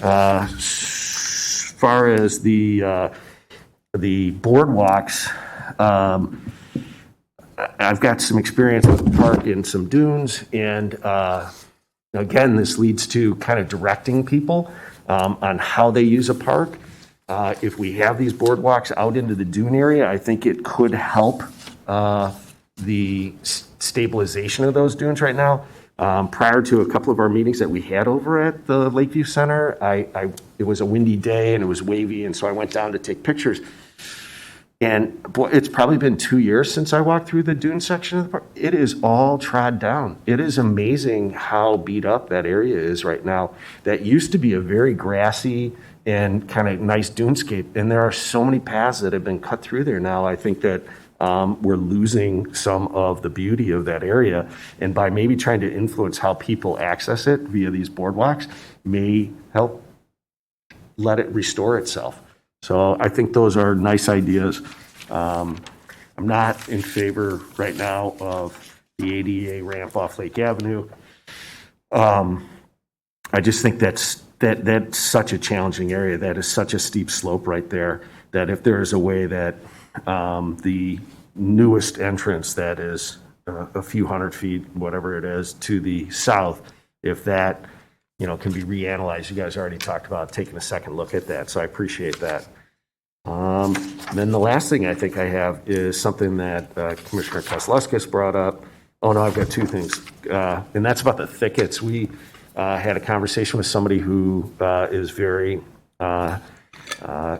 As far as the boardwalks, I've got some experience with the park in some dunes, and again, this leads to kind of directing people on how they use a park. If we have these boardwalks out into the dune area, I think it could help the stabilization of those dunes right now. Prior to a couple of our meetings that we had over at the Lakeview Center, it was a windy day and it was wavy, and so I went down to take pictures. And boy, it's probably been 2 years since I walked through the dune section of the park. It is all trod down. It is amazing how beat up that area is right now. That used to be a very grassy and kind of nice dunescape, and there are so many paths that have been cut through there now. I think that we're losing some of the beauty of that area, and by maybe trying to influence how people access it via these boardwalks may help let it restore itself. So I think those are nice ideas. I'm not in favor right now of the ADA ramp off Lake Avenue. I just think that's such a challenging area. That is such a steep slope right there, that if there is a way that the newest entrance that is a few hundred feet, whatever it is, to the south, if that can be reanalyzed. You guys already talked about taking a second look at that, so I appreciate that. Then the last thing I think I have is something that Commissioner Kozlowskis brought up. Oh no, I've got two things, and that's about the thickets. We had a conversation with somebody who is very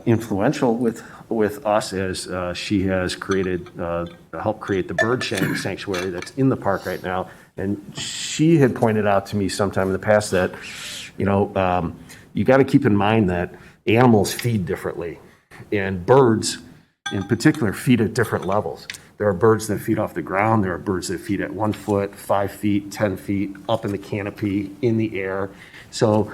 influential with us as she has helped create the bird sanctuary that's in the park right now. And she had pointed out to me sometime in the past that, you got to keep in mind that animals feed differently, and birds in particular feed at different levels. There are birds that feed off the ground. There are birds that feed at 1 foot, 5 feet, 10 feet, up in the canopy, in the air. So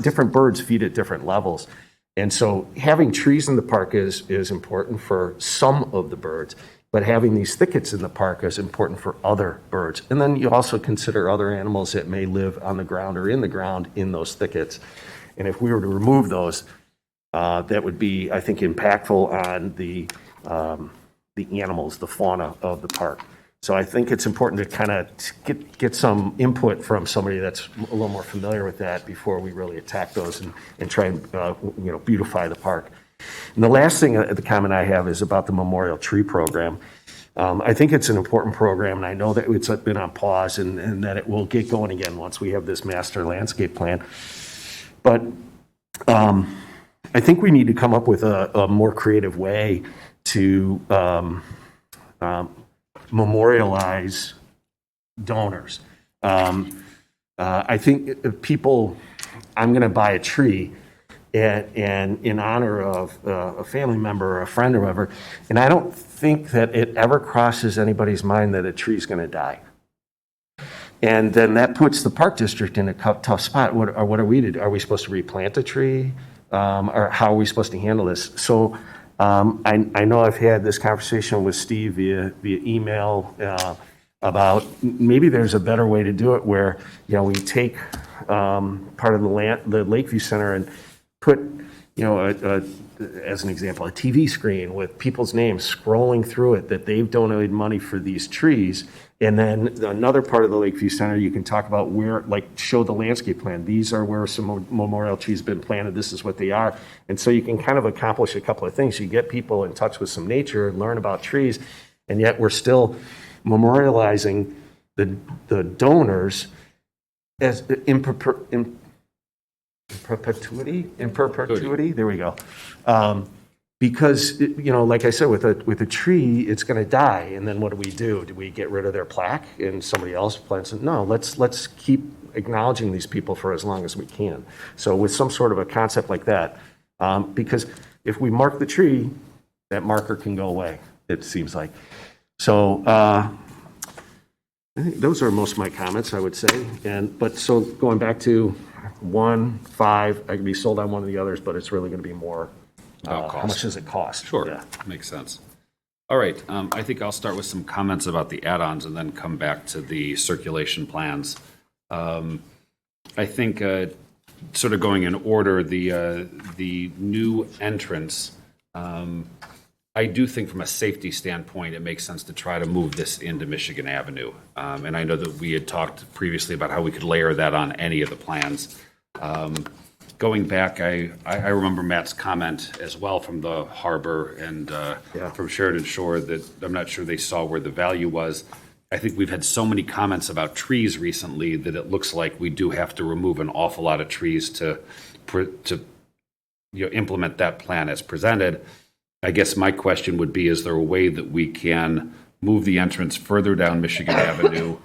different birds feed at different levels. And so having trees in the park is important for some of the birds, but having these thickets in the park is important for other birds. And then you also consider other animals that may live on the ground or in the ground in those thickets. And if we were to remove those, that would be, I think, impactful on the animals, the fauna of the park. So I think it's important to kind of get some input from somebody that's a little more familiar with that before we really attack those and try and beautify the park. And the last thing, the comment I have is about the Memorial Tree Program. I think it's an important program, and I know that it's been on pause and that it will get going again once we have this master landscape plan. But I think we need to come up with a more creative way to memorialize donors. I think people, I'm going to buy a tree and in honor of a family member or a friend or whatever, and I don't think that it ever crosses anybody's mind that a tree is going to die. And then that puts the park district in a tough spot. What are we to do? Are we supposed to replant a tree? Or how are we supposed to handle this? So I know I've had this conversation with Steve via email about maybe there's a better way to do it where, we take part of the Lakeview Center and put, as an example, a TV screen with people's names scrolling through it that they've donated money for these trees. And then another part of the Lakeview Center, you can talk about show the landscape plan. These are where some memorial trees have been planted. This is what they are. And so you can kind of accomplish a couple of things. You get people in touch with some nature and learn about trees, and yet we're still memorializing the donors as in perpetuity. There we go. Because, like I said, with a tree, it's going to die. And then what do? Do we get rid of their plaque and somebody else plants it? No, let's keep acknowledging these people for as long as we can. So with some sort of a concept like that, because if we mark the tree, that marker can go away, it seems like. So I think those are most of my comments, I would say. But going back to 1, 5, I can be sold on one of the others, but it's really going to be more. How much does it cost? Sure, Yeah. Makes sense. All right, I think I'll start with some comments about the add-ons and then come back to the circulation plans. I think sort of going in order, the new entrance, I do think from a safety standpoint, it makes sense to try to move this into Michigan Avenue. And I know that we had talked previously about how we could layer that on any of the plans. Going back, I remember Matt's comment as well from the harbor and from Sheridan Shore that I'm not sure they saw where the value was. I think we've had so many comments about trees recently that it looks like we do have to remove an awful lot of trees to implement that plan as presented. I guess my question would be, is there a way that we can move the entrance further down Michigan Avenue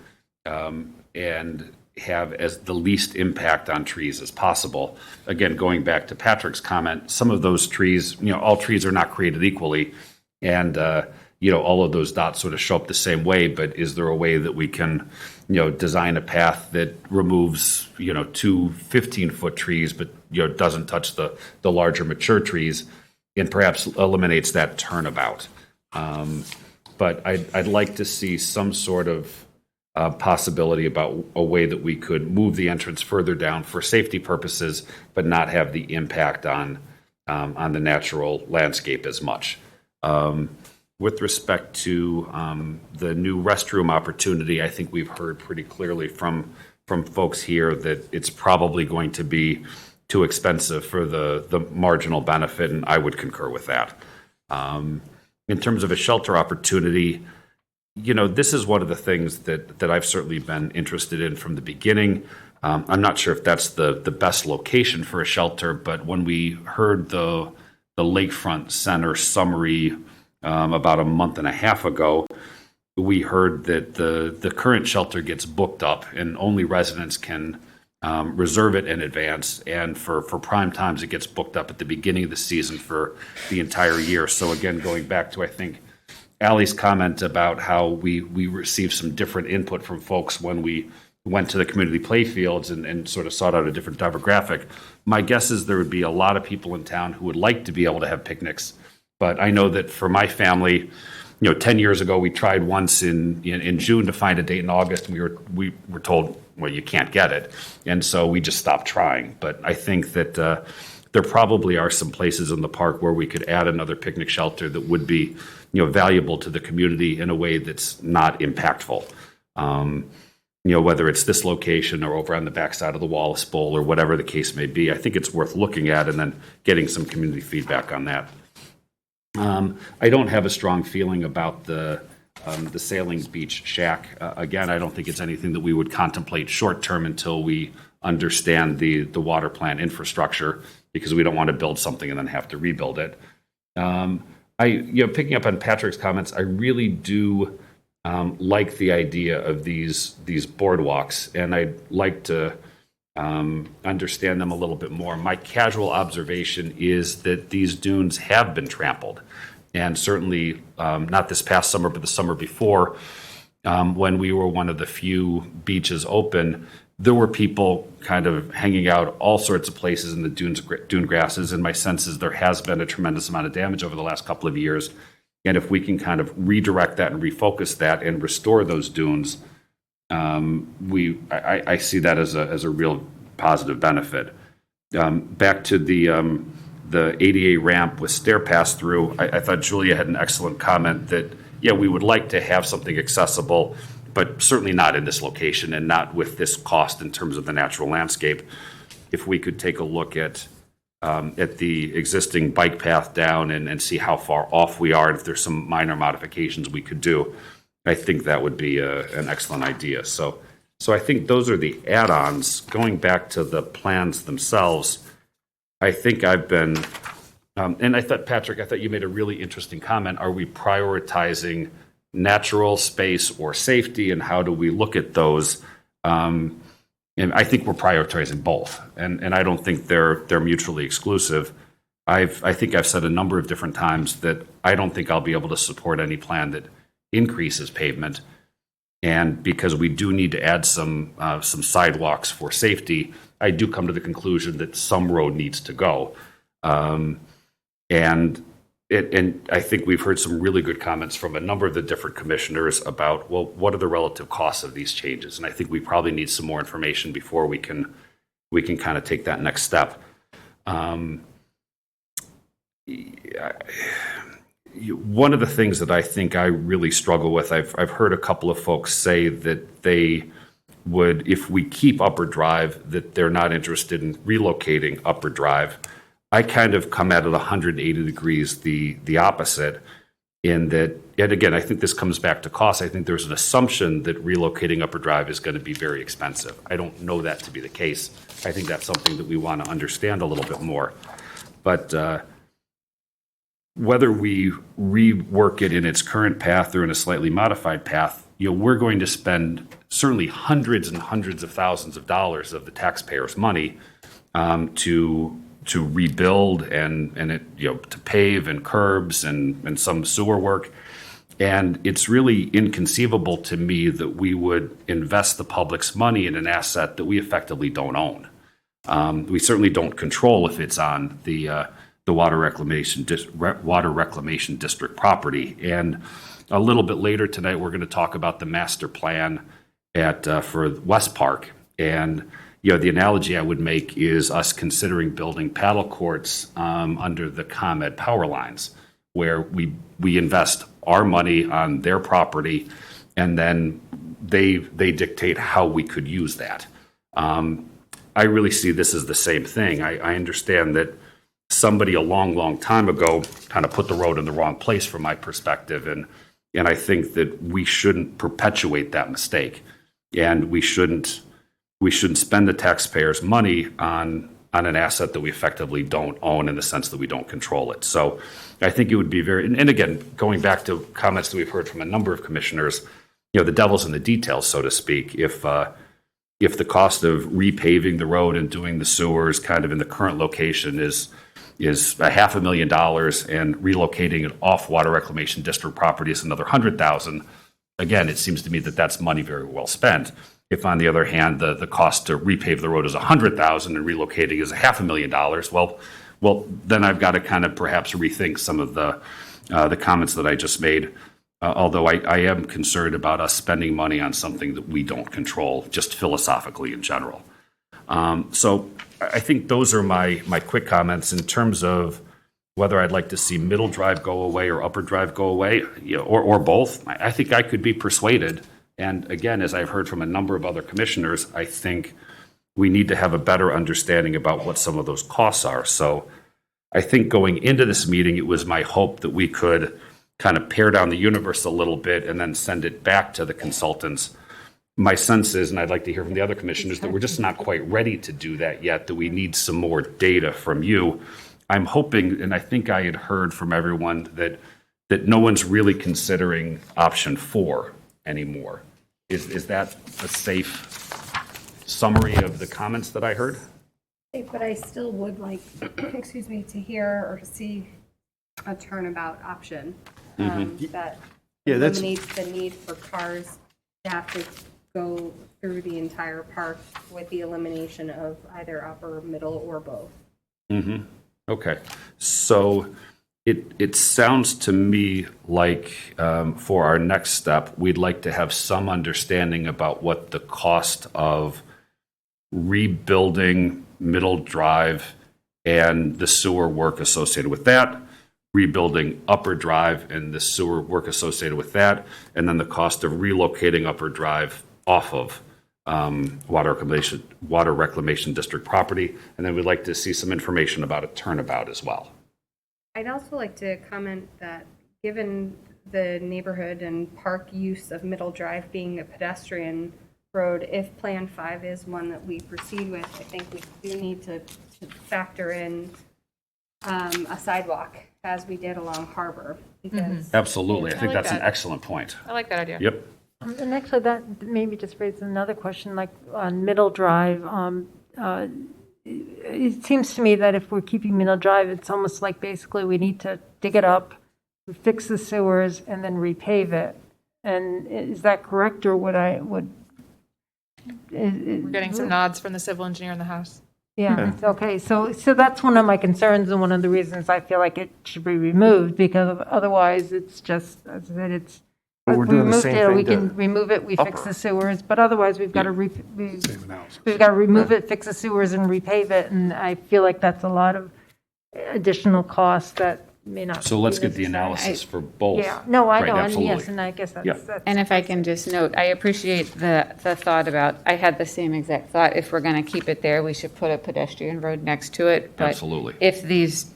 and have as the least impact on trees as possible? Again, going back to Patrick's comment, some of those trees, all trees are not created equally, and all of those dots sort of show up the same way, but is there a way that we can design a path that removes 2 15-foot trees but doesn't touch the larger mature trees and perhaps eliminates that turnabout? But I'd like to see some sort of possibility about a way that we could move the entrance further down for safety purposes, but not have the impact on the natural landscape as much. With respect to the new restroom opportunity, I think we've heard pretty clearly from folks here that it's probably going to be too expensive for the marginal benefit, and I would concur with that. In terms of a shelter opportunity, this is one of the things that I've certainly been interested in from the beginning. I'm not sure if that's the best location for a shelter, but when we heard the Lakefront Center summary about a month and a half ago, we heard that the current shelter gets booked up and only residents can reserve it in advance. And for prime times, it gets booked up at the beginning of the season for the entire year. So again, going back to, I think, Ally's comment about how we received some different input from folks when we went to the community playfields and sort of sought out a different demographic. My guess is there would be a lot of people in town who would like to be able to have picnics. But I know that for my family, 10 years ago, we tried once in June to find a date in August, and we were told, well, you can't get it. And so we just stopped trying. But I think that there probably are some places in the park where we could add another picnic shelter that would be valuable to the community in a way that's not impactful. Whether it's this location or over on the backside of the Wallace Bowl or whatever the case may be, I think it's worth looking at and then getting some community feedback on that. I don't have a strong feeling about the Sailing Beach Shack. Again, I don't think it's anything that we would contemplate short term until we understand the water plant infrastructure, because we don't want to build something and then have to rebuild it. Picking up on Patrick's comments, I really do like the idea of these boardwalks, and I'd like to understand them a little bit more. My casual observation is that these dunes have been trampled, and certainly not this past summer, but the summer before, when we were one of the few beaches open, there were people kind of hanging out all sorts of places in the dune grasses, and my sense is there has been a tremendous amount of damage over the last couple of years. And if we can kind of redirect that and refocus that and restore those dunes, I see that as a real positive benefit. Back to the ADA ramp with stair pass through, I thought Julia had an excellent comment that, we would like to have something accessible, but certainly not in this location and not with this cost in terms of the natural landscape. If we could take a look at the existing bike path down and see how far off we are, and if there's some minor modifications we could do, I think that would be an excellent idea. So I think those are the add-ons. Going back to the plans themselves, I think I've been, and I thought, Patrick, you made a really interesting comment. Are we prioritizing natural space or safety, and how do we look at those? And I think we're prioritizing both, and I don't think they're mutually exclusive. I think I've said a number of different times that I don't think I'll be able to support any plan that increases pavement, and because we do need to add some sidewalks for safety, I do come to the conclusion that some road needs to go, and I think we've heard some really good comments from a number of the different commissioners about, well, what are the relative costs of these changes? And I think we probably need some more information before we can kind of take that next step. One of the things that I think I really struggle with, I've heard a couple of folks say that they would, if we keep Upper Drive, that they're not interested in relocating Upper Drive. I kind of come at it 180 degrees the opposite, in that, and again, I think this comes back to cost. I think there's an assumption that relocating Upper Drive is going to be very expensive. I don't know that to be the case. I think that's something that we want to understand a little bit more. But whether we rework it in its current path or in a slightly modified path, we're going to spend certainly hundreds and hundreds of thousands of dollars of the taxpayers' money to rebuild and to pave and curbs and some sewer work. And it's really inconceivable to me that we would invest the public's money in an asset that we effectively don't own. We certainly don't control if it's on the water reclamation district property. And a little bit later tonight, we're going to talk about the master plan for West Park. And the analogy I would make is us considering building paddle courts under the ComEd power lines, where we invest our money on their property, and then they dictate how we could use that. I really see this as the same thing. I understand that somebody a long time ago kind of put the road in the wrong place from my perspective, and I think that we shouldn't perpetuate that mistake, and we shouldn't spend the taxpayers' money on on an asset that we effectively don't own in the sense that we don't control it. So I think it would be very, and again, going back to comments that we've heard from a number of commissioners, the devil's in the details, so to speak. If the cost of repaving the road and doing the sewers kind of in the current location is $500,000 and relocating it off water reclamation district property is another $100,000, again, it seems to me that that's money very well spent. If, on the other hand, the cost to repave the road is $100,000 and relocating is $500,000, well, then I've got to kind of perhaps rethink some of the comments that I just made. Although I am concerned about us spending money on something that we don't control, just philosophically in general. So I think those are my quick comments in terms of whether I'd like to see middle drive go away or upper drive go away, or both. I think I could be persuaded. And again, as I've heard from a number of other commissioners, I think we need to have a better understanding about what some of those costs are. So I think going into this meeting, it was my hope that we could kind of pare down the universe a little bit and then send it back to the consultants. My sense is, and I'd like to hear from the other commissioners, that we're just not quite ready to do that yet, that we need some more data from you. I'm hoping, and I think I had heard from everyone, that no one's really considering option 4 anymore. Is that a safe summary of the comments that I heard? But I still would like, excuse me, to hear or to see a turnabout option that eliminates the need for cars to have to go through the entire park with the elimination of either upper, middle, or both. Okay. So it sounds to me like for our next step, we'd like to have some understanding about what the cost of rebuilding Middle Drive and the sewer work associated with that, rebuilding Upper Drive and the sewer work associated with that, and then the cost of relocating Upper Drive off of water reclamation district property. And then we'd like to see some information about a turnabout as well. I'd also like to comment that given the neighborhood and park use of Middle Drive being a pedestrian road, if Plan 5 is one that we proceed with, I think we do need to factor in a sidewalk as we did along Harbor. Because Absolutely. I think like that's an that. excellent point. I like that idea. Yep. And actually, that maybe just raises another question, like on Middle Drive. It seems to me that if we're keeping Middle Drive, it's almost like basically we need to dig it up, fix the sewers, and then repave it. And is that correct, or We're getting some nods from the civil engineer in the house. Yeah, okay, so that's one of my concerns and one of the reasons I feel like it should be removed, because otherwise it's just, as I said, it's. But we're we doing the removed same it, thing we to can remove it, we fix upper. the sewers, but otherwise we've got to we've got to remove it, fix the sewers, and repave it, and I feel like that's a lot of additional costs that may not. So let's be get the necessary. analysis for both. Yeah, no, I Right, know, and absolutely. yes, and I guess Yeah. that's. And if I can just note, I appreciate the thought about, I had the same exact thought, if we're going to keep it there, we should put a pedestrian road next to it. But Absolutely. if these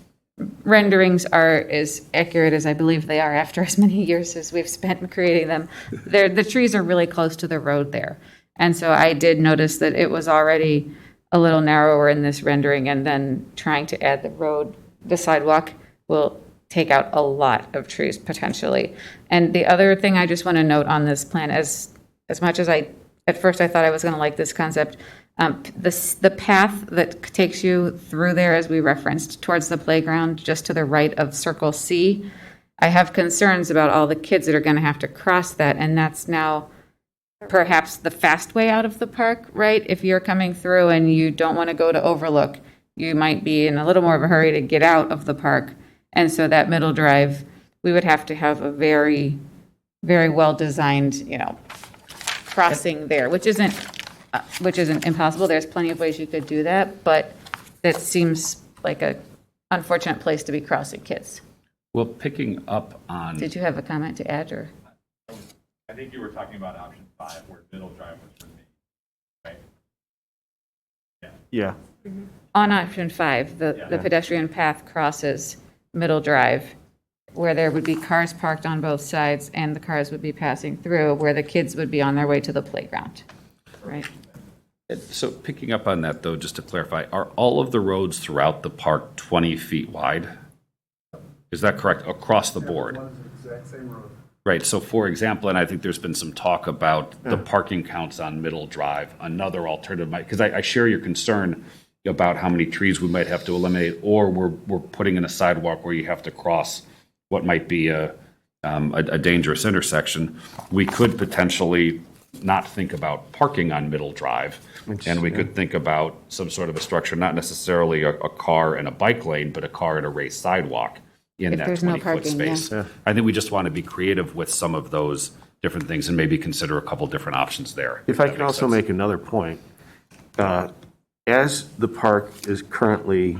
renderings are as accurate as I believe they are after as many years as we've spent creating them, the trees are really close to the road there. And so I did notice that it was already a little narrower in this rendering, and then trying to add the sidewalk will take out a lot of trees potentially. And the other thing I just want to note on this plan, as much as at first I thought I was going to like this concept, the path that takes you through there, as we referenced, towards the playground, just to the right of Circle C, I have concerns about all the kids that are going to have to cross that, and that's now perhaps the fast way out of the park, right? If you're coming through and you don't want to go to Overlook, you might be in a little more of a hurry to get out of the park. And so that Middle Drive, we would have to have a very, very well-designed, crossing there, which isn't impossible. There's plenty of ways you could do that, but that seems like a unfortunate place to be crossing kids. Well, picking up on. Did you have a comment to add, or? I think you were talking about option 5, where Middle Drive was for me, right? Yeah. On option 5, the pedestrian path crosses Middle Drive, where there would be cars parked on both sides and the cars would be passing through, where the kids would be on their way to the playground, right? So picking up on that, though, just to clarify, are all of the roads throughout the park 20 feet wide? Is that correct, across the board? Right, so for example, and I think there's been some talk about the parking counts on Middle Drive, another alternative, because I share your concern about how many trees we might have to eliminate, or we're putting in a sidewalk where you have to cross what might be a dangerous intersection. We could potentially not think about parking on Middle Drive, and we could think about some sort of a structure, not necessarily a car and a bike lane, but a car and a raised sidewalk in that 20-foot space. I think we just want to be creative with some of those different things and maybe consider a couple different options there. If I could also make another point, as the park is currently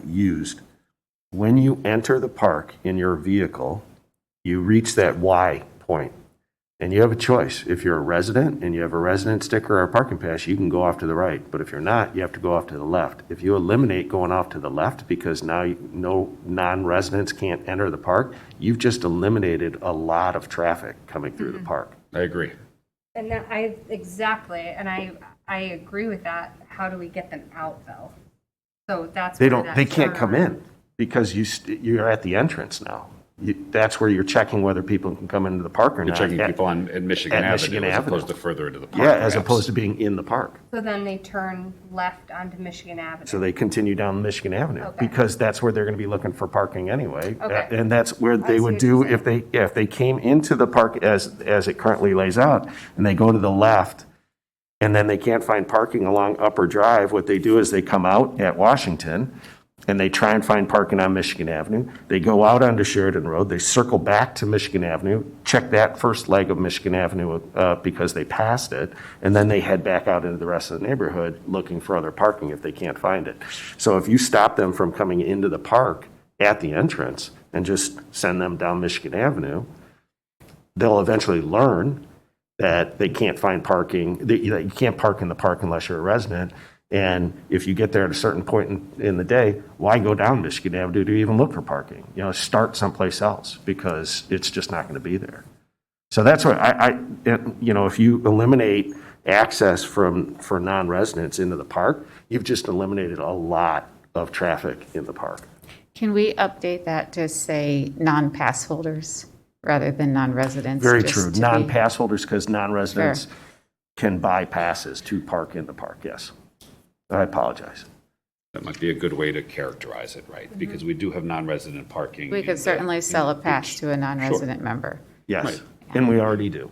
used, when you enter the park in your vehicle, you reach that Y point, and you have a choice. If you're a resident and you have a resident sticker or a parking pass, you can go off to the right. But if you're not, you have to go off to the left. If you eliminate going off to the left because now no non-residents can't enter the park, you've just eliminated a lot of traffic coming through the park. I agree. And that and I agree with that. How do we get them out though? So that's They can't come in because you're at the entrance now. That's where you're checking whether people can come into the park or not. You're checking people on Michigan Avenue as opposed to further into the park. Yeah, as opposed to being in the park. So then they turn left onto Michigan Avenue. So they continue down Michigan Avenue because that's where they're going to be looking for parking anyway. Okay. And that's where they would do if they came into the park as it currently lays out and they go to the left and then they can't find parking along Upper Drive. What they do is they come out at Washington and they try and find parking on Michigan Avenue. They go out onto Sheridan Road. They circle back to Michigan Avenue, check that first leg of Michigan Avenue because they passed it, and then they head back out into the rest of the neighborhood looking for other parking if they can't find it. So if you stop them from coming into the park at the entrance and just send them down Michigan Avenue, they'll eventually learn that they can't find parking, that you can't park in the park unless you're a resident. And if you get there at a certain point in the day, why go down Michigan Avenue to even look for parking? Start someplace else because it's just not going to be there. So that's what if you eliminate access for non-residents into the park, you've just eliminated a lot of traffic in the park. Can we update that to say non-pass holders rather than non-residents? Very true. Non-pass holders because non-residents can buy passes to park in the park, yes. I apologize. That might be a good way to characterize it, right? Because we do have non-resident parking. We could certainly sell a pass to a non-resident member. Yes, Right. and we already do.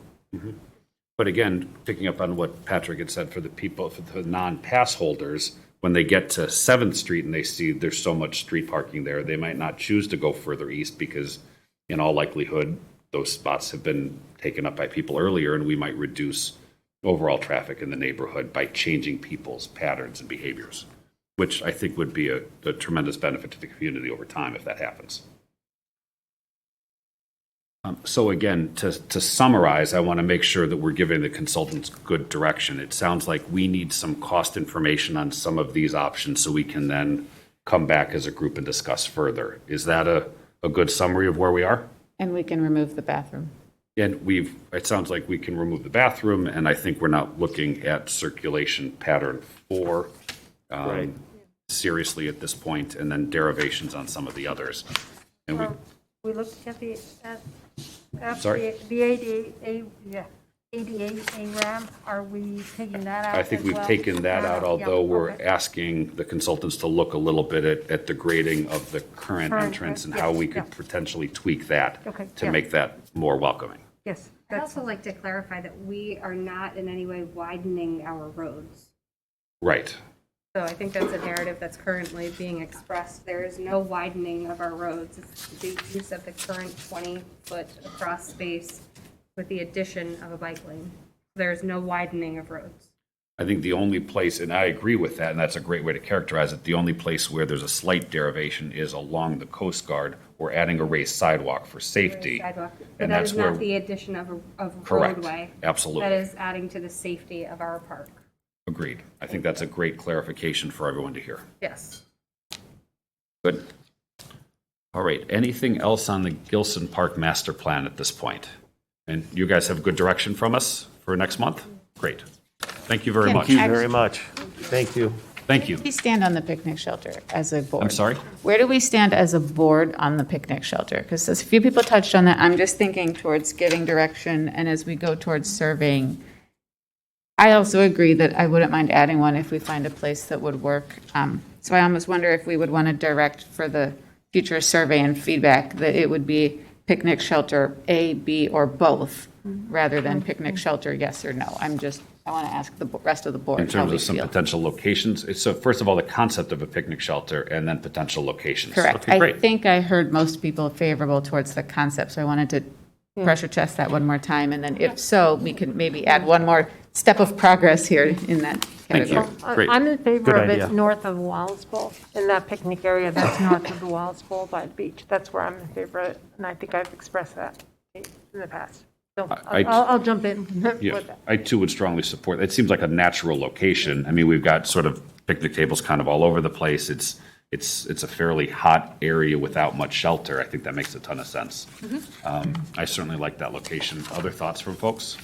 But again, picking up on what Patrick had said for the people, for the non-pass holders, when they get to 7th Street and they see there's so much street parking there, they might not choose to go further east because in all likelihood, those spots have been taken up by people earlier and we might reduce overall traffic in the neighborhood by changing people's patterns and behaviors, which I think would be a tremendous benefit to the community over time if that happens. So again, to summarize, I want to make sure that we're giving the consultants good direction. It sounds like we need some cost information on some of these options so we can then come back as a group and discuss further. Is that a good summary of where we are? And we can remove the bathroom. And it sounds like we can remove the bathroom, and I think we're not looking at circulation pattern 4 seriously at this point, and then derivations on some of the others. And we looked at the Sorry? the ADA ramp. Are we taking that out? I think as we've well? taken that out, although we're okay. asking the consultants to look a little bit at the grading of the current entrance and how we could potentially tweak that to make that more welcoming. Yes. I'd also like to clarify that we are not in any way widening our roads. Right. So I think that's a narrative that's currently being expressed. There is no widening of our roads. It's the use of the current 20-foot across space with the addition of a bike lane. There's no widening of roads. I think the only place, and I agree with that, and that's a great way to characterize it, the only place where there's a slight derivation is along the Coast Guard. We're adding a raised sidewalk for safety. Sidewalk. But And that that's is where, not the addition of a correct, roadway. absolutely. That is adding to the safety of our park. Agreed. I think that's a great clarification for everyone to hear. Yes. Good. All right. Anything else on the Gillson Park master plan at this point? And you guys have good direction from us for next month? Great. Thank you very much. Thank you very much. Thank you. Thank you. Where do we stand on the picnic shelter as a board? I'm sorry? Where do we stand as a board on the picnic shelter? Because a few people touched on that. I'm just thinking towards giving direction, and as we go towards surveying, I also agree that I wouldn't mind adding one if we find a place that would work. So I almost wonder if we would want to direct for the future survey and feedback that it would be picnic shelter A, B, or both, rather than picnic shelter yes or no. I want to ask the rest of the board In how terms we of some feel. potential locations, so first of all, the concept of a picnic shelter and then potential locations. Correct. Okay, I great. think I heard most people favorable towards the concept, so I wanted to pressure test that one more time. And then if so, we can maybe add one more step of progress here in that Thank you. category. Great. I'm in favor Good of idea. it north of Walls Bowl, in that picnic area that's north of the Walls Bowl by the beach. That's where I'm in favor of it, and I think I've expressed that in the past. So I'll jump in Yeah, with that. I too would strongly support. It seems like a natural location. I mean, we've got sort of picnic tables kind of all over the place. It's a fairly hot area without much shelter. I think that makes a ton of sense. I certainly like that location. Other thoughts from folks?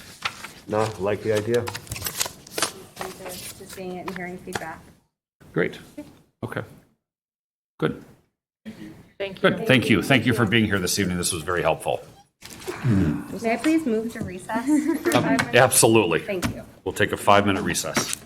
No, I like the idea. To seeing it and hearing feedback. Great. Okay. Good. Thank you. Good. Thank you. Thank you for being here this evening. This was very helpful. May I please move to recess for 5 minutes? Absolutely. Thank you. We'll take a 5-minute recess.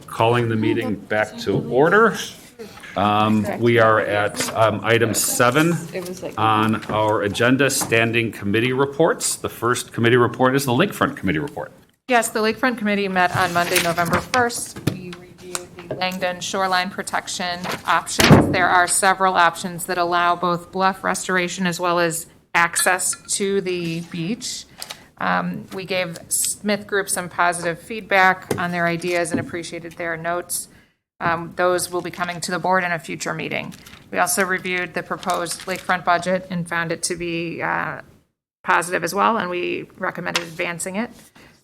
Calling the meeting back to order. We are at item 7 on our agenda, standing committee reports. The first committee report is the Lakefront Committee report. Yes, the Lakefront Committee met on Monday, November 1st. We reviewed the Langdon shoreline protection options. There are several options that allow both bluff restoration as well as access to the beach. We gave Smith Group some positive feedback on their ideas and appreciated their notes. Those will be coming to the board in a future meeting. We also reviewed the proposed lakefront budget and found it to be positive as well, and we recommended advancing it.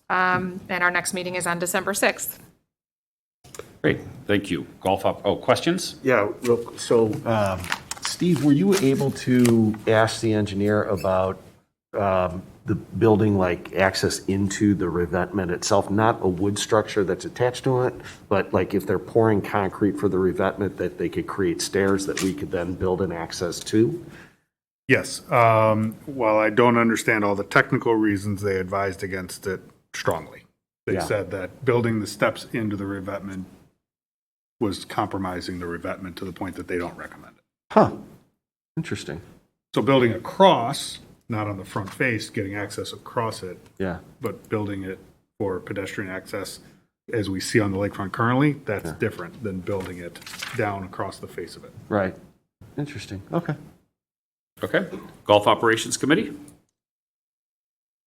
And our next meeting is on December 6th. Great, thank you. Questions? Yeah, so Steve, were you able to ask the engineer about the building, like access into the revetment itself, not a wood structure that's attached to it, but like if they're pouring concrete for the revetment, that they could create stairs that we could then build an access to? Yes. While I don't understand all the technical reasons, they advised against it strongly. They said that building the steps into the revetment was compromising the revetment to the point that they don't recommend it. Huh. Interesting. So building across, not on the front face, getting access across it, but building it for pedestrian access, as we see on the lakefront currently, that's different than building it down across the face of it. Right. Interesting. Okay. Okay. Golf Operations Committee?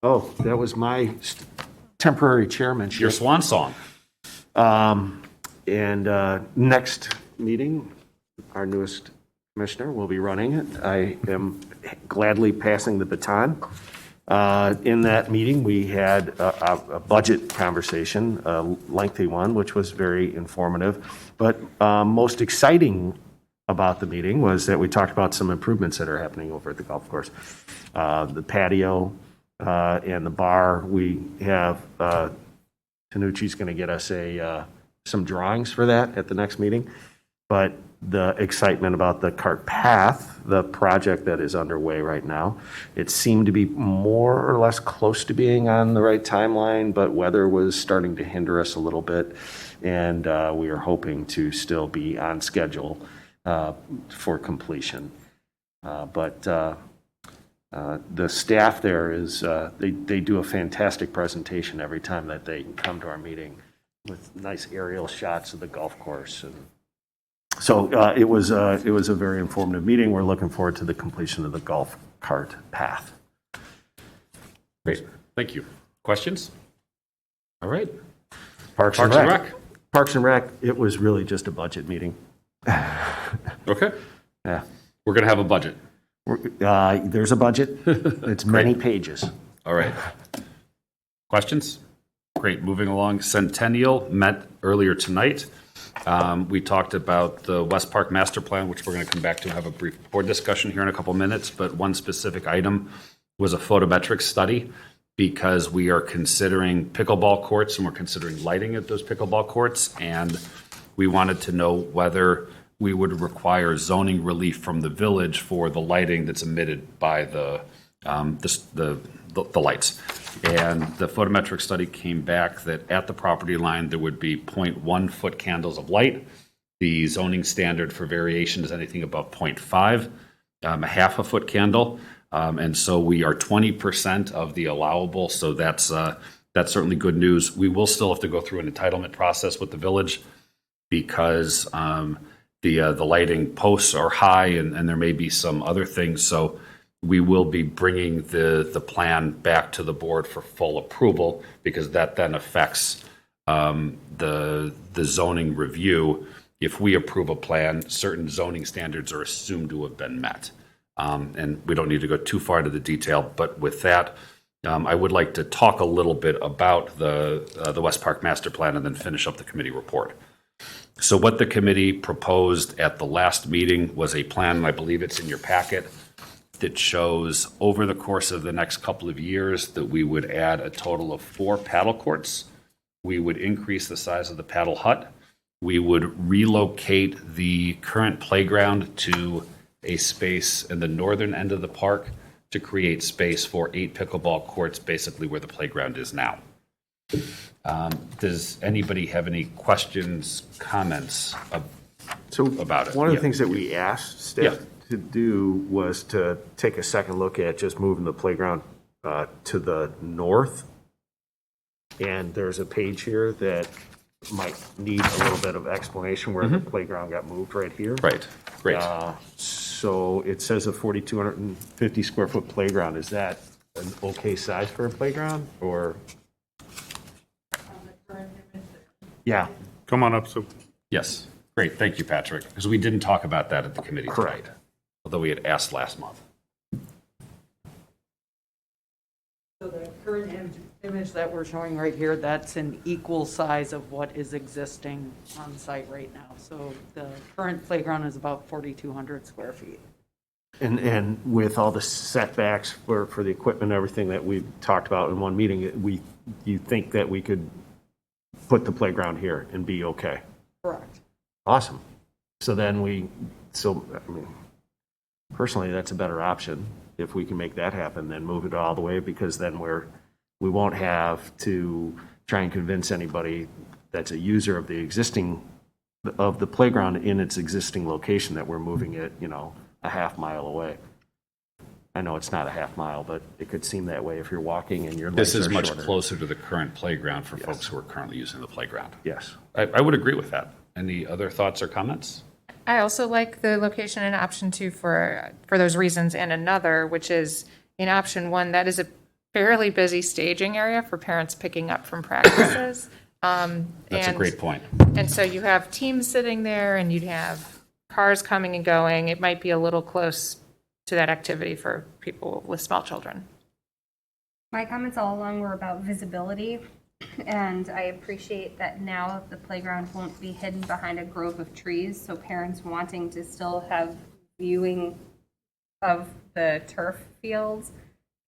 Oh, that was my temporary chairmanship. Your swan song. And next meeting, our newest commissioner will be running it. I am gladly passing the baton. In that meeting, we had a budget conversation, a lengthy one, which was very informative. But most exciting about the meeting was that we talked about some improvements that are happening over at the golf course. The patio and the bar. We have, Tanucci's going to get us some drawings for that at the next meeting. But the excitement about the cart path, the project that is underway right now, it seemed to be more or less close to being on the right timeline, but weather was starting to hinder us a little bit, and we are hoping to still be on schedule for completion. But the staff there is, they do a fantastic presentation every time that they come to our meeting with nice aerial shots of the golf course. And so it was a very informative meeting. We're looking forward to the completion of the golf cart path. Great, thank you. Questions? All right. Parks and Rec. Parks and Rec, it was really just a budget meeting. Okay. Yeah. We're going to have a budget. There's a budget. It's many pages. All right. Questions? Great. Moving along. Centennial met earlier tonight. We talked about the West Park Master Plan, which we're going to come back to and have a brief board discussion here in a couple minutes. But one specific item was a photometric study, because we are considering pickleball courts and we're considering lighting at those pickleball courts. And we wanted to know whether we would require zoning relief from the village for the lighting that's emitted by the lights. And the photometric study came back that at the property line, there would be 0.1 foot candles of light. The zoning standard for variation is anything above 0.5, a half a foot candle. And so we are 20% of the allowable. So that's certainly good news. We will still have to go through an entitlement process with the village, because the lighting posts are high and there may be some other things. So we will be bringing the plan back to the board for full approval, because that then affects the zoning review. If we approve a plan, certain zoning standards are assumed to have been met. And we don't need to go too far into the detail, but with that, I would like to talk a little bit about the West Park Master Plan and then finish up the committee report. So what the committee proposed at the last meeting was a plan, and I believe it's in your packet, that shows over the course of the next couple of years that we would add a total of 4 paddle courts. We would increase the size of the paddle hut. We would relocate the current playground to a space in the northern end of the park to create space for 8 pickleball courts, basically where the playground is now. Does anybody have any questions, comments about it? One of the Yeah. things that we asked staff Yeah. to do was to take a second look at just moving the playground to the north. And there's a page here that might need a little bit of explanation where the playground got moved right here. Right, great. So it says a 4,250 square foot playground. Is that an okay size for a playground, or? Yeah. Come on up, so. Yes, great, thank you, Patrick, because we didn't talk about that at the committee tonight, although we had asked last month. So the current image that we're showing right here, that's an equal size of what is existing on site right now. So the current playground is about 4,200 square feet. And with all the setbacks for the equipment and everything that we talked about in one meeting, you think that we could put the playground here and be okay? Correct. Awesome. So then I mean, personally, that's a better option. If we can make that happen, then move it all the way, because then we won't have to try and convince anybody that's a user of the playground in its existing location that we're moving it, a half mile away. I know it's not a half mile, but it could seem that way if you're walking and your legs This is are much shorter. closer to the current playground for folks who are currently using the playground. Yes. I would agree with that. Any other thoughts or comments? I also like the location in option 2 for those reasons, and another, which is in option 1, that is a fairly busy staging area for parents picking up from practices. That's a great point. And so you have teams sitting there, and you'd have cars coming and going. It might be a little close to that activity for people with small children. My comments all along were about visibility, and I appreciate that now the playground won't be hidden behind a grove of trees, so parents wanting to still have viewing of the turf fields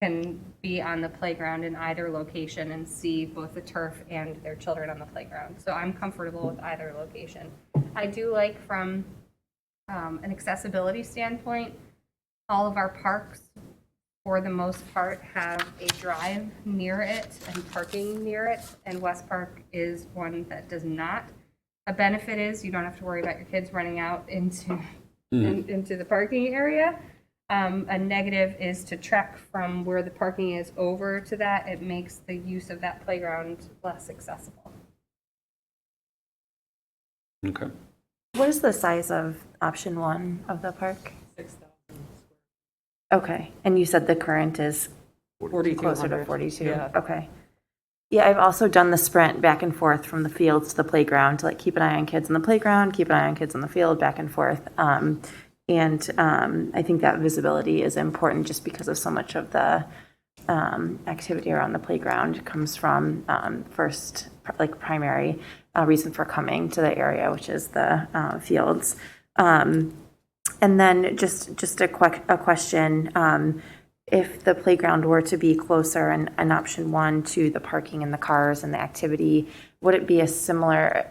can be on the playground in either location and see both the turf and their children on the playground. So I'm comfortable with either location. I do like, from an accessibility standpoint, all of our parks, for the most part, have a drive near it and parking near it, and West Park is one that does not. A benefit is you don't have to worry about your kids running out into the parking area. A negative is to trek from where the parking is over to that. It makes the use of that playground less accessible. Okay. What is the size of option 1 of the park? 6,000. Okay, and you said the current is 4,200. closer to 42? Yeah. Okay. Yeah, I've also done the sprint back and forth from the fields to the playground to keep an eye on kids in the playground, keep an eye on kids in the field, back and forth. I think that visibility is important just because of so much of the activity around the playground comes from primary reason for coming to the area, which is the fields. And then just a question, if the playground were to be closer in option 1 to the parking and the cars and the activity, would it be a similar,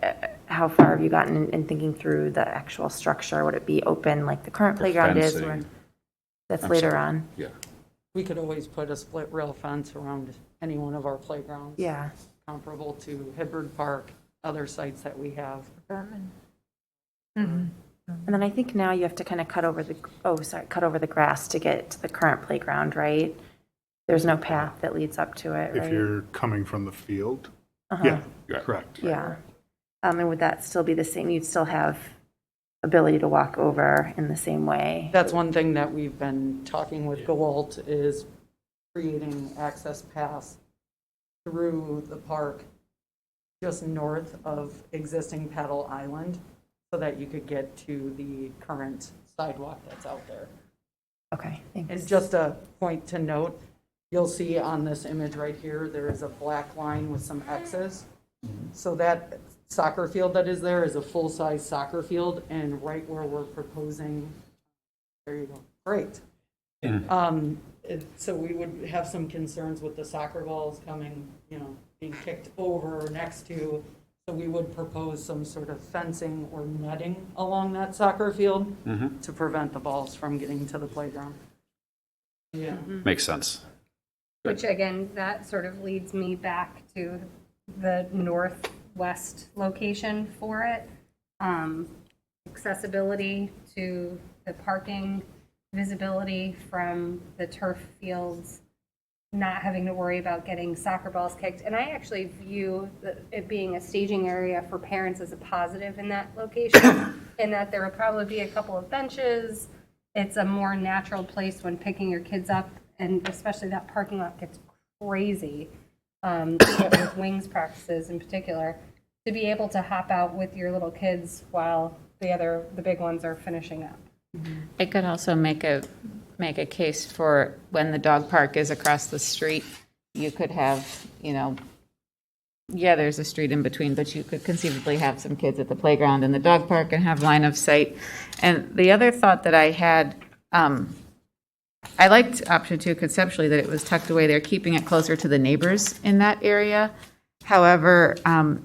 how far have you gotten in thinking through the actual structure? Would it be open like the current playground is? fencing. That's I'm later sorry. on. Yeah. We could always put a split rail fence around any one of our playgrounds. Yeah. Comparable to Hibbard Park, other sites that we have. And then I think now you have to kind of cut over the grass to get to the current playground, right? There's no path that leads up to it, right? If you're coming from the field? Uh-huh. Yeah, correct. Yeah. And would that still be the same? You'd still have ability to walk over in the same way? That's one thing that we've been talking with GoWalt is creating access paths through the park just north of existing Paddle Island so that you could get to the current sidewalk that's out there. Okay, thanks. And just a point to note, you'll see on this image right here, there is a black line with some X's. So that soccer field that is there is a full-size soccer field, and right where we're proposing, there you go, great. So we would have some concerns with the soccer balls coming, being kicked over or next to. So we would propose some sort of fencing or netting along that soccer field to prevent the balls from getting to the playground. Yeah. Makes sense. Which again, that sort of leads me back to the northwest location for it. Accessibility to the parking, visibility from the turf fields, not having to worry about getting soccer balls kicked. And I actually view it being a staging area for parents as a positive in that location, in that there will probably be a couple of benches. It's a more natural place when picking your kids up, and especially that parking lot gets crazy with wings practices in particular, to be able to hop out with your little kids while the big ones are finishing up. I could also make a case for when the dog park is across the street, you could have, there's a street in between, but you could conceivably have some kids at the playground and the dog park and have line of sight. And the other thought that I had, I liked option 2 conceptually, that it was tucked away there, keeping it closer to the neighbors in that area. However,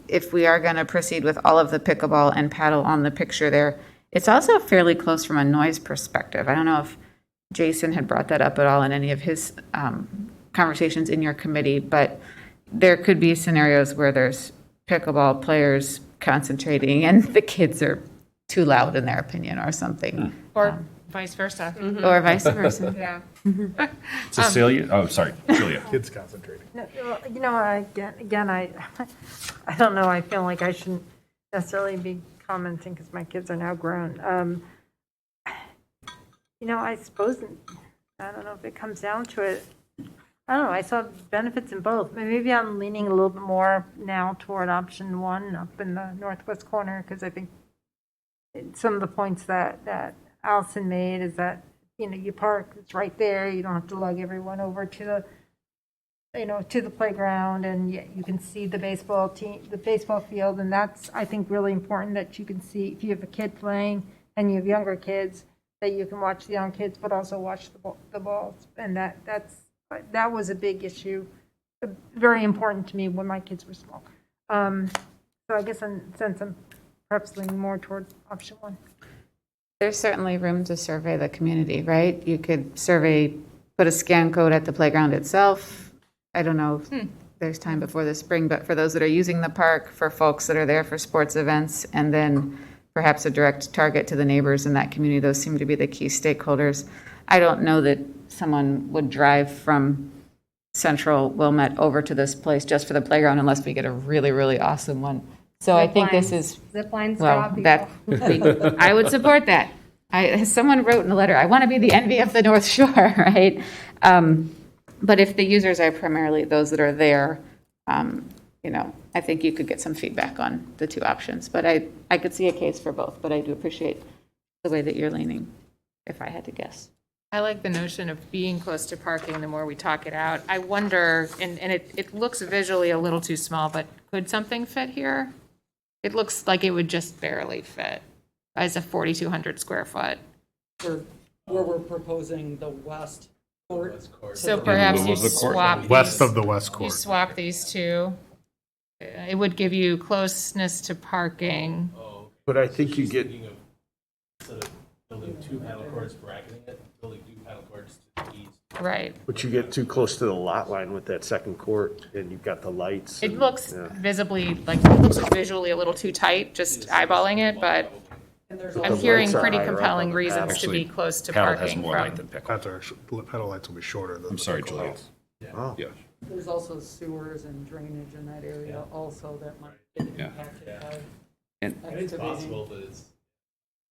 if we are going to proceed with all of the pickleball and paddle on the picture there, it's also fairly close from a noise perspective. I don't know if Jason had brought that up at all in any of his conversations in your committee, but there could be scenarios where there's pickleball players concentrating and the kids are too loud in their opinion or something. Or vice versa. Or vice versa. Yeah. Cecilia, oh, sorry, Julia. Kids concentrating. Again, I don't know, I feel like I shouldn't necessarily be commenting because my kids are now grown. I suppose, I don't know if it comes down to it. I don't know, I saw benefits in both. Maybe I'm leaning a little bit more now toward option 1 up in the northwest corner, because I think some of the points that Allison made is that, you park, it's right there, you don't have to lug everyone over to the playground, and you can see the baseball field, and that's, I think, really important, that you can see, if you have a kid playing and you have younger kids, that you can watch the young kids, but also watch the balls, and that was a big issue, very important to me when my kids were small. So I guess since I'm perhaps leaning more toward option 1. There's certainly room to survey the community, right? You could put a scan code at the playground itself. I don't know if there's time before the spring, but for those that are using the park, for folks that are there for sports events, and then perhaps a direct target to the neighbors in that community, those seem to be the key stakeholders. I don't know that someone would drive from central Wilmette over to this place just for the playground unless we get a really, really awesome one. So I think this is, Zip lines well, draw people. I would support that. Someone wrote in a letter, I want to be the envy of the North Shore, right? But if the users are primarily those that are there, I think you could get some feedback on the 2 options. But I could see a case for both, but I do appreciate the way that you're leaning, if I had to guess. I like the notion of being close to parking the more we talk it out. I wonder, and it looks visually a little too small, but could something fit here? It looks like it would just barely fit as a 4,200 square foot. Where we're proposing the west court. So perhaps you swap West of the west court. You swap these 2. It would give you closeness to parking. But I think you get, Instead of building 2 paddle courts, bracketing it, building 2 paddle courts to the east. Right. but you get too close to the lot line with that second court, and you've got the lights. It and- looks yeah. visibly, it looks visually a little too tight, just eyeballing it, but I'm hearing lights are pretty higher up compelling on the reasons to Actually, be close to paddle parking has more light from. than pickle. That's actually, pedal lights will be shorter than. I'm sorry, Julia. Oh. Yeah. There's also sewers and drainage in that area also that might get Yeah. impacted by And It's excavating. possible, but it's.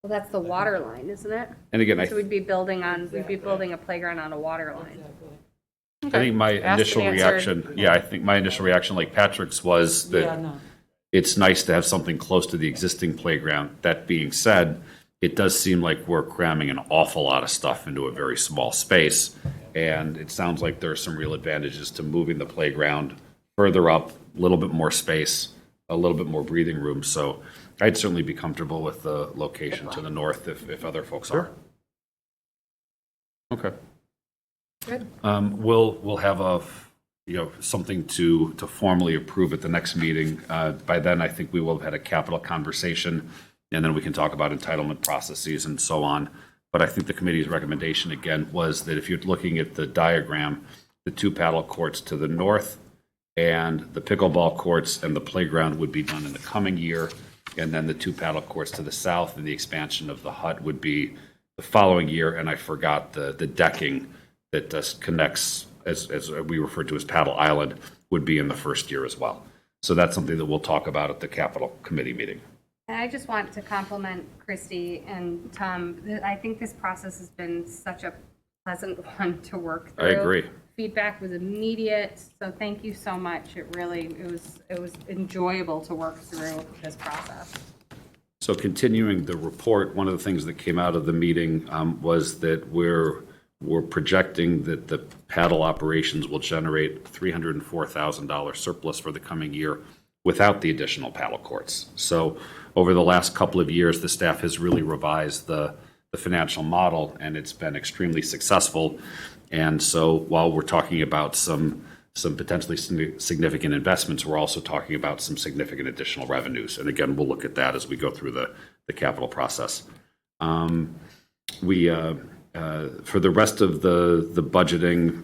Well, that's the water line, isn't it? And again, So we'd be building a playground on a water line. I think my Asked initial and answered. reaction, I think my initial reaction, like Patrick's, was Yeah, that no. it's nice to have something close to the existing playground. That being said, it does seem like we're cramming an awful lot of stuff into a very small space. And it sounds like there are some real advantages to moving the playground further up, a little bit more space, a little bit more breathing room. So I'd certainly be comfortable with the location to the north if other folks are. Okay. Good. We'll have something to formally approve at the next meeting. By then, I think we will have had a capital conversation, and then we can talk about entitlement processes and so on. But I think the committee's recommendation, again, was that if you're looking at the diagram, the 2 paddle courts to the north and the pickleball courts and the playground would be done in the coming year, and then the 2 paddle courts to the south and the expansion of the hut would be the following year, and I forgot the decking that connects, as we refer to as Paddle Island, would be in the first year as well. So that's something that we'll talk about at the capital committee meeting. And I just want to compliment Christy and Tom. I think this process has been such a pleasant one to work through. I agree. Feedback was immediate, so thank you so much. It was enjoyable to work through this process. So continuing the report, one of the things that came out of the meeting was that we're projecting that the paddle operations will generate $304,000 surplus for the coming year without the additional paddle courts. So over the last couple of years, the staff has really revised the financial model, and it's been extremely successful. And so while we're talking about some potentially significant investments, we're also talking about some significant additional revenues. And again, we'll look at that as we go through the capital process. For the rest of the budgeting,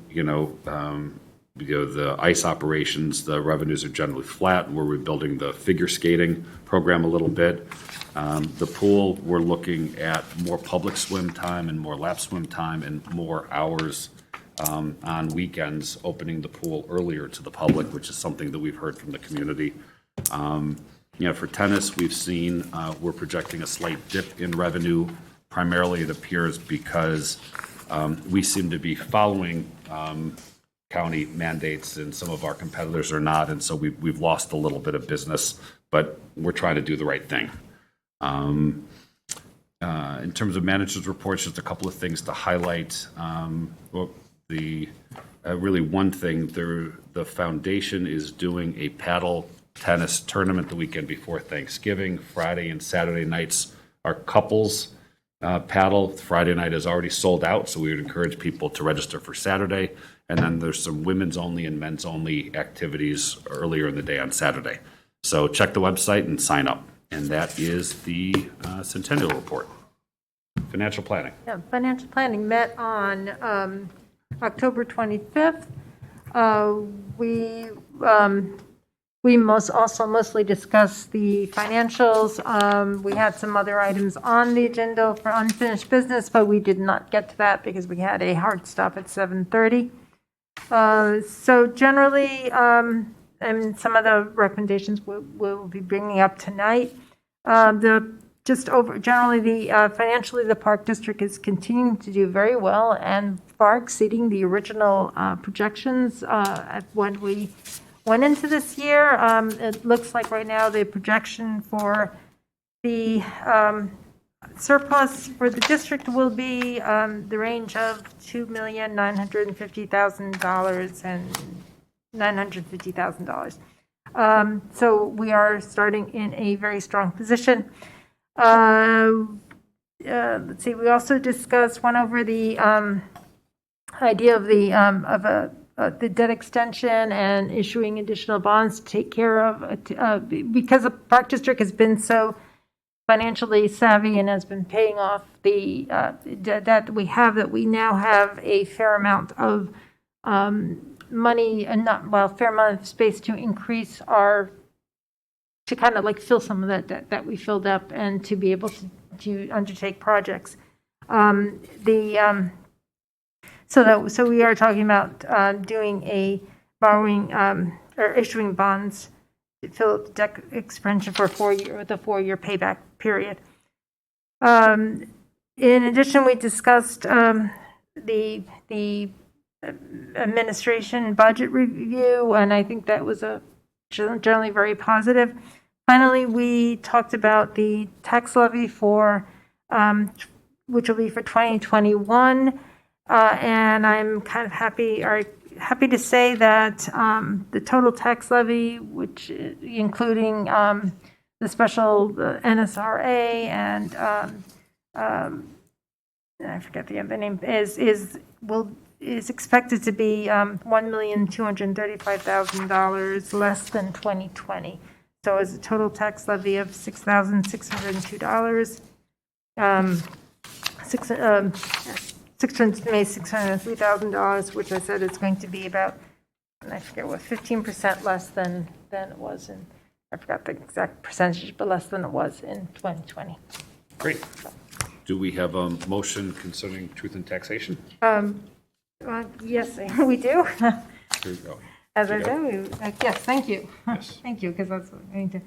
the ice operations, the revenues are generally flat, and we're rebuilding the figure skating program a little bit. The pool, we're looking at more public swim time and more lap swim time and more hours on weekends, opening the pool earlier to the public, which is something that we've heard from the community. For tennis, we're projecting a slight dip in revenue. Primarily, it appears because we seem to be following county mandates, and some of our competitors are not, and so we've lost a little bit of business, but we're trying to do the right thing. In terms of managers' reports, just a couple of things to highlight. Really one thing, the foundation is doing a paddle tennis tournament the weekend before Thanksgiving. Friday and Saturday nights are couples paddle. Friday night is already sold out, so we would encourage people to register for Saturday. And then there's some women's only and men's only activities earlier in the day on Saturday. So check the website and sign up. And that is the Centennial report. Financial planning. Yeah, financial planning met on October 25th. We mostly discussed the financials. We had some other items on the agenda for unfinished business, but we did not get to that because we had a hard stop at 7:30. So generally, and some of the recommendations we'll be bringing up tonight. Financially, the Park District is continuing to do very well and far exceeding the original projections when we went into this year. It looks like right now the projection for the surplus for the district will be the range of $2,950,000 and $950,000. So we are starting in a very strong position. Let's see. We also went over the idea of the debt extension and issuing additional bonds to take care of because the Park District has been so financially savvy and has been paying off the debt that we have, that we now have a fair amount of money and fair amount of space to increase to kind of like fill some of that debt that we filled up and to be able to undertake projects. So we are talking about doing a borrowing or issuing bonds to fill up the debt expansion for 4 year with a 4-year payback period. In addition, we discussed the administration budget review, and I think that was generally very positive. Finally, we talked about the tax levy for which will be for 2021. And I'm kind of happy to say that the total tax levy, which including the special NSRA and I forget the other name, is expected to be $1,235,000 less than 2020. So it's a total tax levy of $6,602. $603,000, which I said is going to be about and I forget what, 15% less than it was in, I forgot the exact percentage, but less than it was in 2020. Great. Do we have a motion concerning truth and taxation? Yes, we do. Here we go. As I said, yes, thank you. Thank you, because that's what I need to.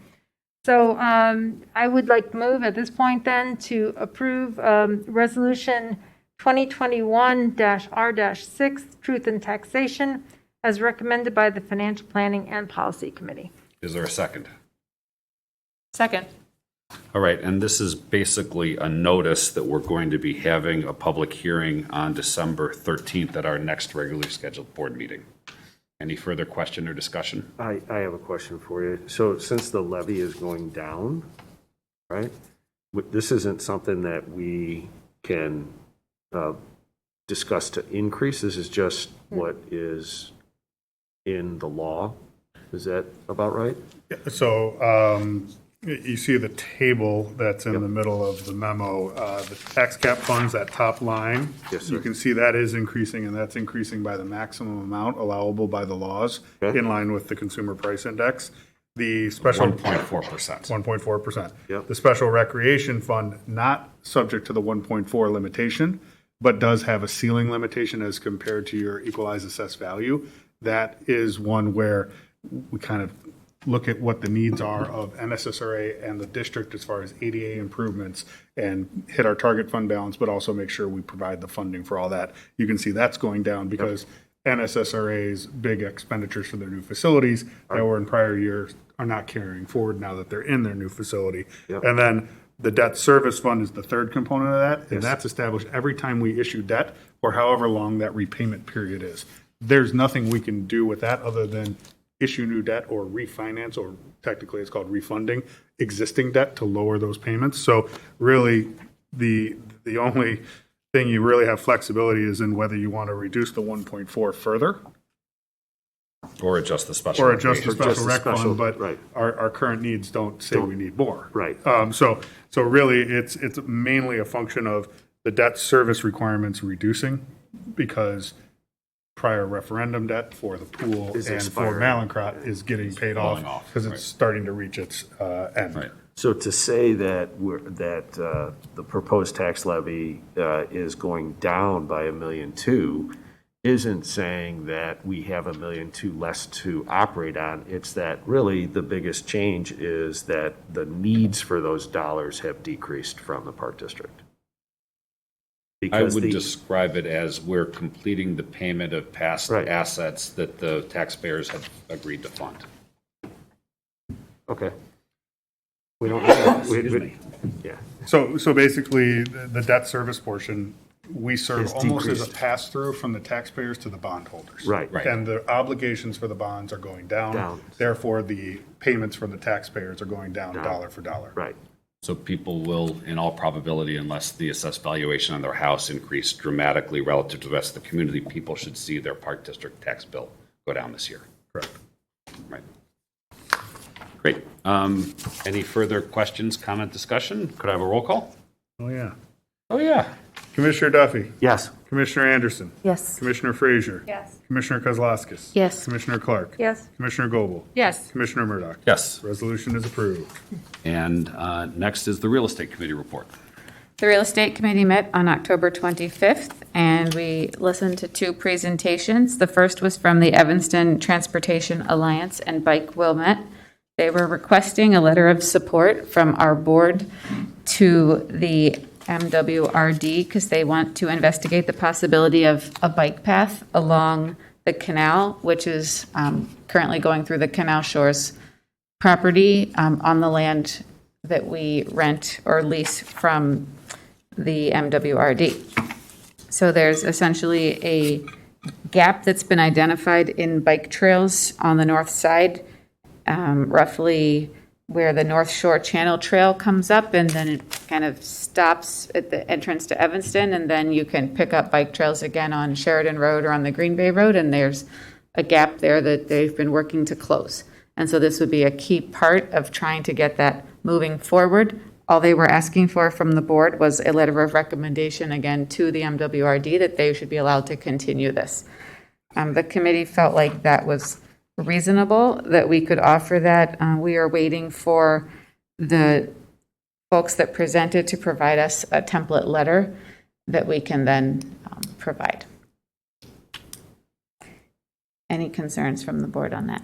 So I would like to move at this point then to approve Resolution 2021-R-6, Truth and Taxation, as recommended by the Financial Planning and Policy Committee. Is there a second? Second. All right, and this is basically a notice that we're going to be having a public hearing on December 13th at our next regularly scheduled board meeting. Any further question or discussion? I have a question for you. So since the levy is going down, right, this isn't something that we can discuss to increase. This is just what is in the law. Is that about right? So you see the table that's in the middle of the memo, the tax cap funds, that top line. Yes, sir. You can see that is increasing, and that's increasing by the maximum amount allowable by the laws in line with the consumer price index. The special 1.4%. 1.4%. Yep. The special recreation fund, not subject to the 1.4 limitation, but does have a ceiling limitation as compared to your equalized assessed value. That is one where we kind of look at what the needs are of NSSRA and the district as far as ADA improvements and hit our target fund balance, but also make sure we provide the funding for all that. You can see that's going down because NSSRA's big expenditures for their new facilities that were in prior years are not carrying forward now that they're in their new facility. And then the debt service fund is the third component of that, and that's established every time we issue debt or however long that repayment period is. There's nothing we can do with that other than issue new debt or refinance, or technically it's called refunding existing debt to lower those payments. So really, the only thing you really have flexibility is in whether you want to reduce the 1.4 further Or adjust the special. or adjust the recreation. special rec fund, but right. our current needs don't say we need more. Right. So really, it's mainly a function of the debt service requirements reducing because prior referendum debt for the pool Is and expiring. for Malincrot is getting paid falling off off, because it's starting to reach its end. Right. So to say that the proposed tax levy is going down by $1.2 million isn't saying that we have $1.2 million less to operate on. It's that really the biggest change is that the needs for those dollars have decreased from the park district. I would describe it as we're completing the payment of past Right. assets that the taxpayers have agreed to fund. Okay. We don't know. Excuse me. Yeah. So basically, the debt service portion, we serve Is almost as a decreased. pass-through from the taxpayers to the bondholders. Right. Right. And the obligations for the bonds are going down. Down. Therefore, the payments from the taxpayers are going down dollar for dollar. Right. So people will, in all probability, unless the assessed valuation on their house increased dramatically relative to the rest of the community, people should see their park district tax bill go down this year. Correct. Right. Great. Any further questions, comment, discussion? Could I have a roll call? Oh, yeah. Oh, yeah. Commissioner Duffy. Yes. Commissioner Anderson. Yes. Commissioner Frazier. Yes. Commissioner Kozlowskis. Yes. Commissioner Clark. Yes. Commissioner Goebel. Yes. Commissioner Murdoch. Yes. Resolution is approved. And next is the Real Estate Committee report. The Real Estate Committee met on October 25th, and we listened to two presentations. The first was from the Evanston Transportation Alliance and Bike Wilmette. They were requesting a letter of support from our board to the MWRD because they want to investigate the possibility of a bike path along the canal, which is currently going through the Canal Shores property on the land that we rent or lease from the MWRD. So there's essentially a gap that's been identified in bike trails on the north side, roughly where the North Shore Channel Trail comes up, and then it kind of stops at the entrance to Evanston, and then you can pick up bike trails again on Sheridan Road or on the Green Bay Road, and there's a gap there that they've been working to close. And so this would be a key part of trying to get that moving forward. All they were asking for from the board was a letter of recommendation, again, to the MWRD that they should be allowed to continue this. The committee felt like that was reasonable, that we could offer that. We are waiting for the folks that presented to provide us a template letter that we can then provide. Any concerns from the board on that?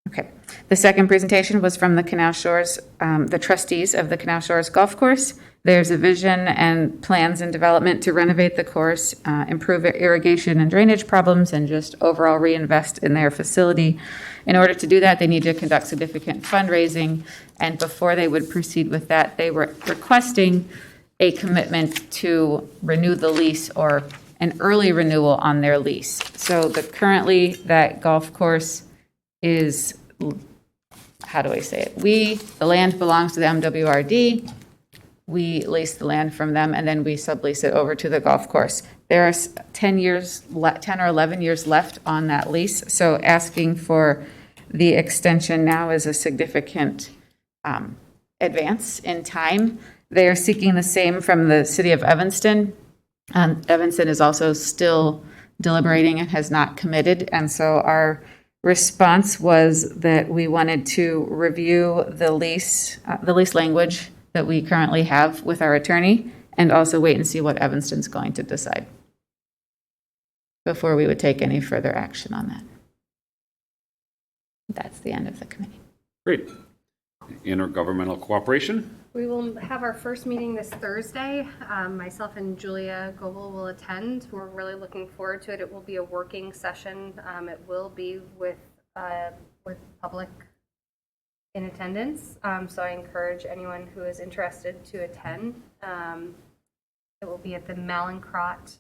Okay. The second presentation was from the Canal Shores, the trustees of the Canal Shores Golf Course. There's a vision and plans in development to renovate the course, improve irrigation and drainage problems, and just overall reinvest in their facility. In order to do that, they need to conduct significant fundraising, and before they would proceed with that, they were requesting a commitment to renew the lease or an early renewal on their lease. So currently that golf course is, how do I say it? The land belongs to the MWRD. We lease the land from them, and then we sublease it over to the golf course. There are 10 or 11 years left on that lease, so asking for the extension now is a significant advance in time. They are seeking the same from the city of Evanston. Evanston is also still deliberating and has not committed, and so our response was that we wanted to review the lease language that we currently have with our attorney, and also wait and see what Evanston's going to decide before we would take any further action on that. That's the end of the committee. Great. Intergovernmental cooperation. We will have our first meeting this Thursday. Myself and Julia Goebel will attend. We're really looking forward to it. It will be a working session. It will be with public in attendance. So I encourage anyone who is interested to attend. It will be at the Malincrot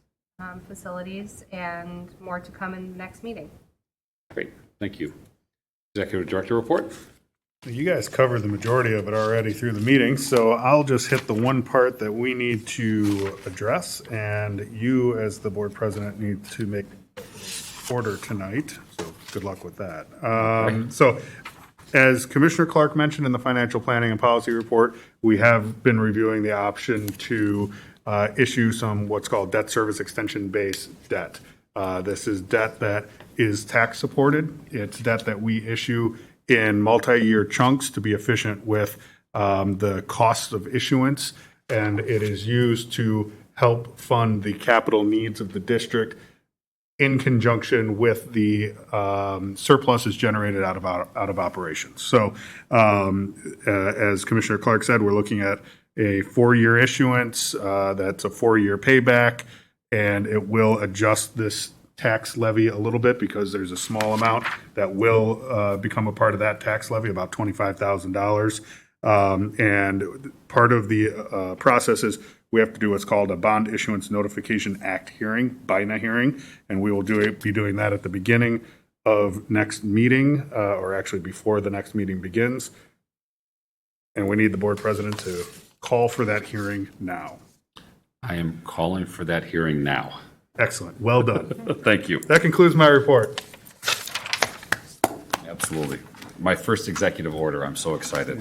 facilities, and more to come in the next meeting. Great. Thank you. Executive Director report. You guys covered the majority of it already through the meeting, so I'll just hit the one part that we need to address, and you, as the board president, need to make order tonight, so good luck with that. So, as Commissioner Clark mentioned in the financial planning and policy report, we have been reviewing the option to issue some what's called debt service extension-based debt. This is debt that is tax supported. It's debt that we issue in multi-year chunks to be efficient with the costs of issuance, and it is used to help fund the capital needs of the district in conjunction with the surpluses generated out of operations. So as Commissioner Clark said, we're looking at a 4-year issuance that's a 4-year payback, and it will adjust this tax levy a little bit because there's a small amount that will become a part of that tax levy, about $25,000. And part of the process is we have to do what's called a Bond Issuance Notification Act hearing, BINA hearing, and we will be doing that at the beginning of next meeting, or actually before the next meeting begins. And we need the board president to call for that hearing now. I am calling for that hearing now. Excellent. Well done. Thank you. That concludes my report. Absolutely. My first executive order. I'm so excited.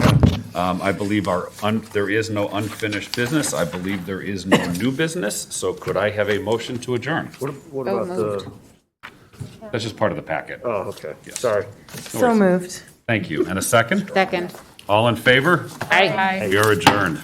I believe there is no unfinished business. I believe there is no new business. So could I have a motion to adjourn? What about the? That's just part of the packet. Oh, okay. Yes. Sorry. So moved. Thank you. And a second? Second. All in favor? Aye. We are adjourned.